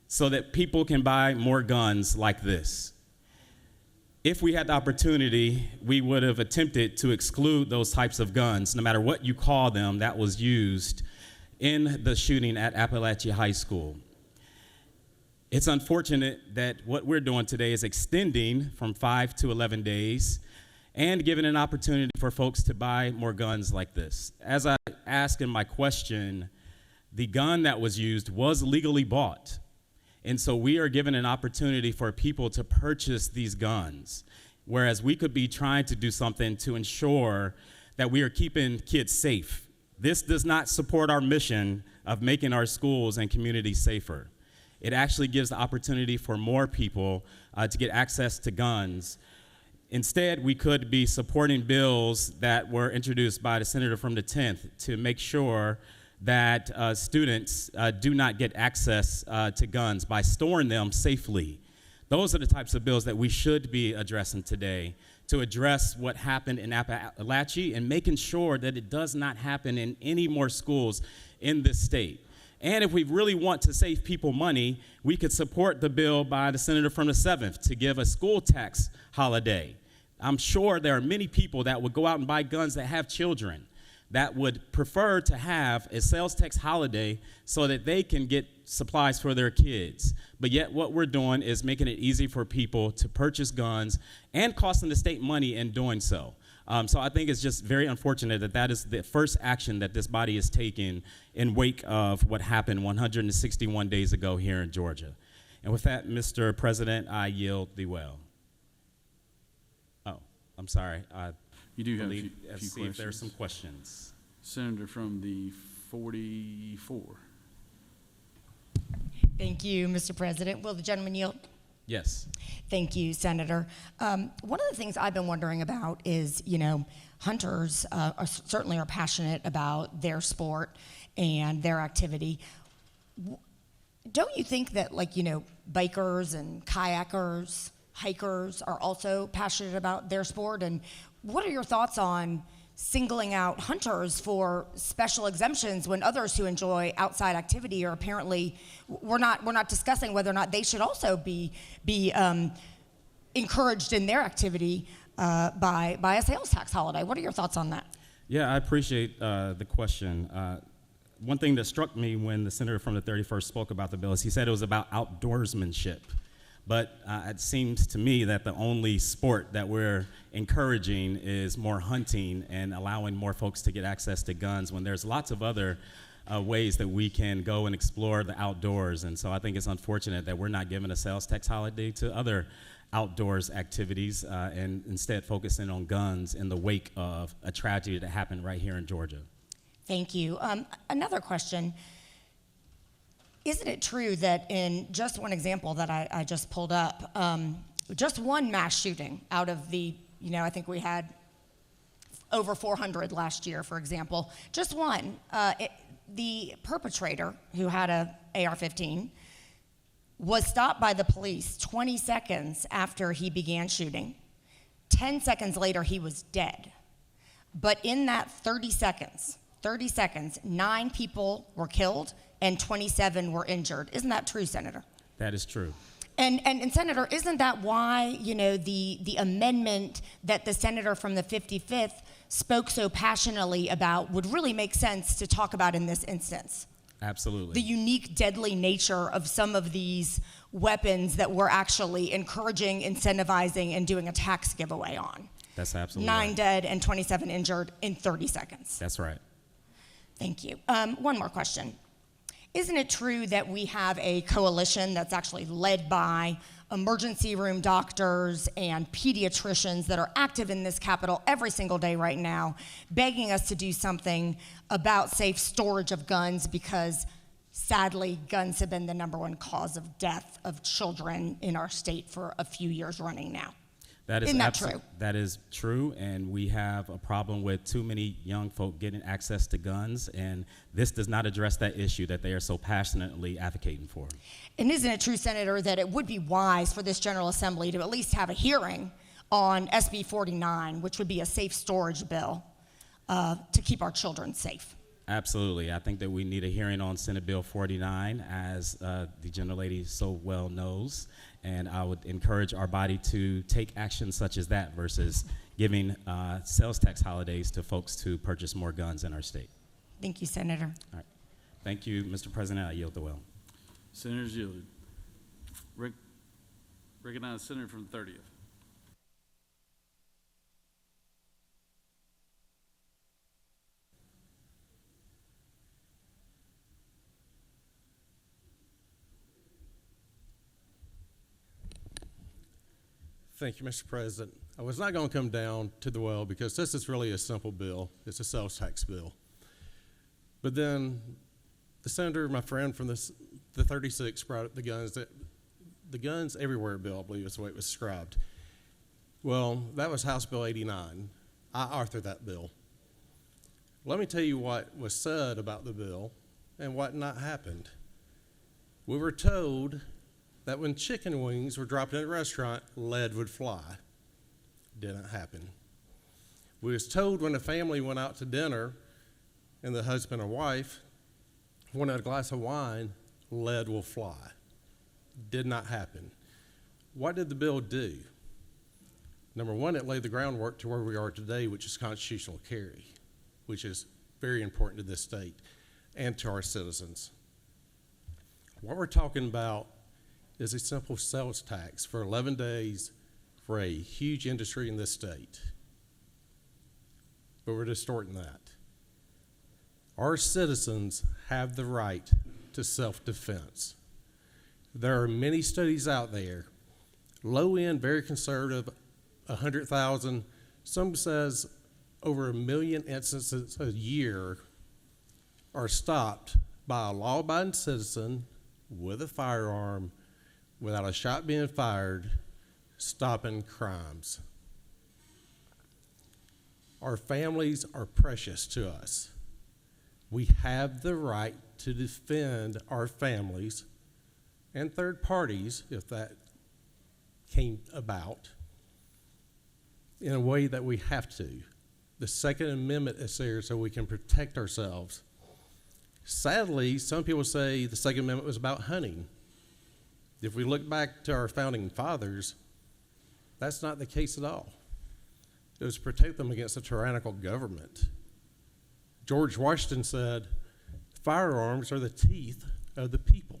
so that people can buy more guns like this. If we had the opportunity, we would have attempted to exclude those types of guns, no matter what you call them, that was used in the shooting at Appalachia High School. It's unfortunate that what we're doing today is extending from 5 to 11 days and giving an opportunity for folks to buy more guns like this. As I asked in my question, the gun that was used was legally bought. And so we are given an opportunity for people to purchase these guns, whereas we could be trying to do something to ensure that we are keeping kids safe. This does not support our mission of making our schools and communities safer. It actually gives the opportunity for more people to get access to guns. Instead, we could be supporting bills that were introduced by the senator from the 10th to make sure that students do not get access to guns by storing them safely. Those are the types of bills that we should be addressing today to address what happened in Appalachia and making sure that it does not happen in any more schools in this state. And if we really want to save people money, we could support the bill by the senator from the 7th to give a school tax holiday. I'm sure there are many people that would go out and buy guns that have children that would prefer to have a sales tax holiday so that they can get supplies for their kids. But yet what we're doing is making it easy for people to purchase guns and costing the state money in doing so. So I think it's just very unfortunate that that is the first action that this body is taking in wake of what happened 161 days ago here in Georgia. And with that, Mr. President, I yield the well. Oh, I'm sorry. You do have a believe, few see if there are questions. some questions. Senator from the 44. Thank you, Mr. President. Will the gentleman yield? Yes. Thank you, Senator. One of the things I've been wondering about is, hunters certainly are passionate about their sport and their activity. Don't you think that, bikers and kayakers, hikers are also passionate about their sport? And what are your thoughts on singling out hunters for special exemptions when others who enjoy outside activity are apparently, we're not discussing whether or not they should also be encouraged in their activity by a sales tax holiday? What are your thoughts on that? Yeah, I appreciate the question. One thing that struck me when the senator from the 31st spoke about the bill is he said it was about outdoorsmanship. But it seems to me that the only sport that we're encouraging is more hunting and allowing more folks to get access to guns when there's lots of other ways that we can go and explore the outdoors. And so I think it's unfortunate that we're not giving a sales tax holiday to other outdoors activities and instead focusing on guns in the wake of a tragedy that happened right here in Georgia. Thank you. Another question. Isn't it true that in just one example that I just pulled up, just one mass shooting out of the, I think we had over 400 last year, for example, just one, the perpetrator who had a AR-15 was stopped by the police 20 seconds after he began shooting. 10 seconds later, he was dead. But in that 30 seconds, 9 people were killed and 27 were injured. Isn't that true, Senator? That is true. And Senator, isn't that why, the amendment that the senator from the 55th spoke so passionately about would really make sense to talk about in this instance? Absolutely. The unique, deadly nature of some of these weapons that we're actually encouraging, incentivizing, and doing a tax giveaway on. That's absolutely 9 right. dead and 27 injured in 30 seconds. That's right. Thank you. One more question. Isn't it true that we have a coalition that's actually led by emergency room doctors and pediatricians that are active in this Capitol every single day right now, begging us to do something about safe storage of guns because, sadly, guns have been the #1 cause of death of children in our state for a few years running now? That is Isn't that true? That is true, and we have a problem with too many young folk getting access to guns, and this does not address that issue that they are so passionately advocating for. And isn't it true, Senator, that it would be wise for this General Assembly to at least have a hearing on SB 49, which would be a safe storage bill to keep our children safe? Absolutely. I think that we need a hearing on Senate Bill 49, as the gentlelady so well knows. And I would encourage our body to take action such as that versus giving sales tax holidays to folks to purchase more guns in our state. Thank you, Senator. All right. Thank you, Mr. President. I yield the will. Senator's yielded. Recognize Senator from the 30th. Thank you, Mr. President. I was not going to come down to the well because this is really a simple bill. It's a sales tax bill. But then the senator, my friend from the 36, brought up the guns everywhere bill, I believe is the way it was described. Well, that was House Bill 89. I authored that bill. Let me tell you what was said about the bill and what not happened. We were told that when chicken wings were dropped in a restaurant, lead would fly. Didn't happen. We was told when a family went out to dinner and the husband and wife wanted a glass of wine, lead will fly. Did not happen. What did the bill do? Number one, it laid the groundwork to where we are today, which is constitutional carry, which is very important to this state and to our citizens. What we're talking about is a simple sales tax for 11 days for a huge industry in this state. But we're distorting that. Our citizens have the right to self-defense. There are many studies out there, low end, very conservative, 100,000, some says over 1 million instances a year are stopped by a law-abiding citizen with a firearm without a shot being fired, stopping crimes. Our families are precious to us. We have the right to defend our families and third parties, if that came about, in a way that we have to. The Second Amendment is there so we can protect ourselves. Sadly, some people say the Second Amendment was about hunting. If we look back to our founding fathers, that's not the case at all. It was to protect them against a tyrannical government. George Washington said, firearms are the teeth of the people.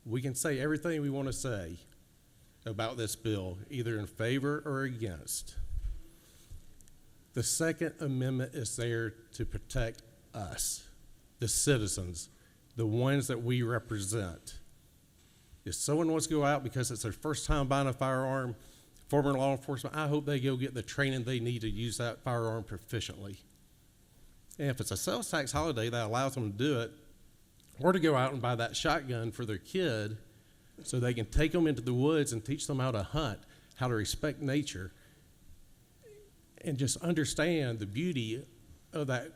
We can say everything we want to say about this bill, either in favor or against. The Second Amendment is there to protect us, the citizens, the ones that we represent. If someone wants to go out because it's their first time buying a firearm, former law enforcement, I hope they go get the training they need to use that firearm proficiently. And if it's a sales tax holiday that allows them to do it, or to go out and buy that shotgun for their kid so they can take them into the woods and teach them how to hunt, how to respect nature, and just understand the beauty of that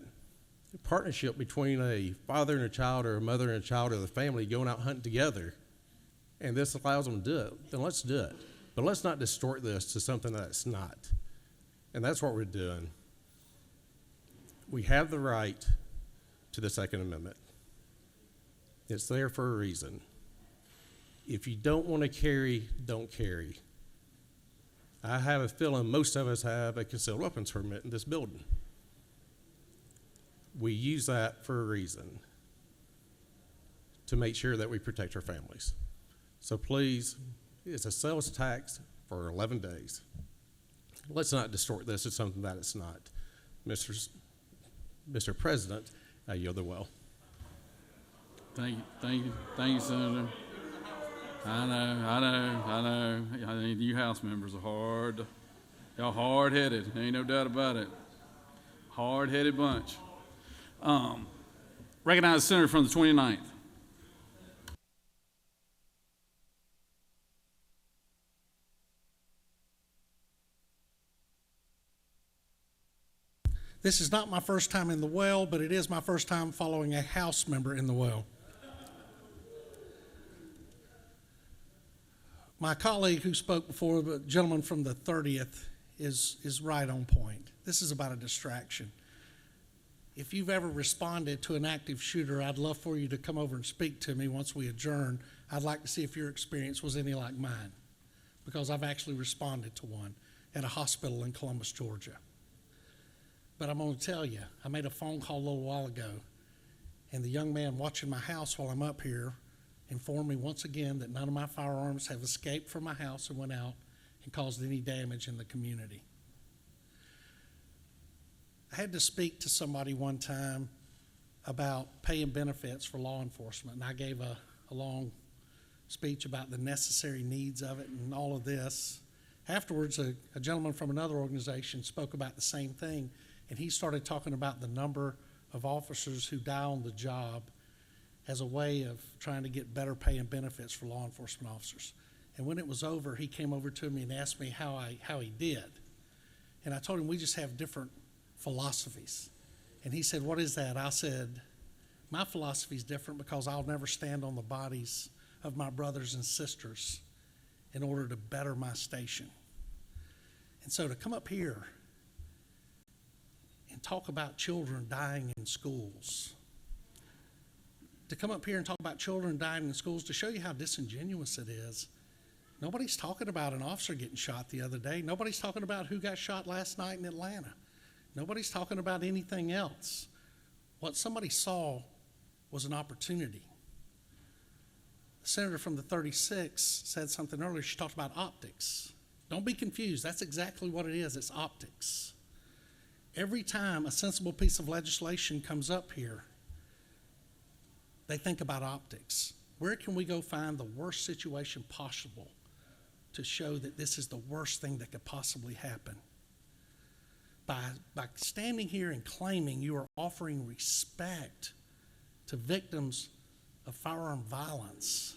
partnership between a father and a child or a mother and a child or the family going out hunting together, and this allows them to do it, then let's do it. But let's not distort this to something that it's not. And that's what we're doing. We have the right to the Second Amendment. It's there for a reason. If you don't want to carry, don't carry. I have a feeling most of us have a concealed weapons permit in this building. We use that for a reason, to make sure that we protect our families. So please, it's a sales tax for 11 days. Let's not distort this to something that it's not. Mr. President, I yield the well. Thank you, Senator. I know. You House members are y'all hard-headed. Ain't no doubt about it. Hard-headed bunch. Recognize the senator from the 29th. This is not my first time in the well, but it is my first time following a House member in the well. My colleague who spoke before, the gentleman from the 30th, is right on point. This is about a distraction. If you've ever responded to an active shooter, I'd love for you to come over and speak to me once we adjourn. I'd like to see if your experience was any like mine, because I've actually responded to one at a hospital in Columbus, Georgia. But I'm going to tell you, I made a phone call a little while ago, and the young man watching my house while I'm up here informed me once again that none of my firearms have escaped from my house and went out and caused any damage in the community. I had to speak to somebody one time about paying benefits for law enforcement, and I gave a long speech about the necessary needs of it and all of this. Afterwards, a gentleman from another organization spoke about the same thing, and he started talking about the number of officers who die on the job as a way of trying to get better pay and benefits for law enforcement officers. And when it was over, he came over to me and asked me how he did. And I told him we just have different philosophies. And he said, "What is that?" I said, "My philosophy is different because I'll never stand on the bodies of my brothers and sisters in order to better my station." And so to come up here and talk about children dying in schools, to come up here and talk about children dying in schools, to show you how disingenuous it is. Nobody's talking about an officer getting shot the other day. Nobody's talking about who got shot last night in Atlanta. Nobody's talking about anything else. What somebody saw was an opportunity. The senator from the 36 said something earlier. She talked about optics. Don't be confused. That's exactly what it is. It's optics. Every time a sensible piece of legislation comes up here, they think about optics. Where can we go find the worst situation possible to show that this is the worst thing that could possibly happen? By standing here and claiming you are offering respect to victims of firearm violence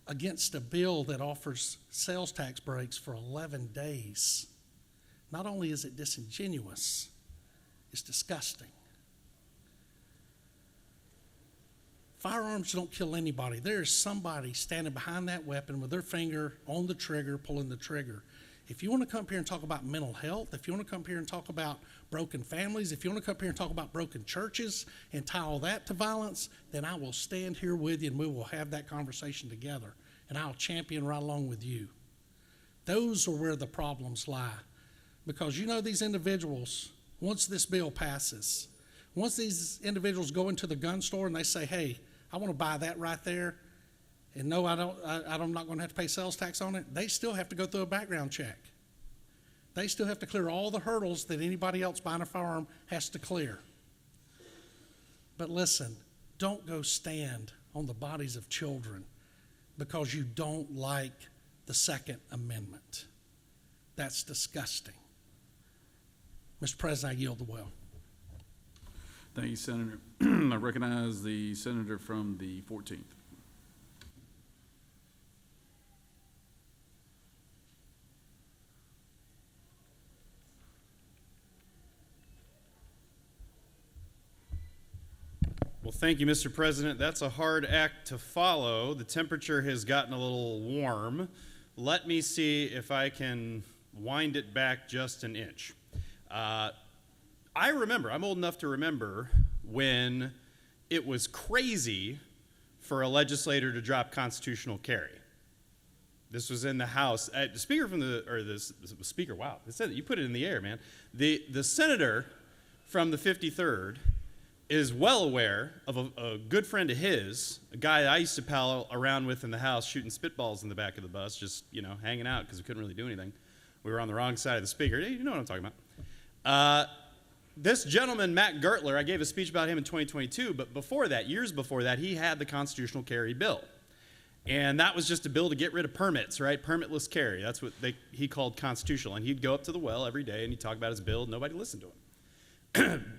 against a bill that offers sales tax breaks for 11 days, not only is it disingenuous, it's disgusting. Firearms don't kill anybody. There is somebody standing behind that weapon with their finger on the trigger, pulling the trigger. If you want to come up here and talk about mental health, if you want to come up here and talk about broken families, if you want to come up here and talk about broken churches and tie all that to violence, then I will stand here with you and we will have that conversation together. And I'll champion right along with you. Those are where the problems lie. Because you know these individuals, once this bill passes, once these individuals go into the gun store and they say, "Hey, I want to buy that right there, and no, I'm not going to have to pay sales tax on it," they still have to go through a background check. They still have to clear all the hurdles that anybody else buying a firearm has to clear. But listen, don't go stand on the bodies of children because you don't like the Second Amendment. That's disgusting. Mr. President, I yield the well. Thank you, Senator. I recognize the senator from the 14th. Well, thank you, Mr. President. That's a hard act to follow. The temperature has gotten a little warm. Let me see if I can wind it back just an inch. I'm old enough to remember when it was crazy for a legislator to drop constitutional carry. This was in the House. The speaker from wow, it said, you put it in the air, man. The senator from the 53rd is well aware of a good friend of his, a guy I used to pal around with in the House, shooting spitballs in the back of the bus, just, hanging out because we couldn't really do anything. We were on the wrong side of the speaker. You know what I'm talking about. This gentleman, Matt Gertler, I gave a speech about him in 2022, but before that, years before that, he had the constitutional carry bill. And that was just a bill to get rid of permits, right? Permitless carry. That's what he called constitutional. And he'd go up to the well every day and he'd talk about his bill. Nobody listened to him.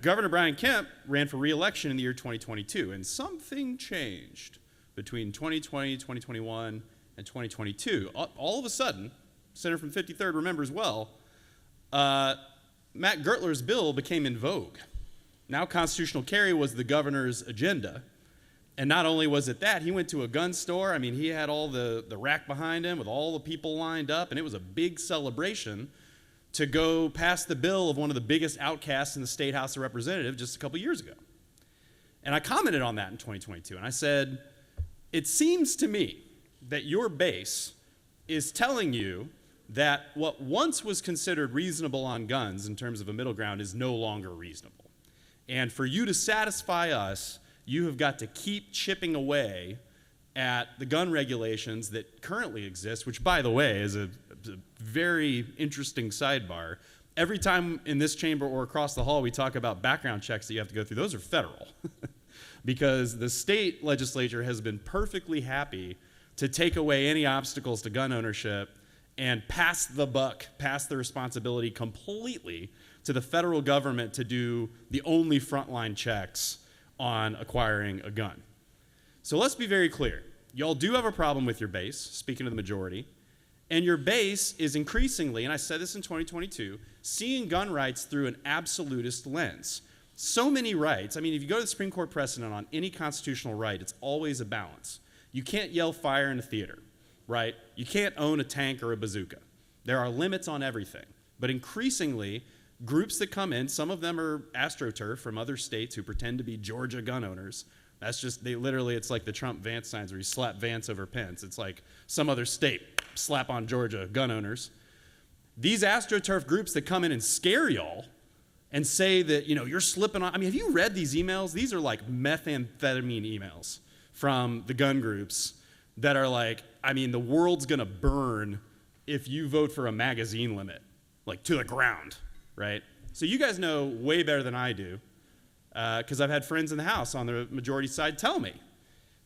Governor Brian Kemp ran for re-election in the year 2022, and something changed between 2020, 2021, and 2022. All of a sudden, Senator from 53rd remembers well, Matt Gertler's bill became in vogue. Now constitutional carry was the governor's agenda. And not only was it that, he went to a gun store. I mean, he had all the rack behind him with all the people lined up, and it was a big celebration to go pass the bill of one of the biggest outcasts in the State House of Representatives just a couple years ago. And I commented on that in 2022, and I said, it seems to me that your base is telling you that what once was considered reasonable on guns in terms of a middle ground is no longer reasonable. And for you to satisfy us, you have got to keep chipping away at the gun regulations that currently exist, which, by the way, is a very interesting sidebar. Every time in this chamber or across the hall we talk about background checks that you have to go through, those are federal. Because the state legislature has been perfectly happy to take away any obstacles to gun ownership and pass the buck, pass the responsibility completely to the federal government to do the only frontline checks on acquiring a gun. So let's be very clear. Y'all do have a problem with your base, speaking of the majority, and your base is increasingly, and I said this in 2022, seeing gun rights through an absolutist lens. So many rights, I mean, if you go to the Supreme Court precedent on any constitutional right, it's always a balance. You can't yell fire in a theater, right? You can't own a tank or a bazooka. There are limits on everything. But increasingly, groups that come in, some of them are AstroTurf from other states who pretend to be Georgia gun owners. That's just, it's like the Trump Vance signs where you slap Vance over Pence. It's like some other state, slap on Georgia gun owners. These AstroTurf groups that come in and scare y'all and say that, you're slipping on, I mean, have you read these emails? These are like methamphetamine emails from the gun groups that are like, I mean, the world's gonna burn if you vote for a magazine limit, like to the ground, right? So you guys know way better than I do, because I've had friends in the House on the majority side tell me,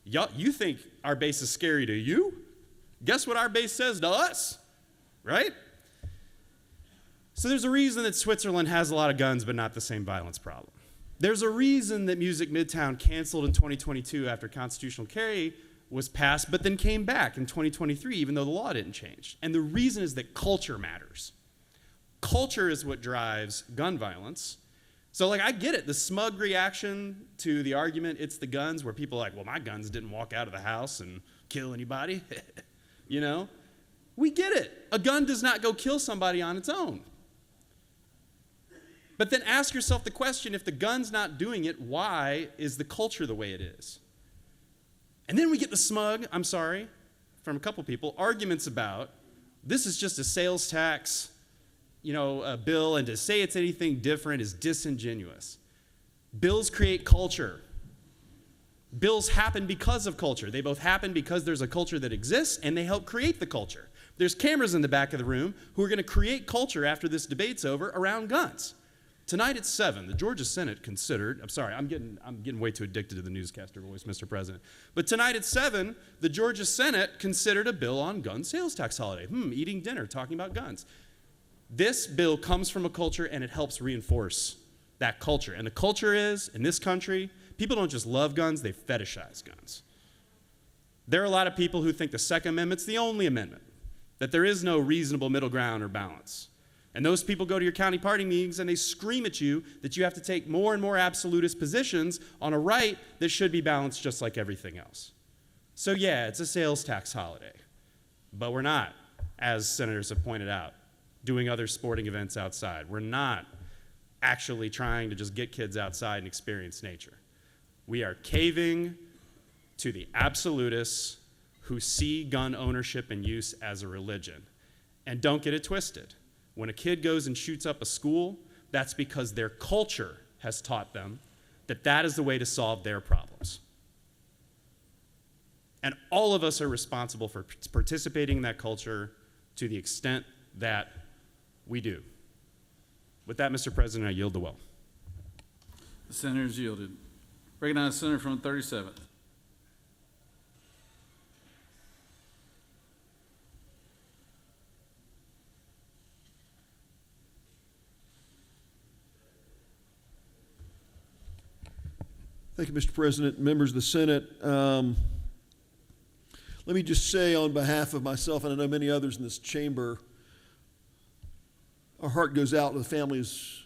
you think our base is scary to you? Guess what our base says to us, right? So there's a reason that Switzerland has a lot of guns but not the same violence problem. There's a reason that Music Midtown canceled in 2022 after constitutional carry was passed, but then came back in 2023 even though the law didn't change. And the reason is that culture matters. Culture is what drives gun violence. So I get it, the smug reaction to the argument, it's the guns, where people are like, well, my guns didn't walk out of the house and kill anybody. We get it. A gun does not go kill somebody on its own. But then ask yourself the question, if the gun's not doing it, why is the culture the way it is? And then we get the smug, I'm sorry, from a couple people, arguments about this is just a sales tax, a bill, and to say it's anything different is disingenuous. Bills create culture. Bills happen because of culture. They both happen because there's a culture that exists, and they help create the culture. There's cameras in the back of the room who are going to create culture after this debate's over around guns. Tonight at 7, the Georgia Senate considered, I'm sorry, I'm getting way too addicted to the newscaster voice, Mr. President. But tonight at 7, the Georgia Senate considered a bill on gun sales tax holiday. Eating dinner, talking about guns. This bill comes from a culture and it helps reinforce that culture. And the culture is, in this country, people don't just love guns, they fetishize guns. There are a lot of people who think the Second Amendment's the only amendment, that there is no reasonable middle ground or balance. And those people go to your county party meetings and they scream at you that you have to take more and more absolutist positions on a right that should be balanced just like everything else. So yeah, it's a sales tax holiday, but we're not, as senators have pointed out, doing other sporting events outside. We're not actually trying to just get kids outside and experience nature. We are caving to the absolutists who see gun ownership and use as a religion. And don't get it twisted. When a kid goes and shoots up a school, that's because their culture has taught them that that is the way to solve their problems. And all of us are responsible for participating in that culture to the extent that we do. With that, Mr. President, I yield the well. The senator is yielded. Recognize the senator from the 37th. Thank you, Mr. President, members of the Senate. Let me just say on behalf of myself, and I know many others in this chamber, our heart goes out to the families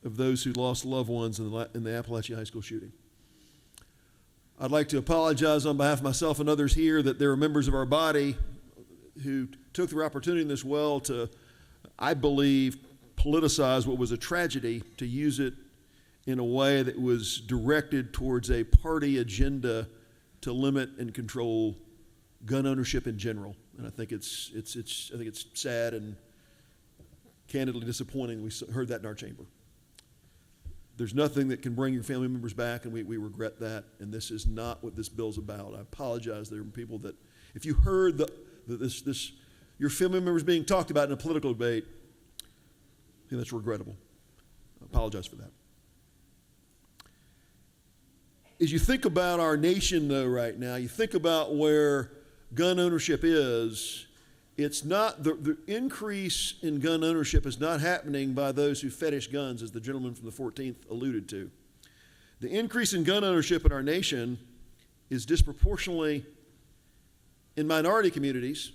of those who lost loved ones in the Appalachia High School shooting. I'd like to apologize on behalf of myself and others here that there are members of our body who took their opportunity in this well to, I believe, politicize what was a tragedy, to use it in a way that was directed towards a party agenda to limit and control gun ownership in general. And I think it's sad and candidly disappointing. We heard that in our chamber. There's nothing that can bring your family members back, and we regret that. And this is not what this bill's about. I apologize. There are people that, if you heard your family members being talked about in a political debate, I think that's regrettable. I apologize for that. As you think about our nation, though, right now, you think about where gun ownership is, it's not, the increase in gun ownership is not happening by those who fetish guns, as the gentleman from the 14th alluded to. The increase in gun ownership in our nation is disproportionately in minority communities.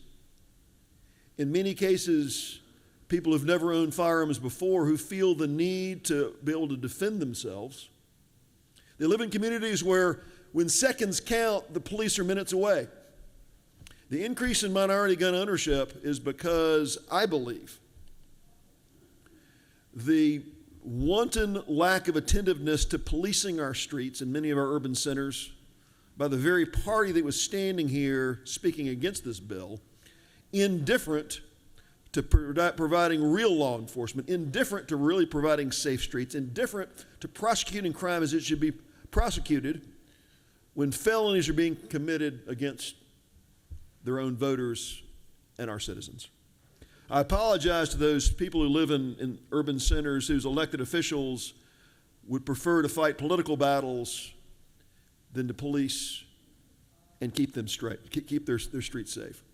In many cases, people who've never owned firearms before who feel the need to be able to defend themselves. They live in communities where when seconds count, the police are minutes away. The increase in minority gun ownership is because, I believe, the wanton lack of attentiveness to policing our streets in many of our urban centers by the very party that was standing here speaking against this bill, indifferent to providing real law enforcement, indifferent to really providing safe streets, indifferent to prosecuting crime as it should be prosecuted when felonies are being committed against their own voters and our citizens. I apologize to those people who live in urban centers whose elected officials would prefer to fight political battles than to police and keep them straight, keep their streets safe.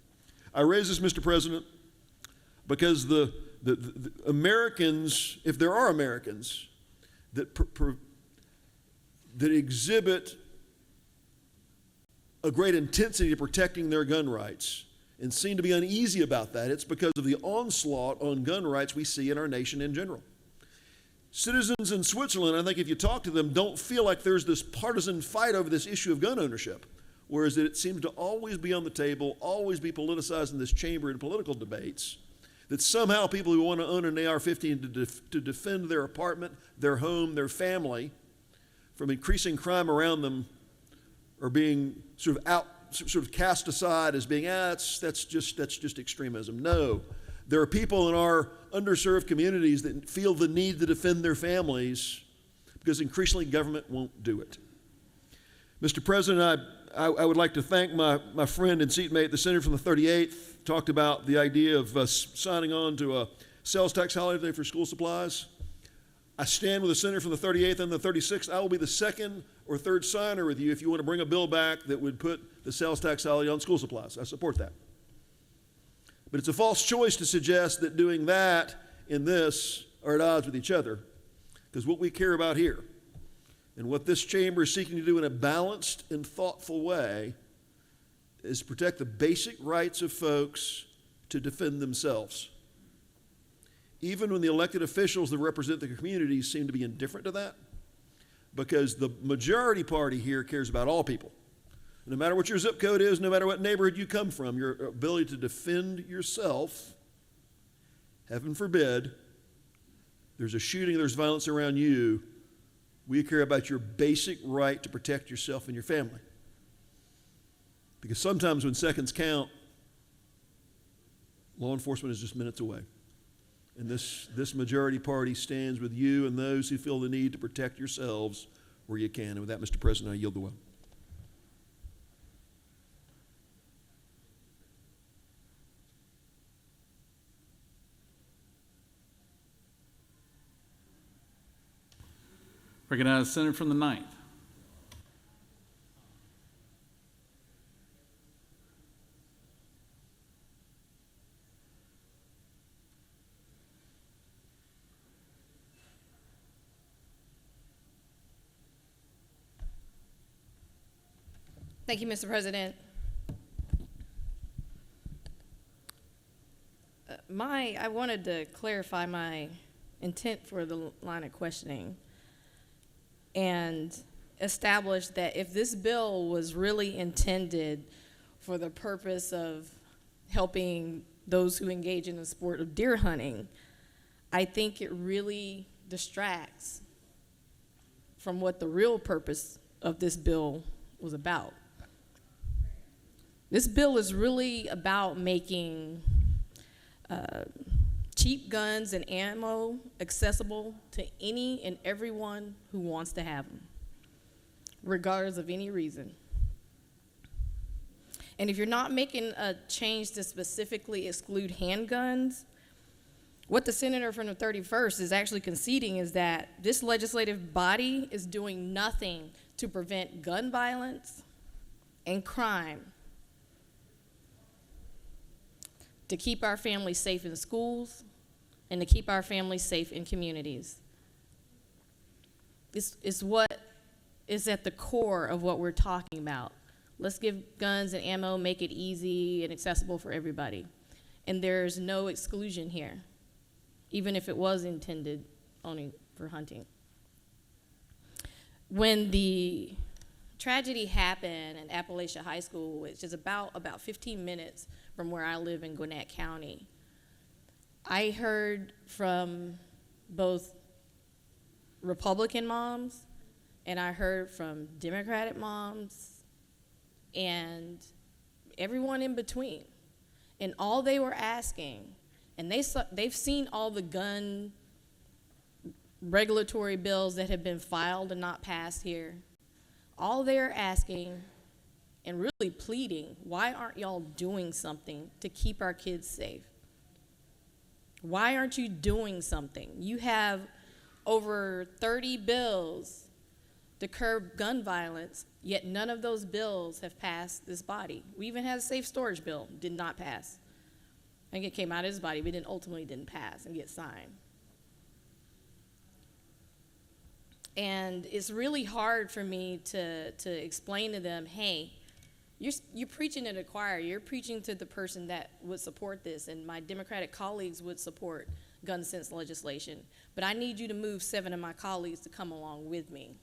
I raise this, Mr. President, because the Americans, if there are Americans that exhibit a great intensity to protecting their gun rights and seem to be uneasy about that, it's because of the onslaught on gun rights we see in our nation in general. Citizens in Switzerland, I think if you talk to them, don't feel like there's this partisan fight over this issue of gun ownership, whereas it seems to always be on the table, always be politicized in this chamber in political debates, that somehow people who want to own an AR-15 to defend their apartment, their home, their family from increasing crime around them are being sort of cast aside as being, that's just extremism. No, there are people in our underserved communities that feel the need to defend their families because increasingly government won't do it. Mr. President, I would like to thank my friend and seatmate, the senator from the 38th, talked about the idea of signing on to a sales tax holiday for school supplies. I stand with the senator from the 38th and the 36th. I will be the second or third signer with you if you want to bring a bill back that would put the sales tax holiday on school supplies. I support that. But it's a false choice to suggest that doing that and this are at odds with each other, because what we care about here and what this chamber is seeking to do in a balanced and thoughtful way is protect the basic rights of folks to defend themselves. Even when the elected officials that represent the communities seem to be indifferent to that, because the majority party here cares about all people. No matter what your zip code is, no matter what neighborhood you come from, your ability to defend yourself, heaven forbid, there's a shooting, there's violence around you, we care about your basic right to protect yourself and your family. Because sometimes when seconds count, law enforcement is just minutes away. And this majority party stands with you and those who feel the need to protect yourselves where you can. And with that, Mr. President, I yield the will. Recognize the senator from the 9th. Thank you, Mr. President. I wanted to clarify my intent for the line of questioning and establish that if this bill was really intended for the purpose of helping those who engage in the sport of deer hunting, I think it really distracts from what the real purpose of this bill was about. This bill is really about making cheap guns and ammo accessible to any and everyone who wants to have them, regardless of any reason. And if you're not making a change to specifically exclude handguns, what the senator from the 31st is actually conceding is that this legislative body is doing nothing to prevent gun violence and crime, to keep our families safe in schools, and to keep our families safe in communities. It's what is at the core of what we're talking about. Let's give guns and ammo, make it easy and accessible for everybody. And there's no exclusion here, even if it was intended only for hunting. When the tragedy happened at Appalachia High School, which is about 15 minutes from where I live in Gwinnett County, I heard from both Republican moms and I heard from Democratic moms and everyone in between. And all they were asking, and they've seen all the gun regulatory bills that have been filed and not passed here. All they're asking and really pleading, why aren't y'all doing something to keep our kids safe? Why aren't you doing something? You have over 30 bills to curb gun violence, yet none of those bills have passed this body. We even had a safe storage bill, did not pass. I think it came out of this body, but it ultimately didn't pass and get signed. And it's really hard for me to explain to them, hey, you're preaching to the choir. You're preaching to the person that would support this, and my Democratic colleagues would support gun sense legislation. But I need you to move 7 of my colleagues to come along with me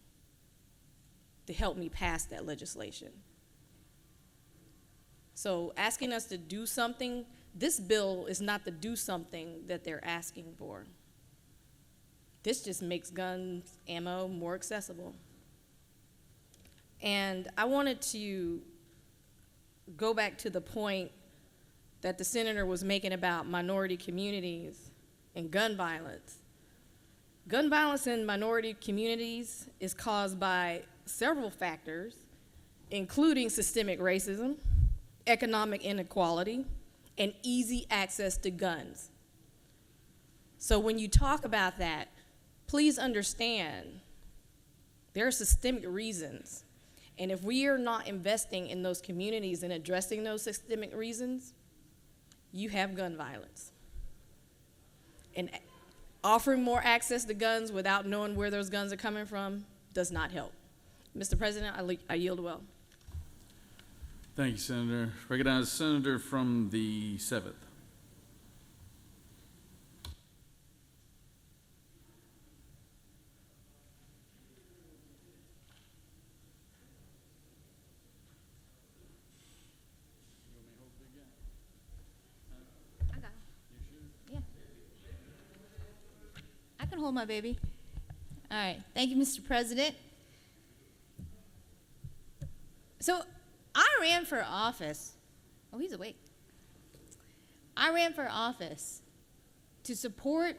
to help me pass that legislation. So asking us to do something, this bill is not to do something that they're asking for. This just makes guns, ammo more accessible. And I wanted to go back to the point that the senator was making about minority communities and gun violence. Gun violence in minority communities is caused by several factors, including systemic racism, economic inequality, and easy access to guns. So when you talk about that, please understand there are systemic reasons. And if we are not investing in those communities and addressing those systemic reasons, you have gun violence. And offering more access to guns without knowing where those guns are coming from does not help. Mr. President, I yield well. Thank you, Senator. Recognize the senator from the 7th. I can hold my baby. All right. Thank you, Mr. President. So I ran for office. Oh, he's awake. I ran for office to support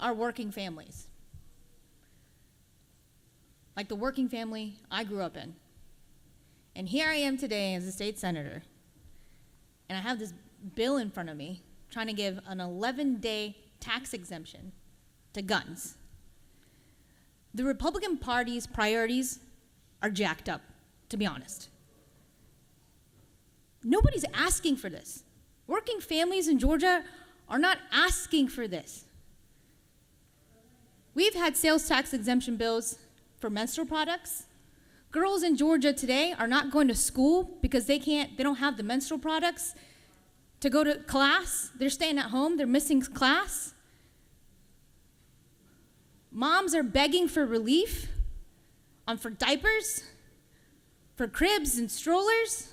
our working families, like the working family I grew up in. And here I am today as a state senator, and I have this bill in front of me trying to give an 11-day tax exemption to guns. The Republican Party's priorities are jacked up, to be honest. Nobody's asking for this. Working families in Georgia are not asking for this. We've had sales tax exemption bills for menstrual products. Girls in Georgia today are not going to school because they don't have the menstrual products. to go to class. They're staying at home. They're missing class. Moms are begging for relief for diapers, for cribs and strollers.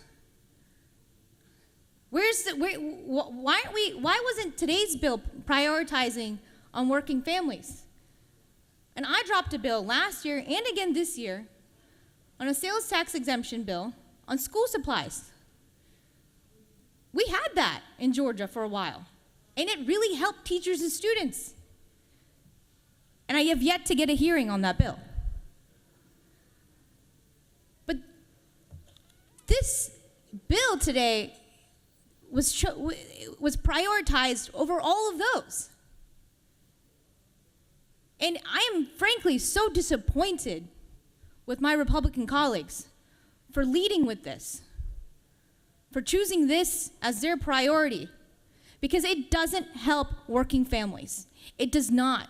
Why wasn't today's bill prioritizing on working families? And I dropped a bill last year and again this year on a sales tax exemption bill on school supplies. We had that in Georgia for a while, and it really helped teachers and students. And I have yet to get a hearing on that bill. But this bill today was prioritized over all of those. And I am frankly so disappointed with my Republican colleagues for leading with this, for choosing this as their priority, because it doesn't help working families. It does not.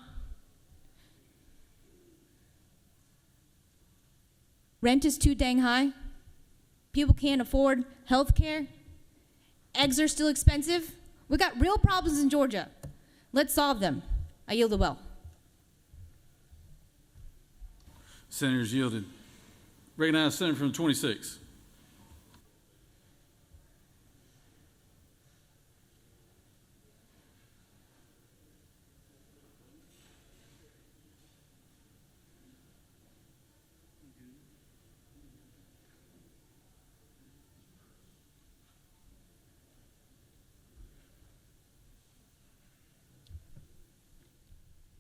Rent is too dang high. People can't afford health care. Eggs are still expensive. We got real problems in Georgia. Let's solve them. I yield the well. Senators yielded. Recognize Senator from 26.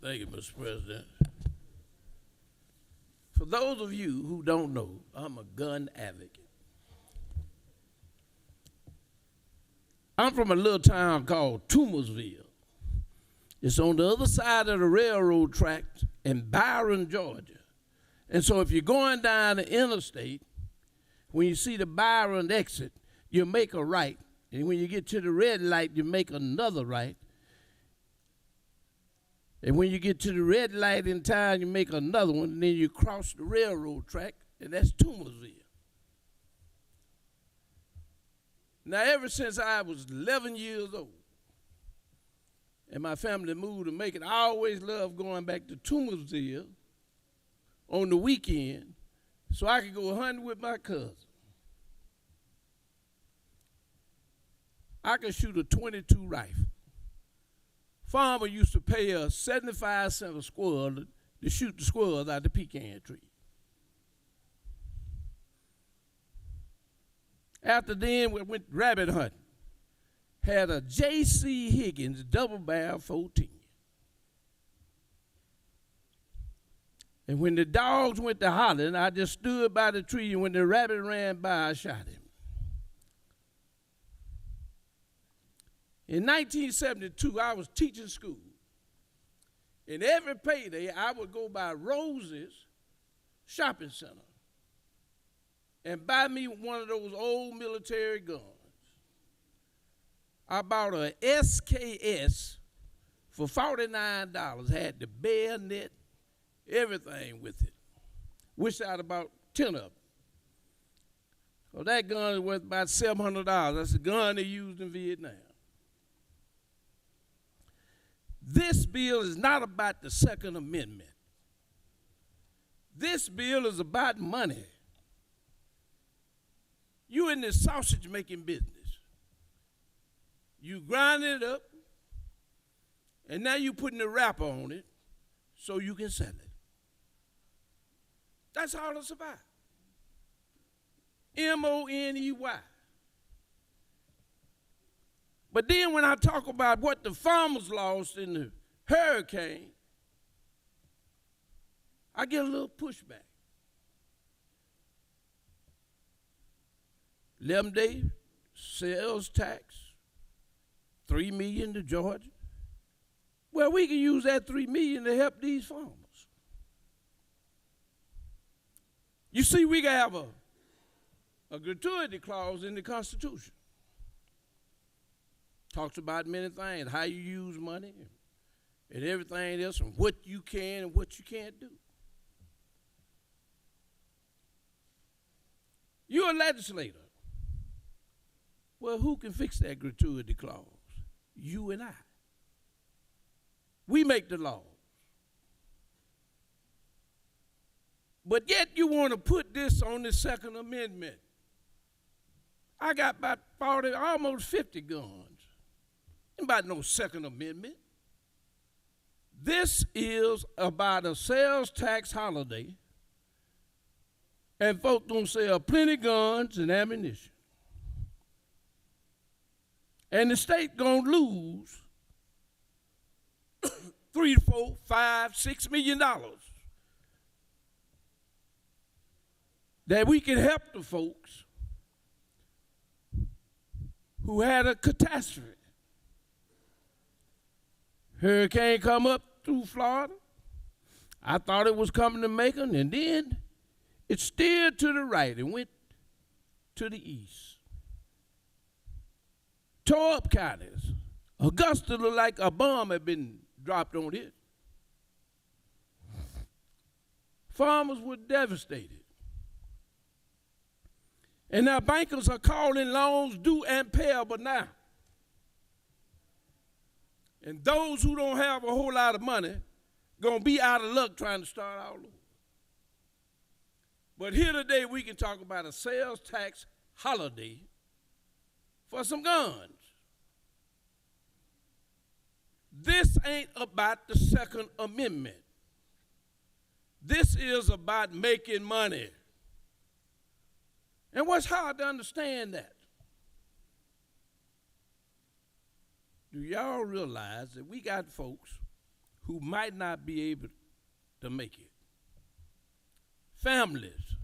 Thank you, Mr. President. For those of you who don't know, I'm a gun advocate. I'm from a little town called Toomersville. It's on the other side of the railroad tracks in Byron, Georgia. And so if you're going down the interstate, when you see the Byron exit, you make a right. And when you get to the red light, you make another right. And when you get to the red light in town, you make another one, and then you cross the railroad track, and that's Toomersville. Now, ever since I was 11 years old, and my family moved to Macon, I always loved going back to Toomersville on the weekend so I could go hunting with my cousin. I could shoot a .22 rifle. Farmer used to pay us 75 cents a squirrel to shoot the squirrels out the pecan tree. After then, we went rabbit hunting. Had a J.C. Higgins double barrel 14. And when the dogs went to hollering, I just stood by the tree, and when the rabbit ran by, I shot him. In 1972, I was teaching school. And every payday, I would go by Rose's shopping center and buy me one of those old military guns. I bought a SKS for $49, had the bayonet, everything with it. Wish I had about 10 of them. Well, that gun is worth about $700. That's the gun they used in Vietnam. This bill is not about the Second Amendment. This bill is about money. You in this sausage making business. You grind it up, and now you putting the wrapper on it so you can sell it. That's all it's about. Money. But then when I talk about what the farmers lost in the hurricane, I get a little pushback. 11-day sales tax, $3 million to Georgia. Well, we can use that $3 million to help these farmers. You see, we have a gratuity clause in the Constitution. Talks about many things, how you use money and everything else, and what you can and what you can't do. You're a legislator. Well, who can fix that gratuity clause? You and I. We make the law. But yet you want to put this on the Second Amendment. I got about 40, almost 50 guns. Ain't about no Second Amendment. This is about a sales tax holiday, and folks gonna sell plenty guns and ammunition. And the state gonna lose $3 to $4, $5, $6 million that we can help the folks who had a catastrophe. Hurricane come up through Florida. I thought it was coming to Macon, and then it steered to the right and went to the east. Tore up counties. Augusta looked like a bomb had been dropped on it. Farmers were devastated. And now bankers are calling loans due and payable now. And those who don't have a whole lot of money gonna be out of luck trying to start all over. But here today we can talk about a sales tax holiday for some guns. This ain't about the Second Amendment. This is about making money. And what's hard to understand that? Do y'all realize that we got folks who might not be able to make it? Families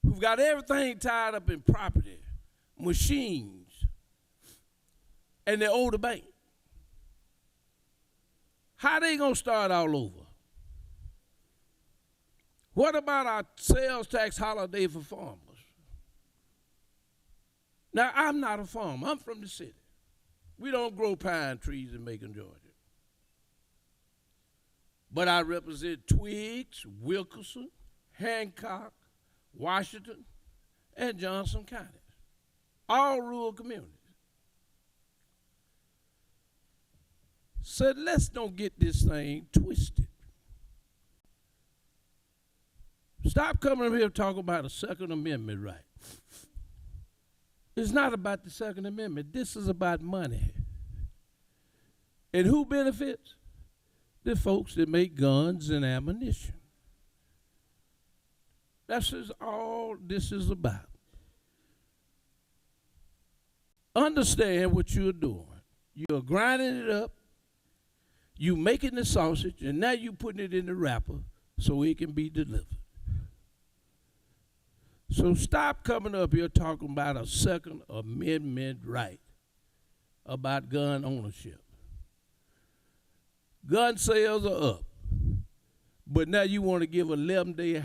who've got everything tied up in property, machines, and they owe the bank. How they gonna start all over? What about our sales tax holiday for farmers? Now, I'm not a farmer. I'm from the city. We don't grow pine trees in Macon, Georgia. But I represent Twiggs, Wilkerson, Hancock, Washington, and Johnson counties, all rural communities. So let's don't get this thing twisted. Stop coming up here talking about a Second Amendment right. It's not about the Second Amendment. This is about money. And who benefits? The folks that make guns and ammunition. That's just all this is about. Understand what you're doing. You're grinding it up. You making the sausage, and now you putting it in the wrapper so it can be delivered. So stop coming up here talking about a Second Amendment right about gun ownership. Gun sales are up, but now you want to give 11-day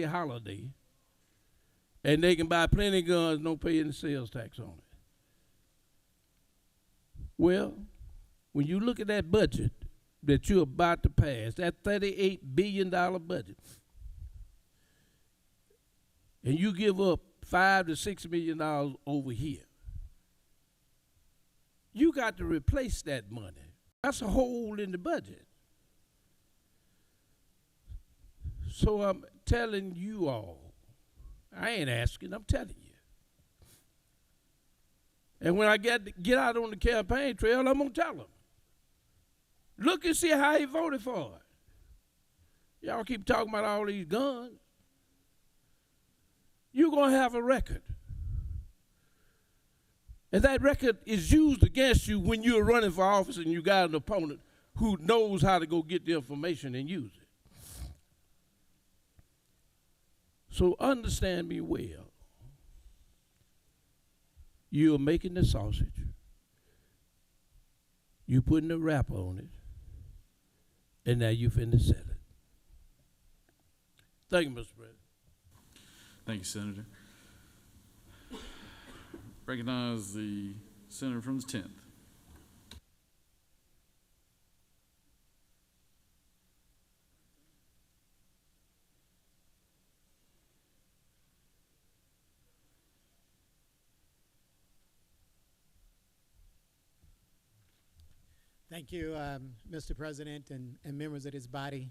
holiday, and they can buy plenty of guns, don't pay any sales tax on it. Well, when you look at that budget that you're about to pass, that $38 billion budget, and you give up $5 to $6 million over here, you got to replace that money. That's a hole in the budget. So I'm telling you all, I ain't asking, I'm telling you. And when I get out on the campaign trail, I'm going to tell them. Look and see how he voted for it. Y'all keep talking about all these guns. You're going to have a record. And that record is used against you when you're running for office and you got an opponent who knows how to go get the information and use it. So understand me well. You're making the sausage. You're putting the wrapper on it. And now you finna sell it. Thank you, Mr. President. Thank you, Senator. Recognize the senator from the 10th. Thank you, Mr. President and members of this body.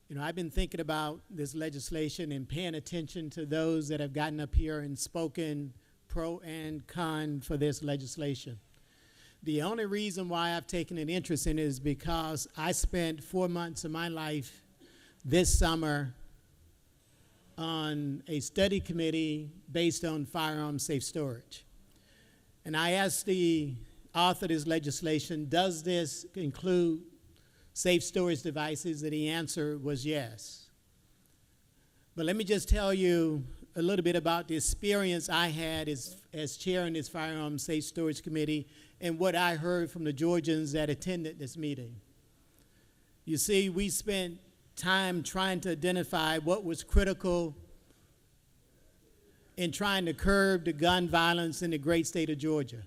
You know, I've been thinking about this legislation and paying attention to those that have gotten up here and spoken pro and con for this legislation. The only reason why I've taken an interest in it is because I spent 4 months of my life this summer on a study committee based on firearm safe storage. And I asked the author of this legislation, does this include safe storage devices? And the answer was yes. But let me just tell you a little bit about the experience I had as chair in this firearm safe storage committee and what I heard from the Georgians that attended this meeting. You see, we spent time trying to identify what was critical in trying to curb the gun violence in the great state of Georgia.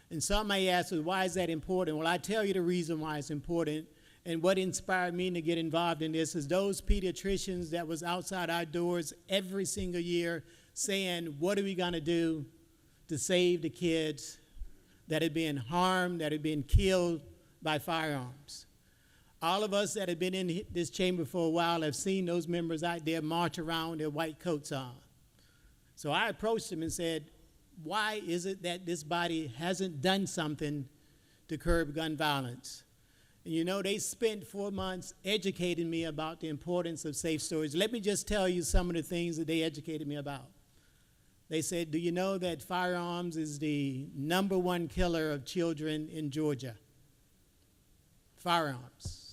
And some may ask, well, why is that important? Well, I tell you the reason why it's important. And what inspired me to get involved in this is those pediatricians that was outside our doors every single year saying, what are we going to do to save the kids that had been harmed, that had been killed by firearms? All of us that have been in this chamber for a while have seen those members out there march around with their white coats on. So I approached them and said, why is it that this body hasn't done something to curb gun violence? And you know, they spent 4 months educating me about the importance of safe storage. Let me just tell you some of the things that they educated me about. They said, do you know that firearms is the #1 killer of children in Georgia? Firearms.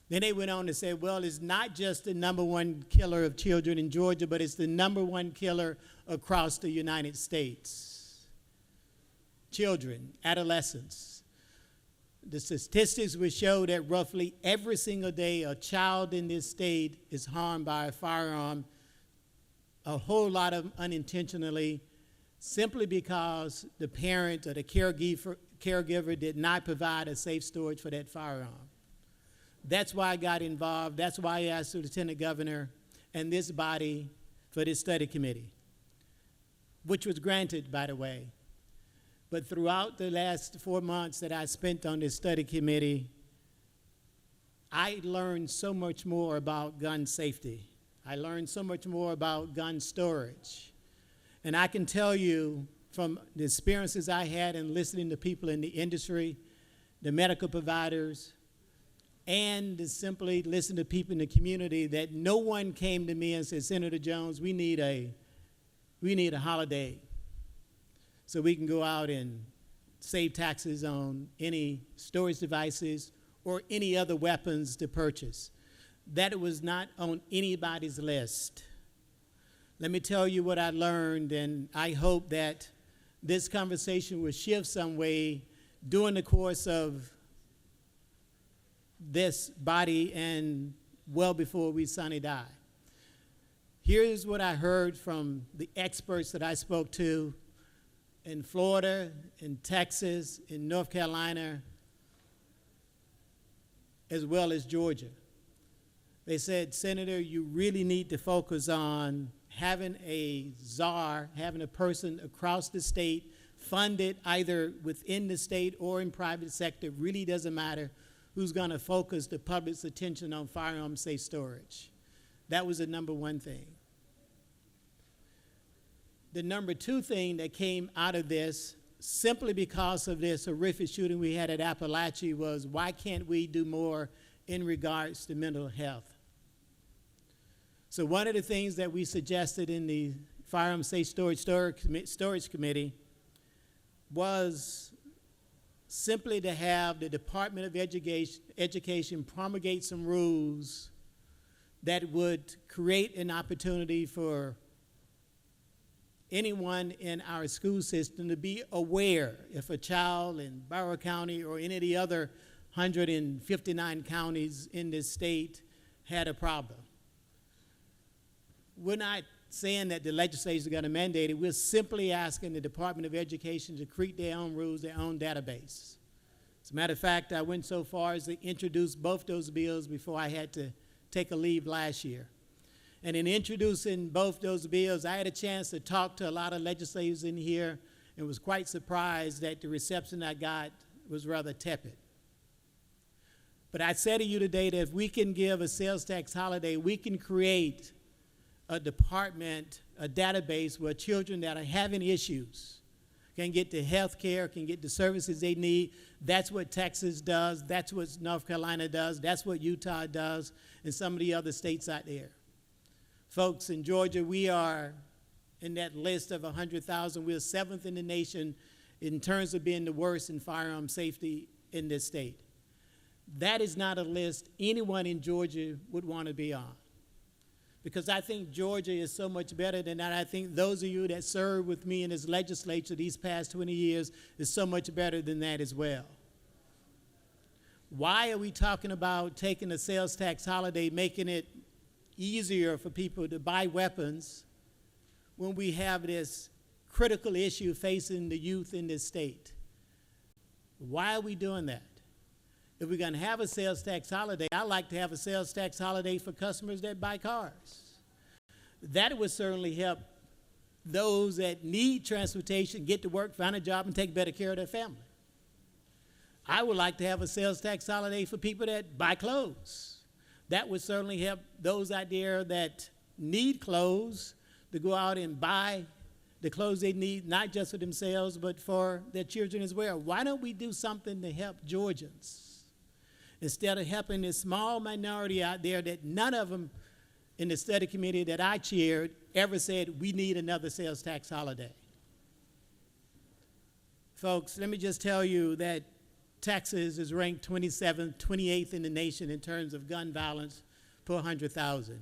Then they went on to say, well, it's not just the #1 killer of children in Georgia, but it's the #1 killer across the United States. Children, adolescents. The statistics would show that roughly every single day a child in this state is harmed by a firearm, a whole lot of unintentionally, simply because the parent or the caregiver did not provide a safe storage for that firearm. That's why I got involved. That's why I asked the Lieutenant Governor and this body for this study committee, which was granted, by the way. But throughout the last 4 months that I spent on this study committee, I learned so much more about gun safety. I learned so much more about gun storage. And I can tell you from the experiences I had in listening to people in the industry, the medical providers, and to simply listen to people in the community, that no one came to me and said, Senator Jones, we need a holiday so we can go out and save taxes on any storage devices or any other weapons to purchase. That was not on anybody's list. Let me tell you what I learned, and I hope that this conversation will shift some way during the course of this body and well before we sine die. Here's what I heard from the experts that I spoke to in Florida, in Texas, in North Carolina, as well as Georgia. They said, Senator, you really need to focus on having a czar, having a person across the state funded either within the state or in private sector, really doesn't matter, who's going to focus the public's attention on firearm safe storage. That was the #1 thing. The #2 thing that came out of this, simply because of this horrific shooting we had at Appalachia, was why can't we do more in regards to mental health? So one of the things that we suggested in the Firearm Safe Storage Committee was simply to have the Department of Education promulgate some rules that would create an opportunity for anyone in our school system to be aware if a child in Broward County or any of the other 159 counties in this state had a problem. We're not saying that the legislature is going to mandate it. We're simply asking the Department of Education to create their own rules, their own database. As a matter of fact, I went so far as to introduce both those bills before I had to take a leave last year. And in introducing both those bills, I had a chance to talk to a lot of legislators in here and was quite surprised that the reception I got was rather tepid. But I say to you today that if we can give a sales tax holiday, we can create a department, a database where children that are having issues can get the health care, can get the services they need. That's what Texas does. That's what North Carolina does. That's what Utah does, and some of the other states out there. Folks, in Georgia, we are in that list of 100,000. We're 7th in the nation in terms of being the worst in firearm safety in this state. That is not a list anyone in Georgia would want to be on, because I think Georgia is so much better than that. I think those of you that served with me in this legislature these past 20 years is so much better than that as well. Why are we talking about taking a sales tax holiday, making it easier for people to buy weapons when we have this critical issue facing the youth in this state? Why are we doing that? If we're going to have a sales tax holiday, I like to have a sales tax holiday for customers that buy cars. That would certainly help those that need transportation get to work, find a job, and take better care of their family. I would like to have a sales tax holiday for people that buy clothes. That would certainly help those out there that need clothes to go out and buy the clothes they need, not just for themselves, but for their children as well. Why don't we do something to help Georgians instead of helping this small minority out there that none of them in the study committee that I chaired ever said we need another sales tax holiday? Folks, let me just tell you that Texas is ranked 27th, 28th in the nation in terms of gun violence per 100,000.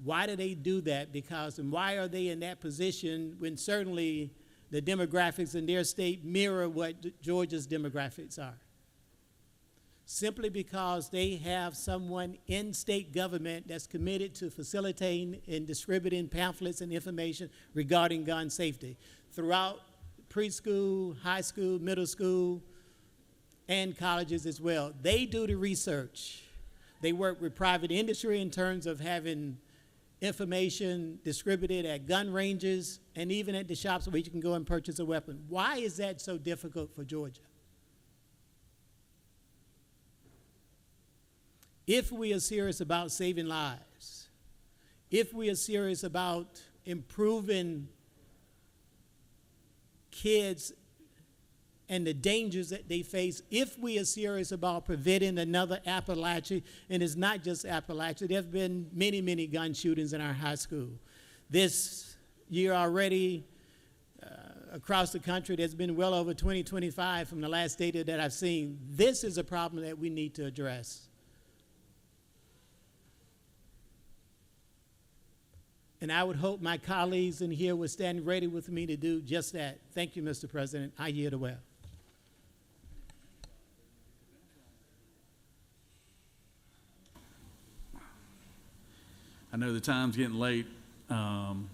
Why do they do that? And why are they in that position when certainly the demographics in their state mirror what Georgia's demographics are? Simply because they have someone in state government that's committed to facilitating and distributing pamphlets and information regarding gun safety throughout preschool, high school, middle school, and colleges as well. They do the research. They work with private industry in terms of having information distributed at gun ranges and even at the shops where you can go and purchase a weapon. Why is that so difficult for Georgia? If we are serious about saving lives, if we are serious about improving kids and the dangers that they face, if we are serious about preventing another Appalachia, and it's not just Appalachia, there have been many, many gun shootings in our high school. This year already, across the country, there's been well over 20, 25 from the last data that I've seen. This is a problem that we need to address. And I would hope my colleagues in here would stand ready with me to do just that. Thank you, Mr. President. I yield the well. I know the time's getting late, and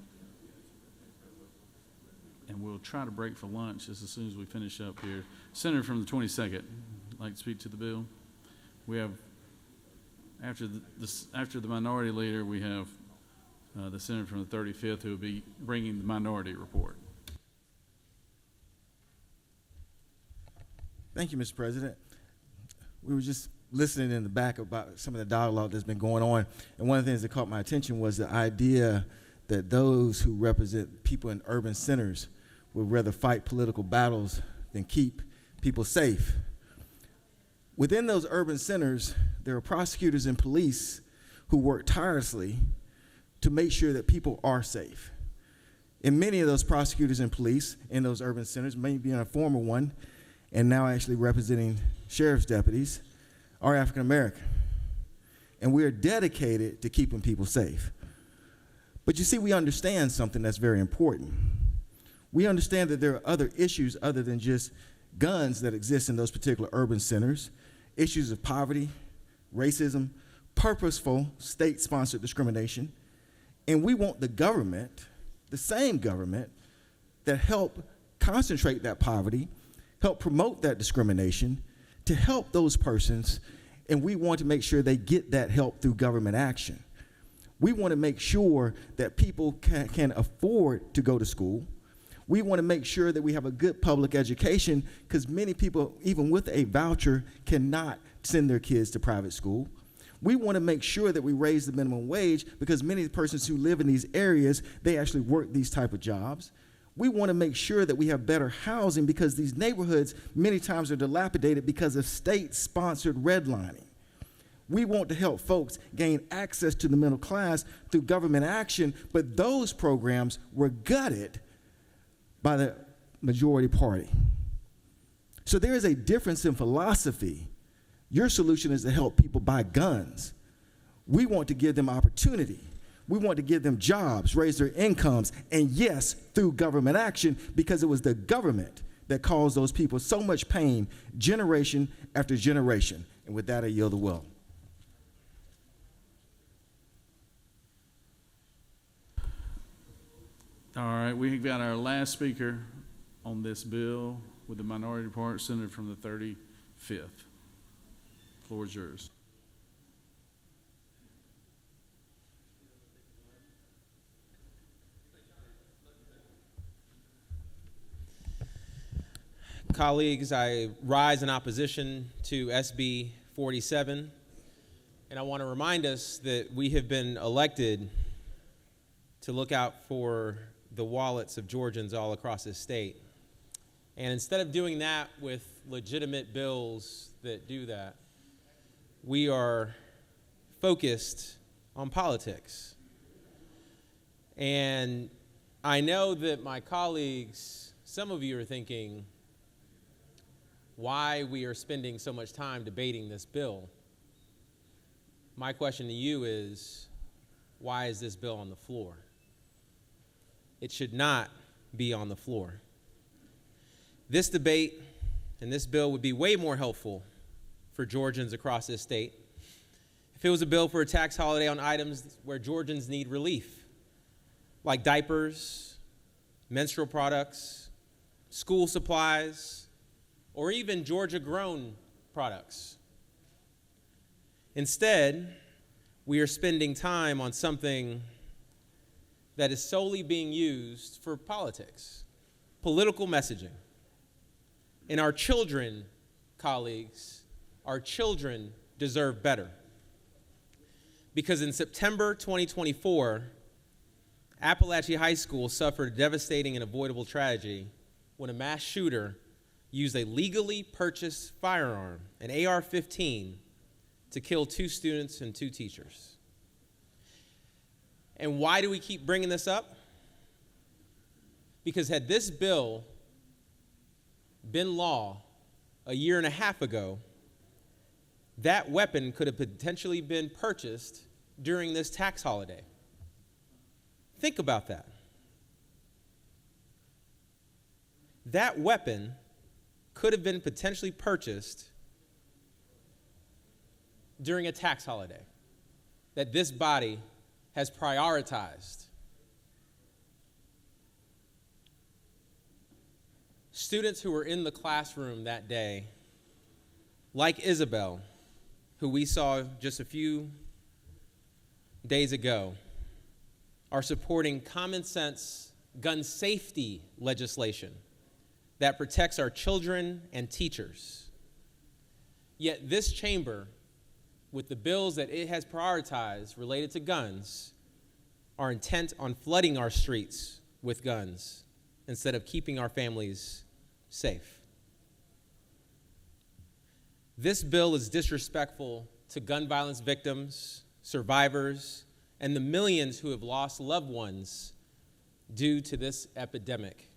we'll try to break for lunch just as soon as we finish up here. Senator from the 22nd, would like to speak to the bill. We have, after the minority leader, we have the senator from the 35th who will be bringing the minority report. Thank you, Mr. President. We were just listening in the back about some of the dialogue that's been going on, and one of the things that caught my attention was the idea that those who represent people in urban centers would rather fight political battles than keep people safe. Within those urban centers, there are prosecutors and police who work tirelessly to make sure that people are safe. And many of those prosecutors and police in those urban centers, maybe in a former one, and now actually representing sheriff's deputies, are African American. And we are dedicated to keeping people safe. But you see, we understand something that's very important. We understand that there are other issues other than just guns that exist in those particular urban centers, issues of poverty, racism, purposeful state-sponsored discrimination. And we want the government, the same government, that help concentrate that poverty, help promote that discrimination, to help those persons, and we want to make sure they get that help through government action. We want to make sure that people can afford to go to school. We want to make sure that we have a good public education because many people, even with a voucher, cannot send their kids to private school. We want to make sure that we raise the minimum wage because many persons who live in these areas, they actually work these type of jobs. We want to make sure that we have better housing because these neighborhoods many times are dilapidated because of state-sponsored redlining. We want to help folks gain access to the middle class through government action, but those programs were gutted by the majority party. So there is a difference in philosophy. Your solution is to help people buy guns. We want to give them opportunity. We want to give them jobs, raise their incomes, and yes, through government action, because it was the government that caused those people so much pain generation after generation. And with that, I yield the will. All right, we've got our last speaker on this bill with the minority report, Senator from the 35th. Floor is yours. Colleagues, I rise in opposition to SB 47, and I want to remind us that we have been elected to look out for the wallets of Georgians all across this state. And instead of doing that with legitimate bills that do that, we are focused on politics. And I know that my colleagues, some of you are thinking why we are spending so much time debating this bill. My question to you is, why is this bill on the floor? It should not be on the floor. This debate and this bill would be way more helpful for Georgians across this state if it was a bill for a tax holiday on items where Georgians need relief, like diapers, menstrual products, school supplies, or even Georgia-grown products. Instead, we are spending time on something that is solely being used for politics, political messaging. And our children, colleagues, our children deserve better. Because in September 2024, Appalachia High School suffered a devastating and avoidable tragedy when a mass shooter used a legally purchased firearm, an AR-15, to kill 2 students and 2 teachers. And why do we keep bringing this up? Because had this bill been law a year and a half ago, that weapon could have potentially been purchased during this tax holiday. Think about that. That weapon could have been potentially purchased during a tax holiday that this body has prioritized. Students who were in the classroom that day, like Isabel, who we saw just a few days ago, are supporting common sense gun safety legislation that protects our children and teachers. Yet this chamber, with the bills that it has prioritized related to guns, are intent on flooding our streets with guns instead of keeping our families safe. This bill is disrespectful to gun violence victims, survivors, and the millions who have lost loved ones due to this epidemic,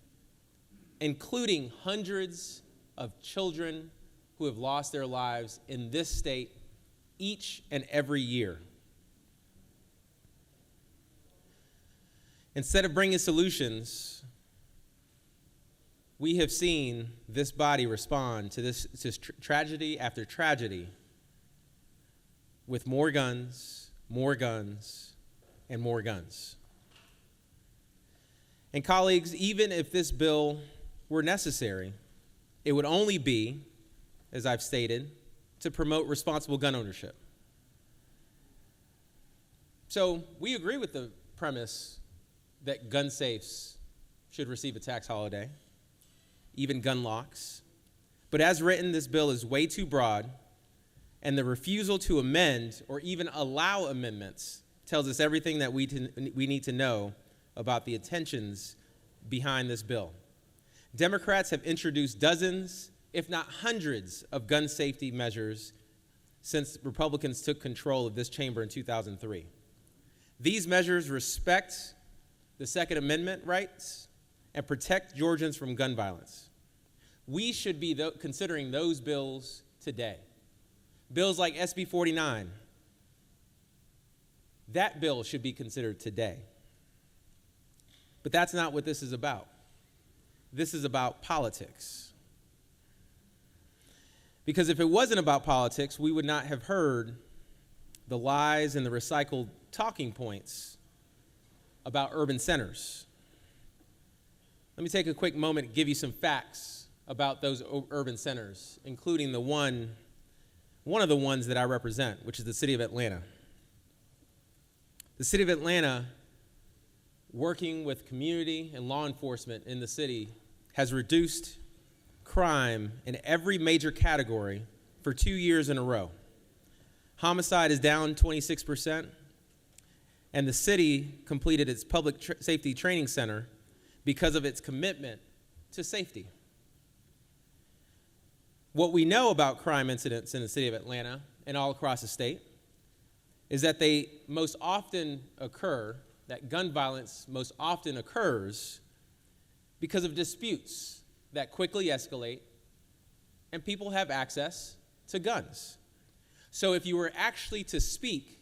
including hundreds of children who have lost their lives in this state each and every year. Instead of bringing solutions, we have seen this body respond to this tragedy after tragedy with more guns, and more guns. And colleagues, even if this bill were necessary, it would only be, as I've stated, to promote responsible gun ownership. So we agree with the premise that gun safes should receive a tax holiday, even gun locks. But as written, this bill is way too broad, and the refusal to amend or even allow amendments tells us everything that we need to know about the intentions behind this bill. Democrats have introduced dozens, if not hundreds, of gun safety measures since Republicans took control of this chamber in 2003. These measures respect the Second Amendment rights and protect Georgians from gun violence. We should be considering those bills today. Bills like SB 49, that bill should be considered today. But that's not what this is about. This is about politics. Because if it wasn't about politics, we would not have heard the lies and the recycled talking points about urban centers. Let me take a quick moment and give you some facts about those urban centers, including one of the ones that I represent, which is the city of Atlanta. The city of Atlanta, working with community and law enforcement in the city, has reduced crime in every major category for 2 years in a row. Homicide is down 26%, and the city completed its public safety training center because of its commitment to safety. What we know about crime incidents in the city of Atlanta and all across the state is that they most often occur, that gun violence most often occurs because of disputes that quickly escalate and people have access to guns. So if you were actually to speak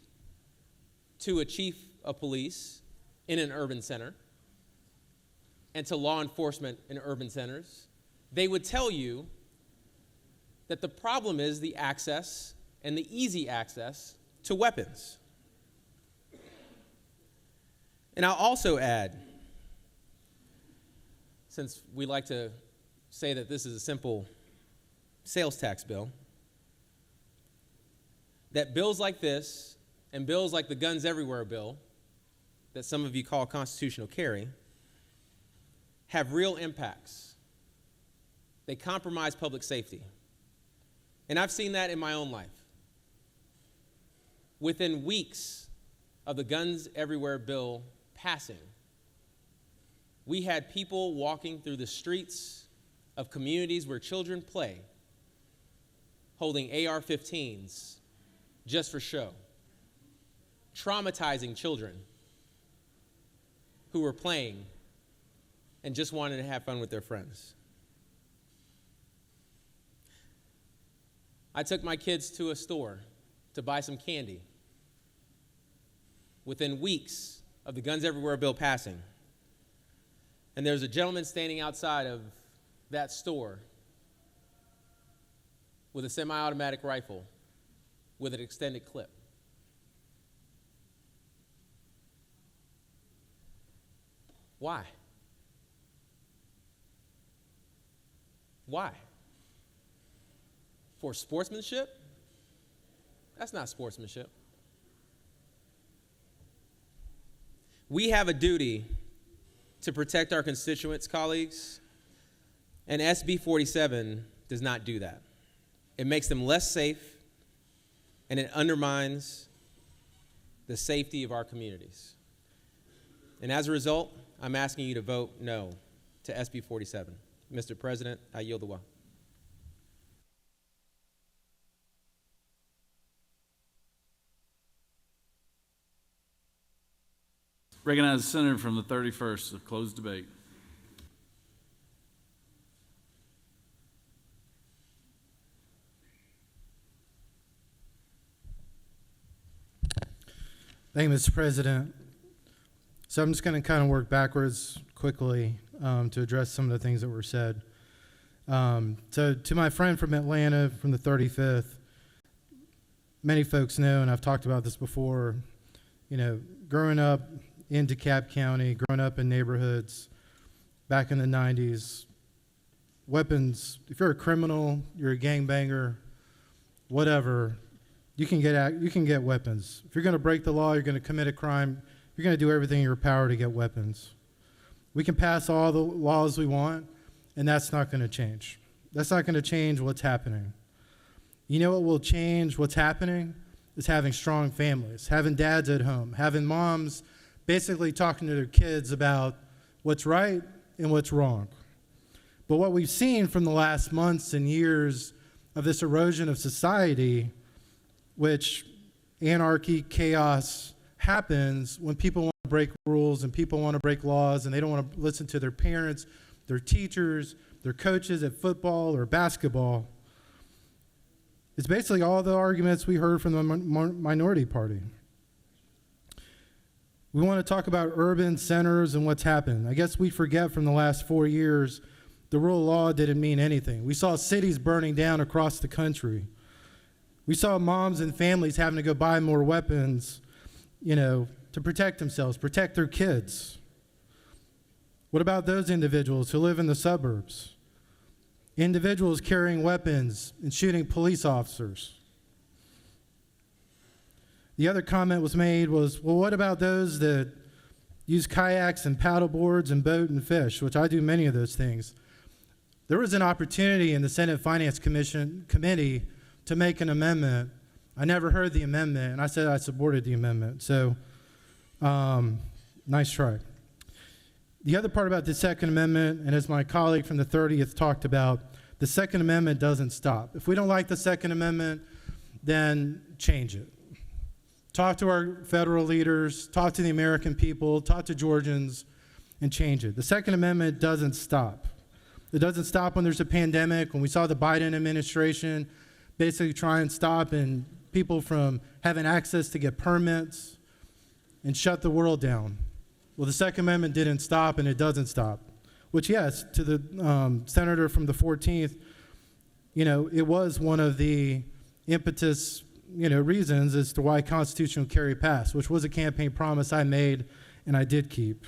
to a chief of police in an urban center and to law enforcement in urban centers, they would tell you that the problem is the access and the easy access to weapons. And I'll also add, since we like to say that this is a simple sales tax bill, that bills like this and bills like the Guns Everywhere bill, that some of you call constitutional carry, have real impacts. They compromise public safety. And I've seen that in my own life. Within weeks of the Guns Everywhere bill passing, we had people walking through the streets of communities where children play, holding AR-15s just for show, traumatizing children who were playing and just wanted to have fun with their friends. I took my kids to a store to buy some candy. Within weeks of the Guns Everywhere bill passing, and there's a gentleman standing outside of that store with a semi-automatic rifle with an extended clip. Why? Why? For sportsmanship? That's not sportsmanship. We have a duty to protect our constituents, colleagues, and SB 47 does not do that. It makes them less safe, and it undermines the safety of our communities. And as a result, I'm asking you to vote no to SB 47. Mr. President, I yield the well. Recognize the senator from the 31st to close debate. Thank you, Mr. President. So I'm just going to kind of work backwards quickly to address some of the things that were said. So to my friend from Atlanta, from the 35th, many folks know, and I've talked about this before, you know, growing up in DeKalb County, growing up in neighborhoods back in the 90s, weapons, if you're a criminal, you're a gangbanger, whatever, you can get weapons. If you're going to break the law, you're going to commit a crime, you're going to do everything in your power to get weapons. We can pass all the laws we want, and that's not going to change. That's not going to change what's happening. You know what will change what's happening? Is having strong families, having dads at home, having moms basically talking to their kids about what's right and what's wrong. But what we've seen from the last months and years of this erosion of society, which anarchy, chaos happens when people want to break rules and people want to break laws and they don't want to listen to their parents, their teachers, their coaches at football or basketball. It's basically all the arguments we heard from the minority party. We want to talk about urban centers and what's happened. I guess we forget from the last 4 years, the rule of law didn't mean anything. We saw cities burning down across the country. We saw moms and families having to go buy more weapons, to protect themselves, protect their kids. What about those individuals who live in the suburbs? Individuals carrying weapons and shooting police officers. The other comment was made was, well, what about those that use kayaks and paddle boards and boat and fish, which I do many of those things. There was an opportunity in the Senate Finance Committee to make an amendment. I never heard the amendment, and I said I supported the amendment. So, nice try. The other part about the Second Amendment, and as my colleague from the 30th talked about, the Second Amendment doesn't stop. If we don't like the Second Amendment, then change it. Talk to our federal leaders, talk to the American people, talk to Georgians, and change it. The Second Amendment doesn't stop. It doesn't stop when there's a pandemic, when we saw the Biden administration basically try and stop and people from having access to get permits and shut the world down. Well, the Second Amendment didn't stop, and it doesn't stop. Which, yes, to the senator from the 14th, it was one of the impetus, reasons as to why constitutional carry passed, which was a campaign promise I made and I did keep.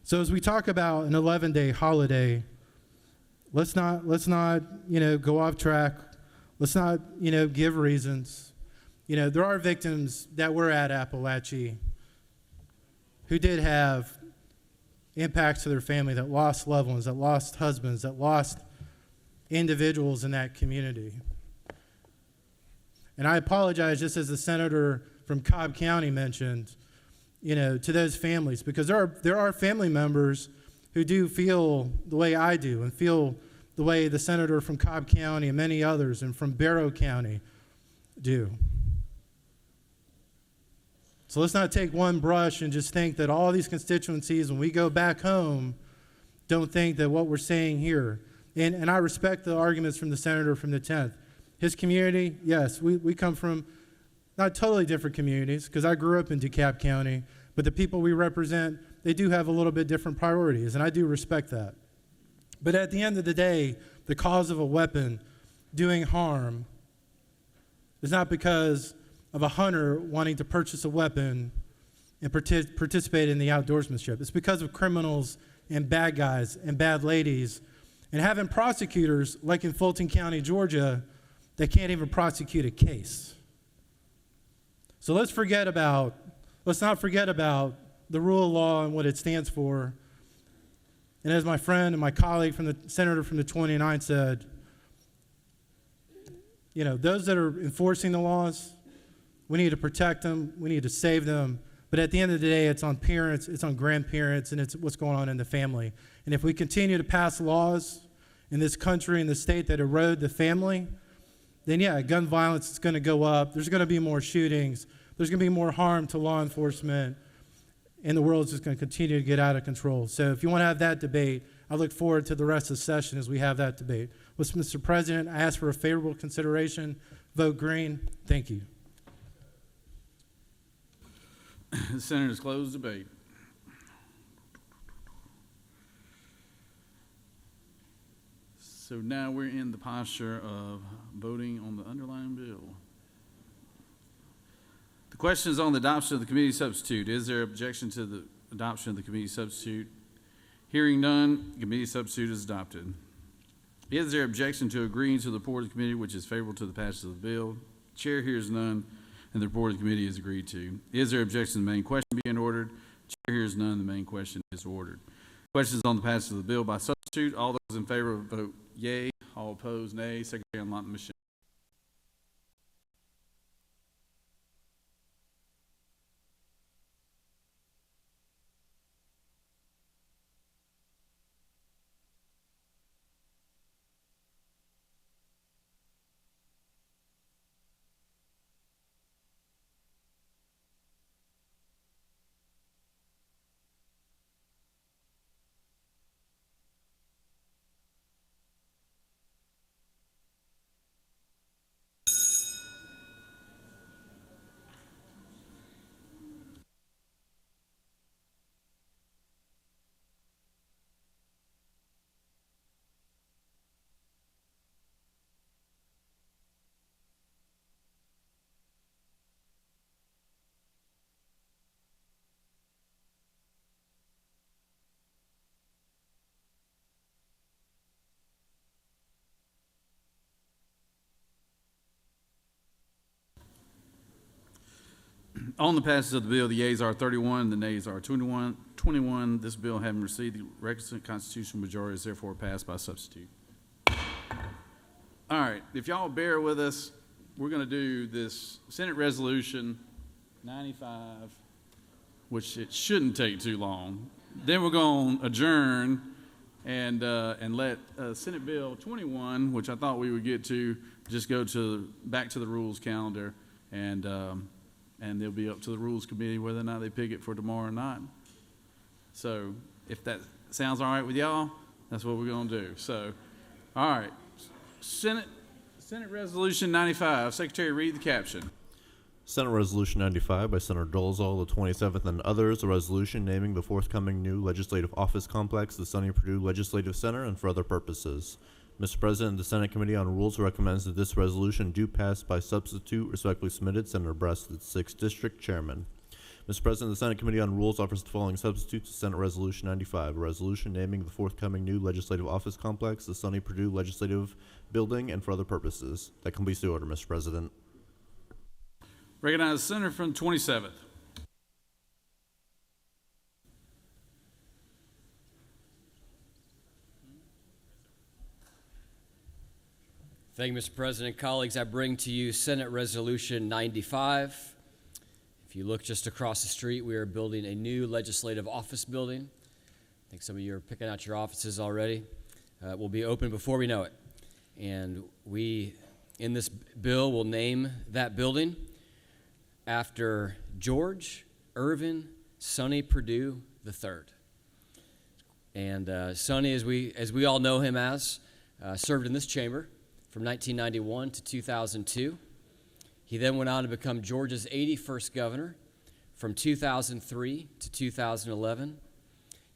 So as we talk about an 11-day holiday, let's not go off track. Let's not, give reasons. There are victims that were at Appalachia who did have impacts to their family, that lost loved ones, that lost husbands, that lost individuals in that community. And I apologize, just as the senator from Cobb County mentioned, to those families, because there are family members who do feel the way I do and feel the way the senator from Cobb County and many others and from Barrow County do. So let's not take one brush and just think that all these constituencies, when we go back home, don't think that what we're saying here. And I respect the arguments from the senator from the 10th. His community, yes, we come from not totally different communities, because I grew up in DeKalb County, but the people we represent, they do have a little bit different priorities, and I do respect that. But at the end of the day, the cause of a weapon doing harm is not because of a hunter wanting to purchase a weapon and participate in the outdoorsmanship. It's because of criminals and bad guys and bad ladies, and having prosecutors, like in Fulton County, Georgia, that can't even prosecute a case. So let's not forget about the rule of law and what it stands for. And as my friend and my colleague from the senator from the 29 said, those that are enforcing the laws, we need to protect them, we need to save them. But at the end of the day, it's on parents, it's on grandparents, and it's what's going on in the family. And if we continue to pass laws in this country, in the state, that erode the family, then yeah, gun violence is going to go up. There's going to be more shootings. There's going to be more harm to law enforcement. And the world is just going to continue to get out of control. So if you want to have that debate, I look forward to the rest of the session as we have that debate. Mr. President, I ask for a favorable consideration. Vote green. Thank you. The Senator's closed debate. So now we're in the posture of voting on the underlying bill. The question is on the adoption of the committee substitute. Is there objection to the adoption of the committee substitute? Hearing none, the committee substitute is adopted. Is there objection to agreeing to the report of the committee, which is favorable to the passage of the bill? Chair hears none, and the report of the committee is agreed to. Is there objection to the main question being ordered? Chair hears none. The main question is ordered. Questions on the passage of the bill by substitute. All those in favor vote yea. All opposed, nay. Secretary, unlock the machine. On the passage of the bill, the yeas are 31, the nays are 21. This bill, having received the requisite constitutional majority, is therefore passed by substitute. All right, if y'all bear with us, we're going to do this Senate Resolution 95, which it shouldn't take too long. Then we're going to adjourn and let Senate Bill 21, which I thought we would get to, just go back to the rules calendar, and they'll be up to the Rules Committee whether or not they pick it for tomorrow or not. So if that sounds all right with y'all, that's what we're going to do. So, all right, Senate Resolution 95. Secretary, read the caption. Senate Resolution 95 by Senator Dolezal, the 27th, and others, a resolution naming the forthcoming new legislative office complex, the Sonny Perdue Legislative Center, and for other purposes. Mr. President, the Senate Committee on Rules recommends that this resolution do pass by substitute. Respectfully submitted, Senator Brest, the 6th District Chairman. Mr. President, the Senate Committee on Rules offers the following substitutes to Senate Resolution 95, a resolution naming the forthcoming new legislative office complex, the Sonny Perdue Legislative Building, and for other purposes. That completes the order, Mr. President. Recognize the senator from 27th. Thank you, Mr. President. Colleagues, I bring to you Senate Resolution 95. If you look just across the street, we are building a new legislative office building. I think some of you are picking out your offices already. It will be open before we know it. And we, in this bill, will name that building after George Irvin Sonny Perdue III. And Sonny, as we all know him as, served in this chamber from 1991 to 2002. He then went on to become Georgia's 81st governor from 2003 to 2011.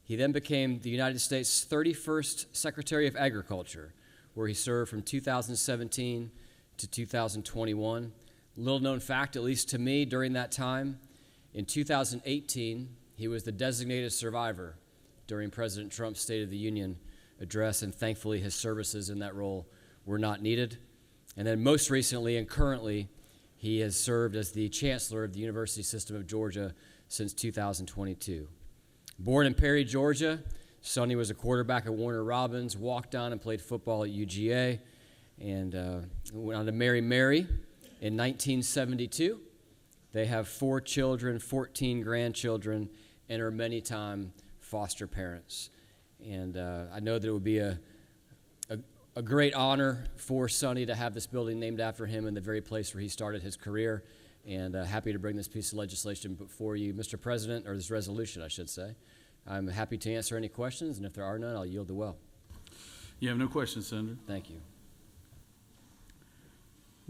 He then became the United States' 31st Secretary of Agriculture, where he served from 2017 to 2021. Little known fact, at least to me, during that time, in 2018, he was the designated survivor during President Trump's State of the Union address, and thankfully his services in that role were not needed. And then most recently and currently, he has served as the chancellor of the University System of Georgia since 2022. Born in Perry, Georgia, Sonny was a quarterback at Warner Robins, walked on and played football at UGA, and went on to marry Mary in 1972. They have 4 children, 14 grandchildren, and are many-time foster parents. And I know that it would be a great honor for Sonny to have this building named after him in the very place where he started his career, and happy to bring this piece of legislation before you, Mr. President, or this resolution, I should say. I'm happy to answer any questions, and if there are none, I'll yield the well. You have no questions, Senator. Thank you.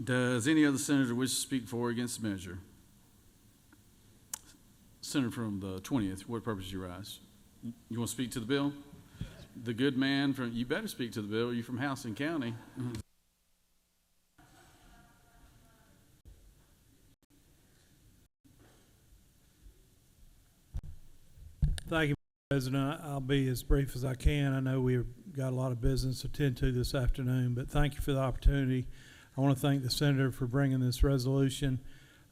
Does any other senator wish to speak for or against the measure? Senator from the 20th, what purpose you rise? You want to speak to the bill? The good man from, you better speak to the bill. You're from House and County. Thank you, Mr. President. I'll be as brief as I can. I know we've got a lot of business to attend to this afternoon, but thank you for the opportunity. I want to thank the senator for bringing this resolution.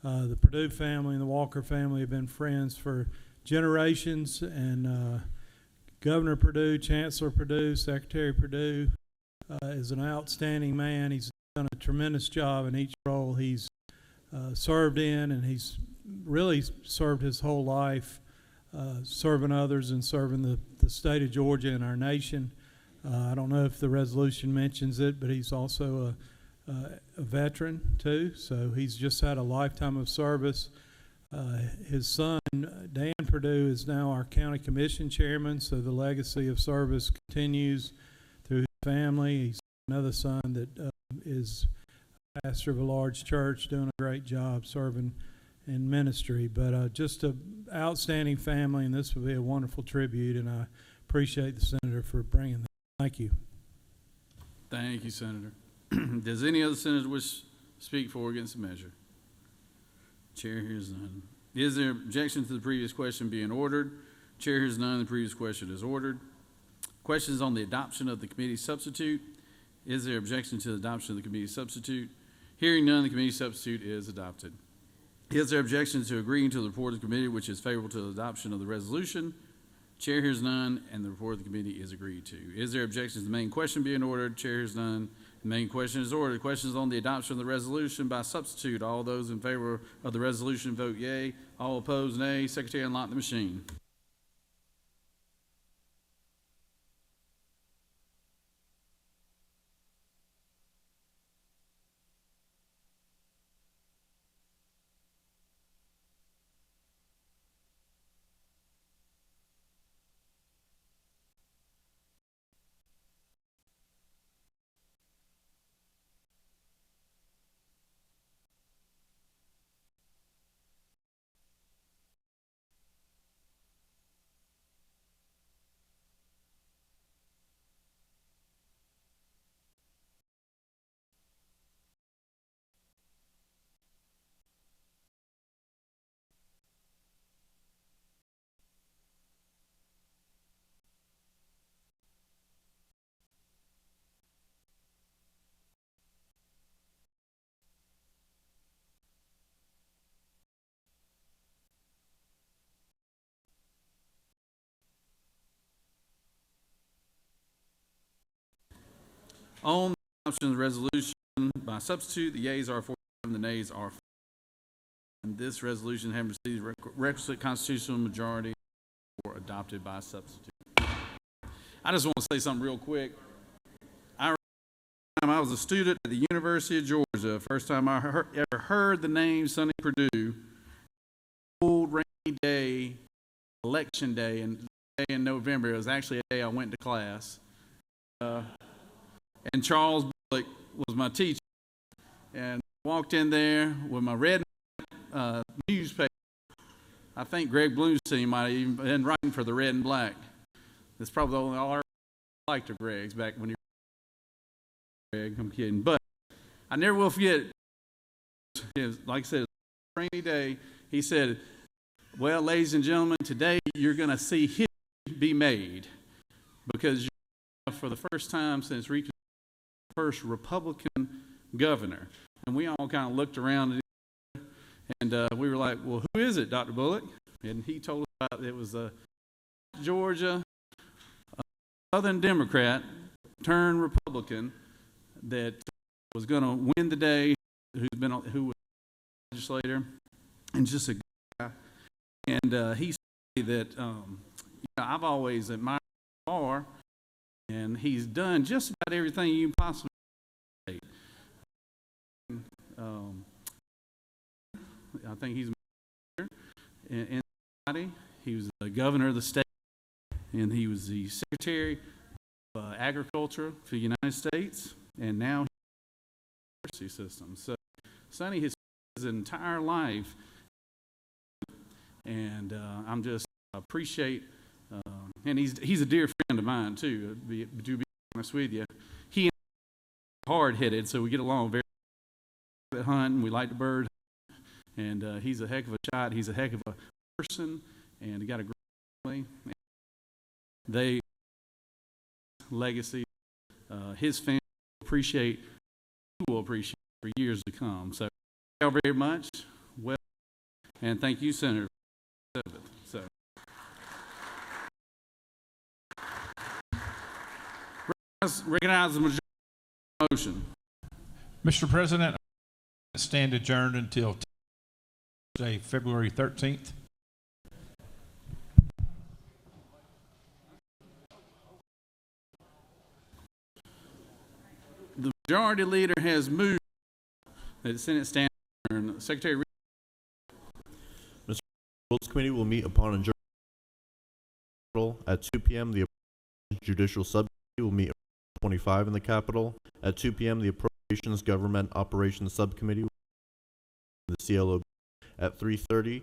The Perdue family and the Walker family have been friends for generations, and Governor Perdue, Chancellor Perdue, Secretary Perdue is an outstanding man. He's done a tremendous job in each role he's served in, and he's really served his whole life serving others and serving the state of Georgia and our nation. I don't know if the resolution mentions it, but he's also a veteran too, so he's just had a lifetime of service. His son, Dan Perdue, is now our county commission chairman, so the legacy of service continues through his family. He's another son that is pastor of a large church, doing a great job serving in ministry. But just an outstanding family, and this will be a wonderful tribute, and I appreciate the senator for bringing this. Thank you. Thank you, Senator. Does any other senator wish to speak for or against the measure? Chair hears none. Is there objection to the previous question being ordered? Chair hears none. The previous question is ordered. Questions on the adoption of the committee substitute. Is there objection to the adoption of the committee substitute? Hearing none, the committee substitute is adopted. Is there objection to agreeing to the report of the committee which is favorable to the adoption of the resolution? Chair hears none, and the report of the committee is agreed to. Is there objection to the main question being ordered? Chair hears none. The main question is ordered. Questions on the adoption of the resolution by substitute. All those in favor of the resolution vote yea. All opposed, nay. Secretary, unlock the machine. On the adoption of the resolution by substitute, the yeas are 47, the nays are 4. And this resolution having received requisite constitutional majority or adopted by substitute. I just want to say something real quick. I was a student at the University of Georgia. First time I ever heard the name Sonny Perdue. Old rainy day, election day, and day in November. It was actually a day I went to class. And Charles Bullock was my teacher. And I walked in there with my red newspaper. I think Greg Bluestein might have even been writing for the Red and Black. That's probably the only all I liked of Greg's back when he was Greg. I'm kidding. But I never will forget, it was, like I said, it was a rainy day. He said, well, ladies and gentlemen, today you're going to see history be made because you're for the first time since reaching the first Republican governor. And we all kind of looked around and we were like, well, who is it, Dr. Bullock? And he told us about it was a Georgia Southern Democrat turned Republican that was going to win the day, who was a legislator and just a good guy. And he said that I've always admired him, and he's done just about everything you can possibly say. I think he's in the body. He was the governor of the state, and he was the secretary of agriculture for the United States, and now he's in the university system. So Sonny has his entire life, and I'm just appreciate, and he's a dear friend of mine too. To be honest with you, he and I are hard-headed, so we get along very well at hunting. We like to bird, and he's a heck of a shot. He's a heck of a person, and he got a great family. They legacy, his family will appreciate for years to come. So thank you all very much. Well, and thank you, Senator. So Recognize the majority motion. Mr. President, I stand adjourned until Tuesday, February 13th. The majority leader has moved that the Senate stand adjourned. Secretary. Mr. Rules Committee will meet upon adjournment at 2 p.m. The Judicial Subcommittee will meet at 25 in the Capitol. At 2 p.m., the Appropriations Government Operations Subcommittee will meet in the CLOB. At 3:30, the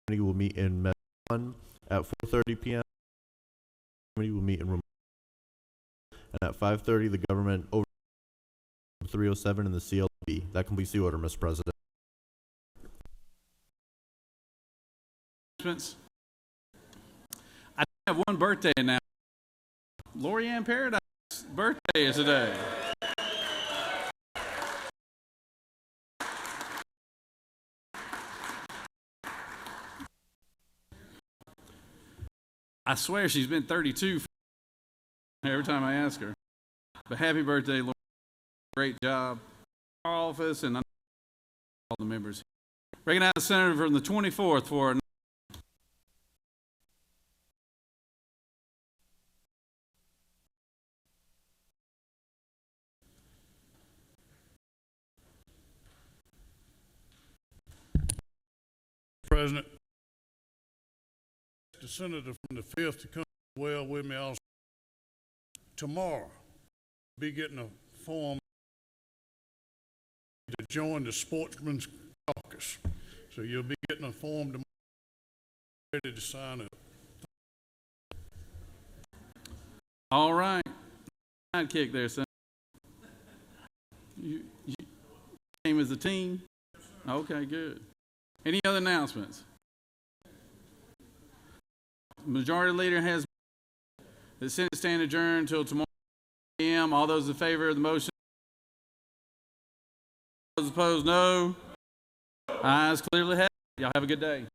committee will meet in Med 1. At 4:30 p.m., the committee will meet in room. And at 5:30, the Government over 307 in the CLB. That completes the order, Mr. President. I have one birthday now. Lorianne Paradise' birthday is today. I swear she's been 32 every time I ask her. But happy birthday, Lorianne. Great job. Our office and all the members. Recognize the senator from the 24th for President, the senator from the 5th to come well with me also. Tomorrow, be getting a form to join the Sportsman's Caucus. So you'll be getting a form tomorrow, ready to sign up. all right. Sidekick there, son. You came as a team? Okay, good. Any other announcements? Majority Leader has the Senate stand adjourned until tomorrow p.m. All those in favor of the motion? Those opposed, no. Ayes clearly have it. Y'all have a good day.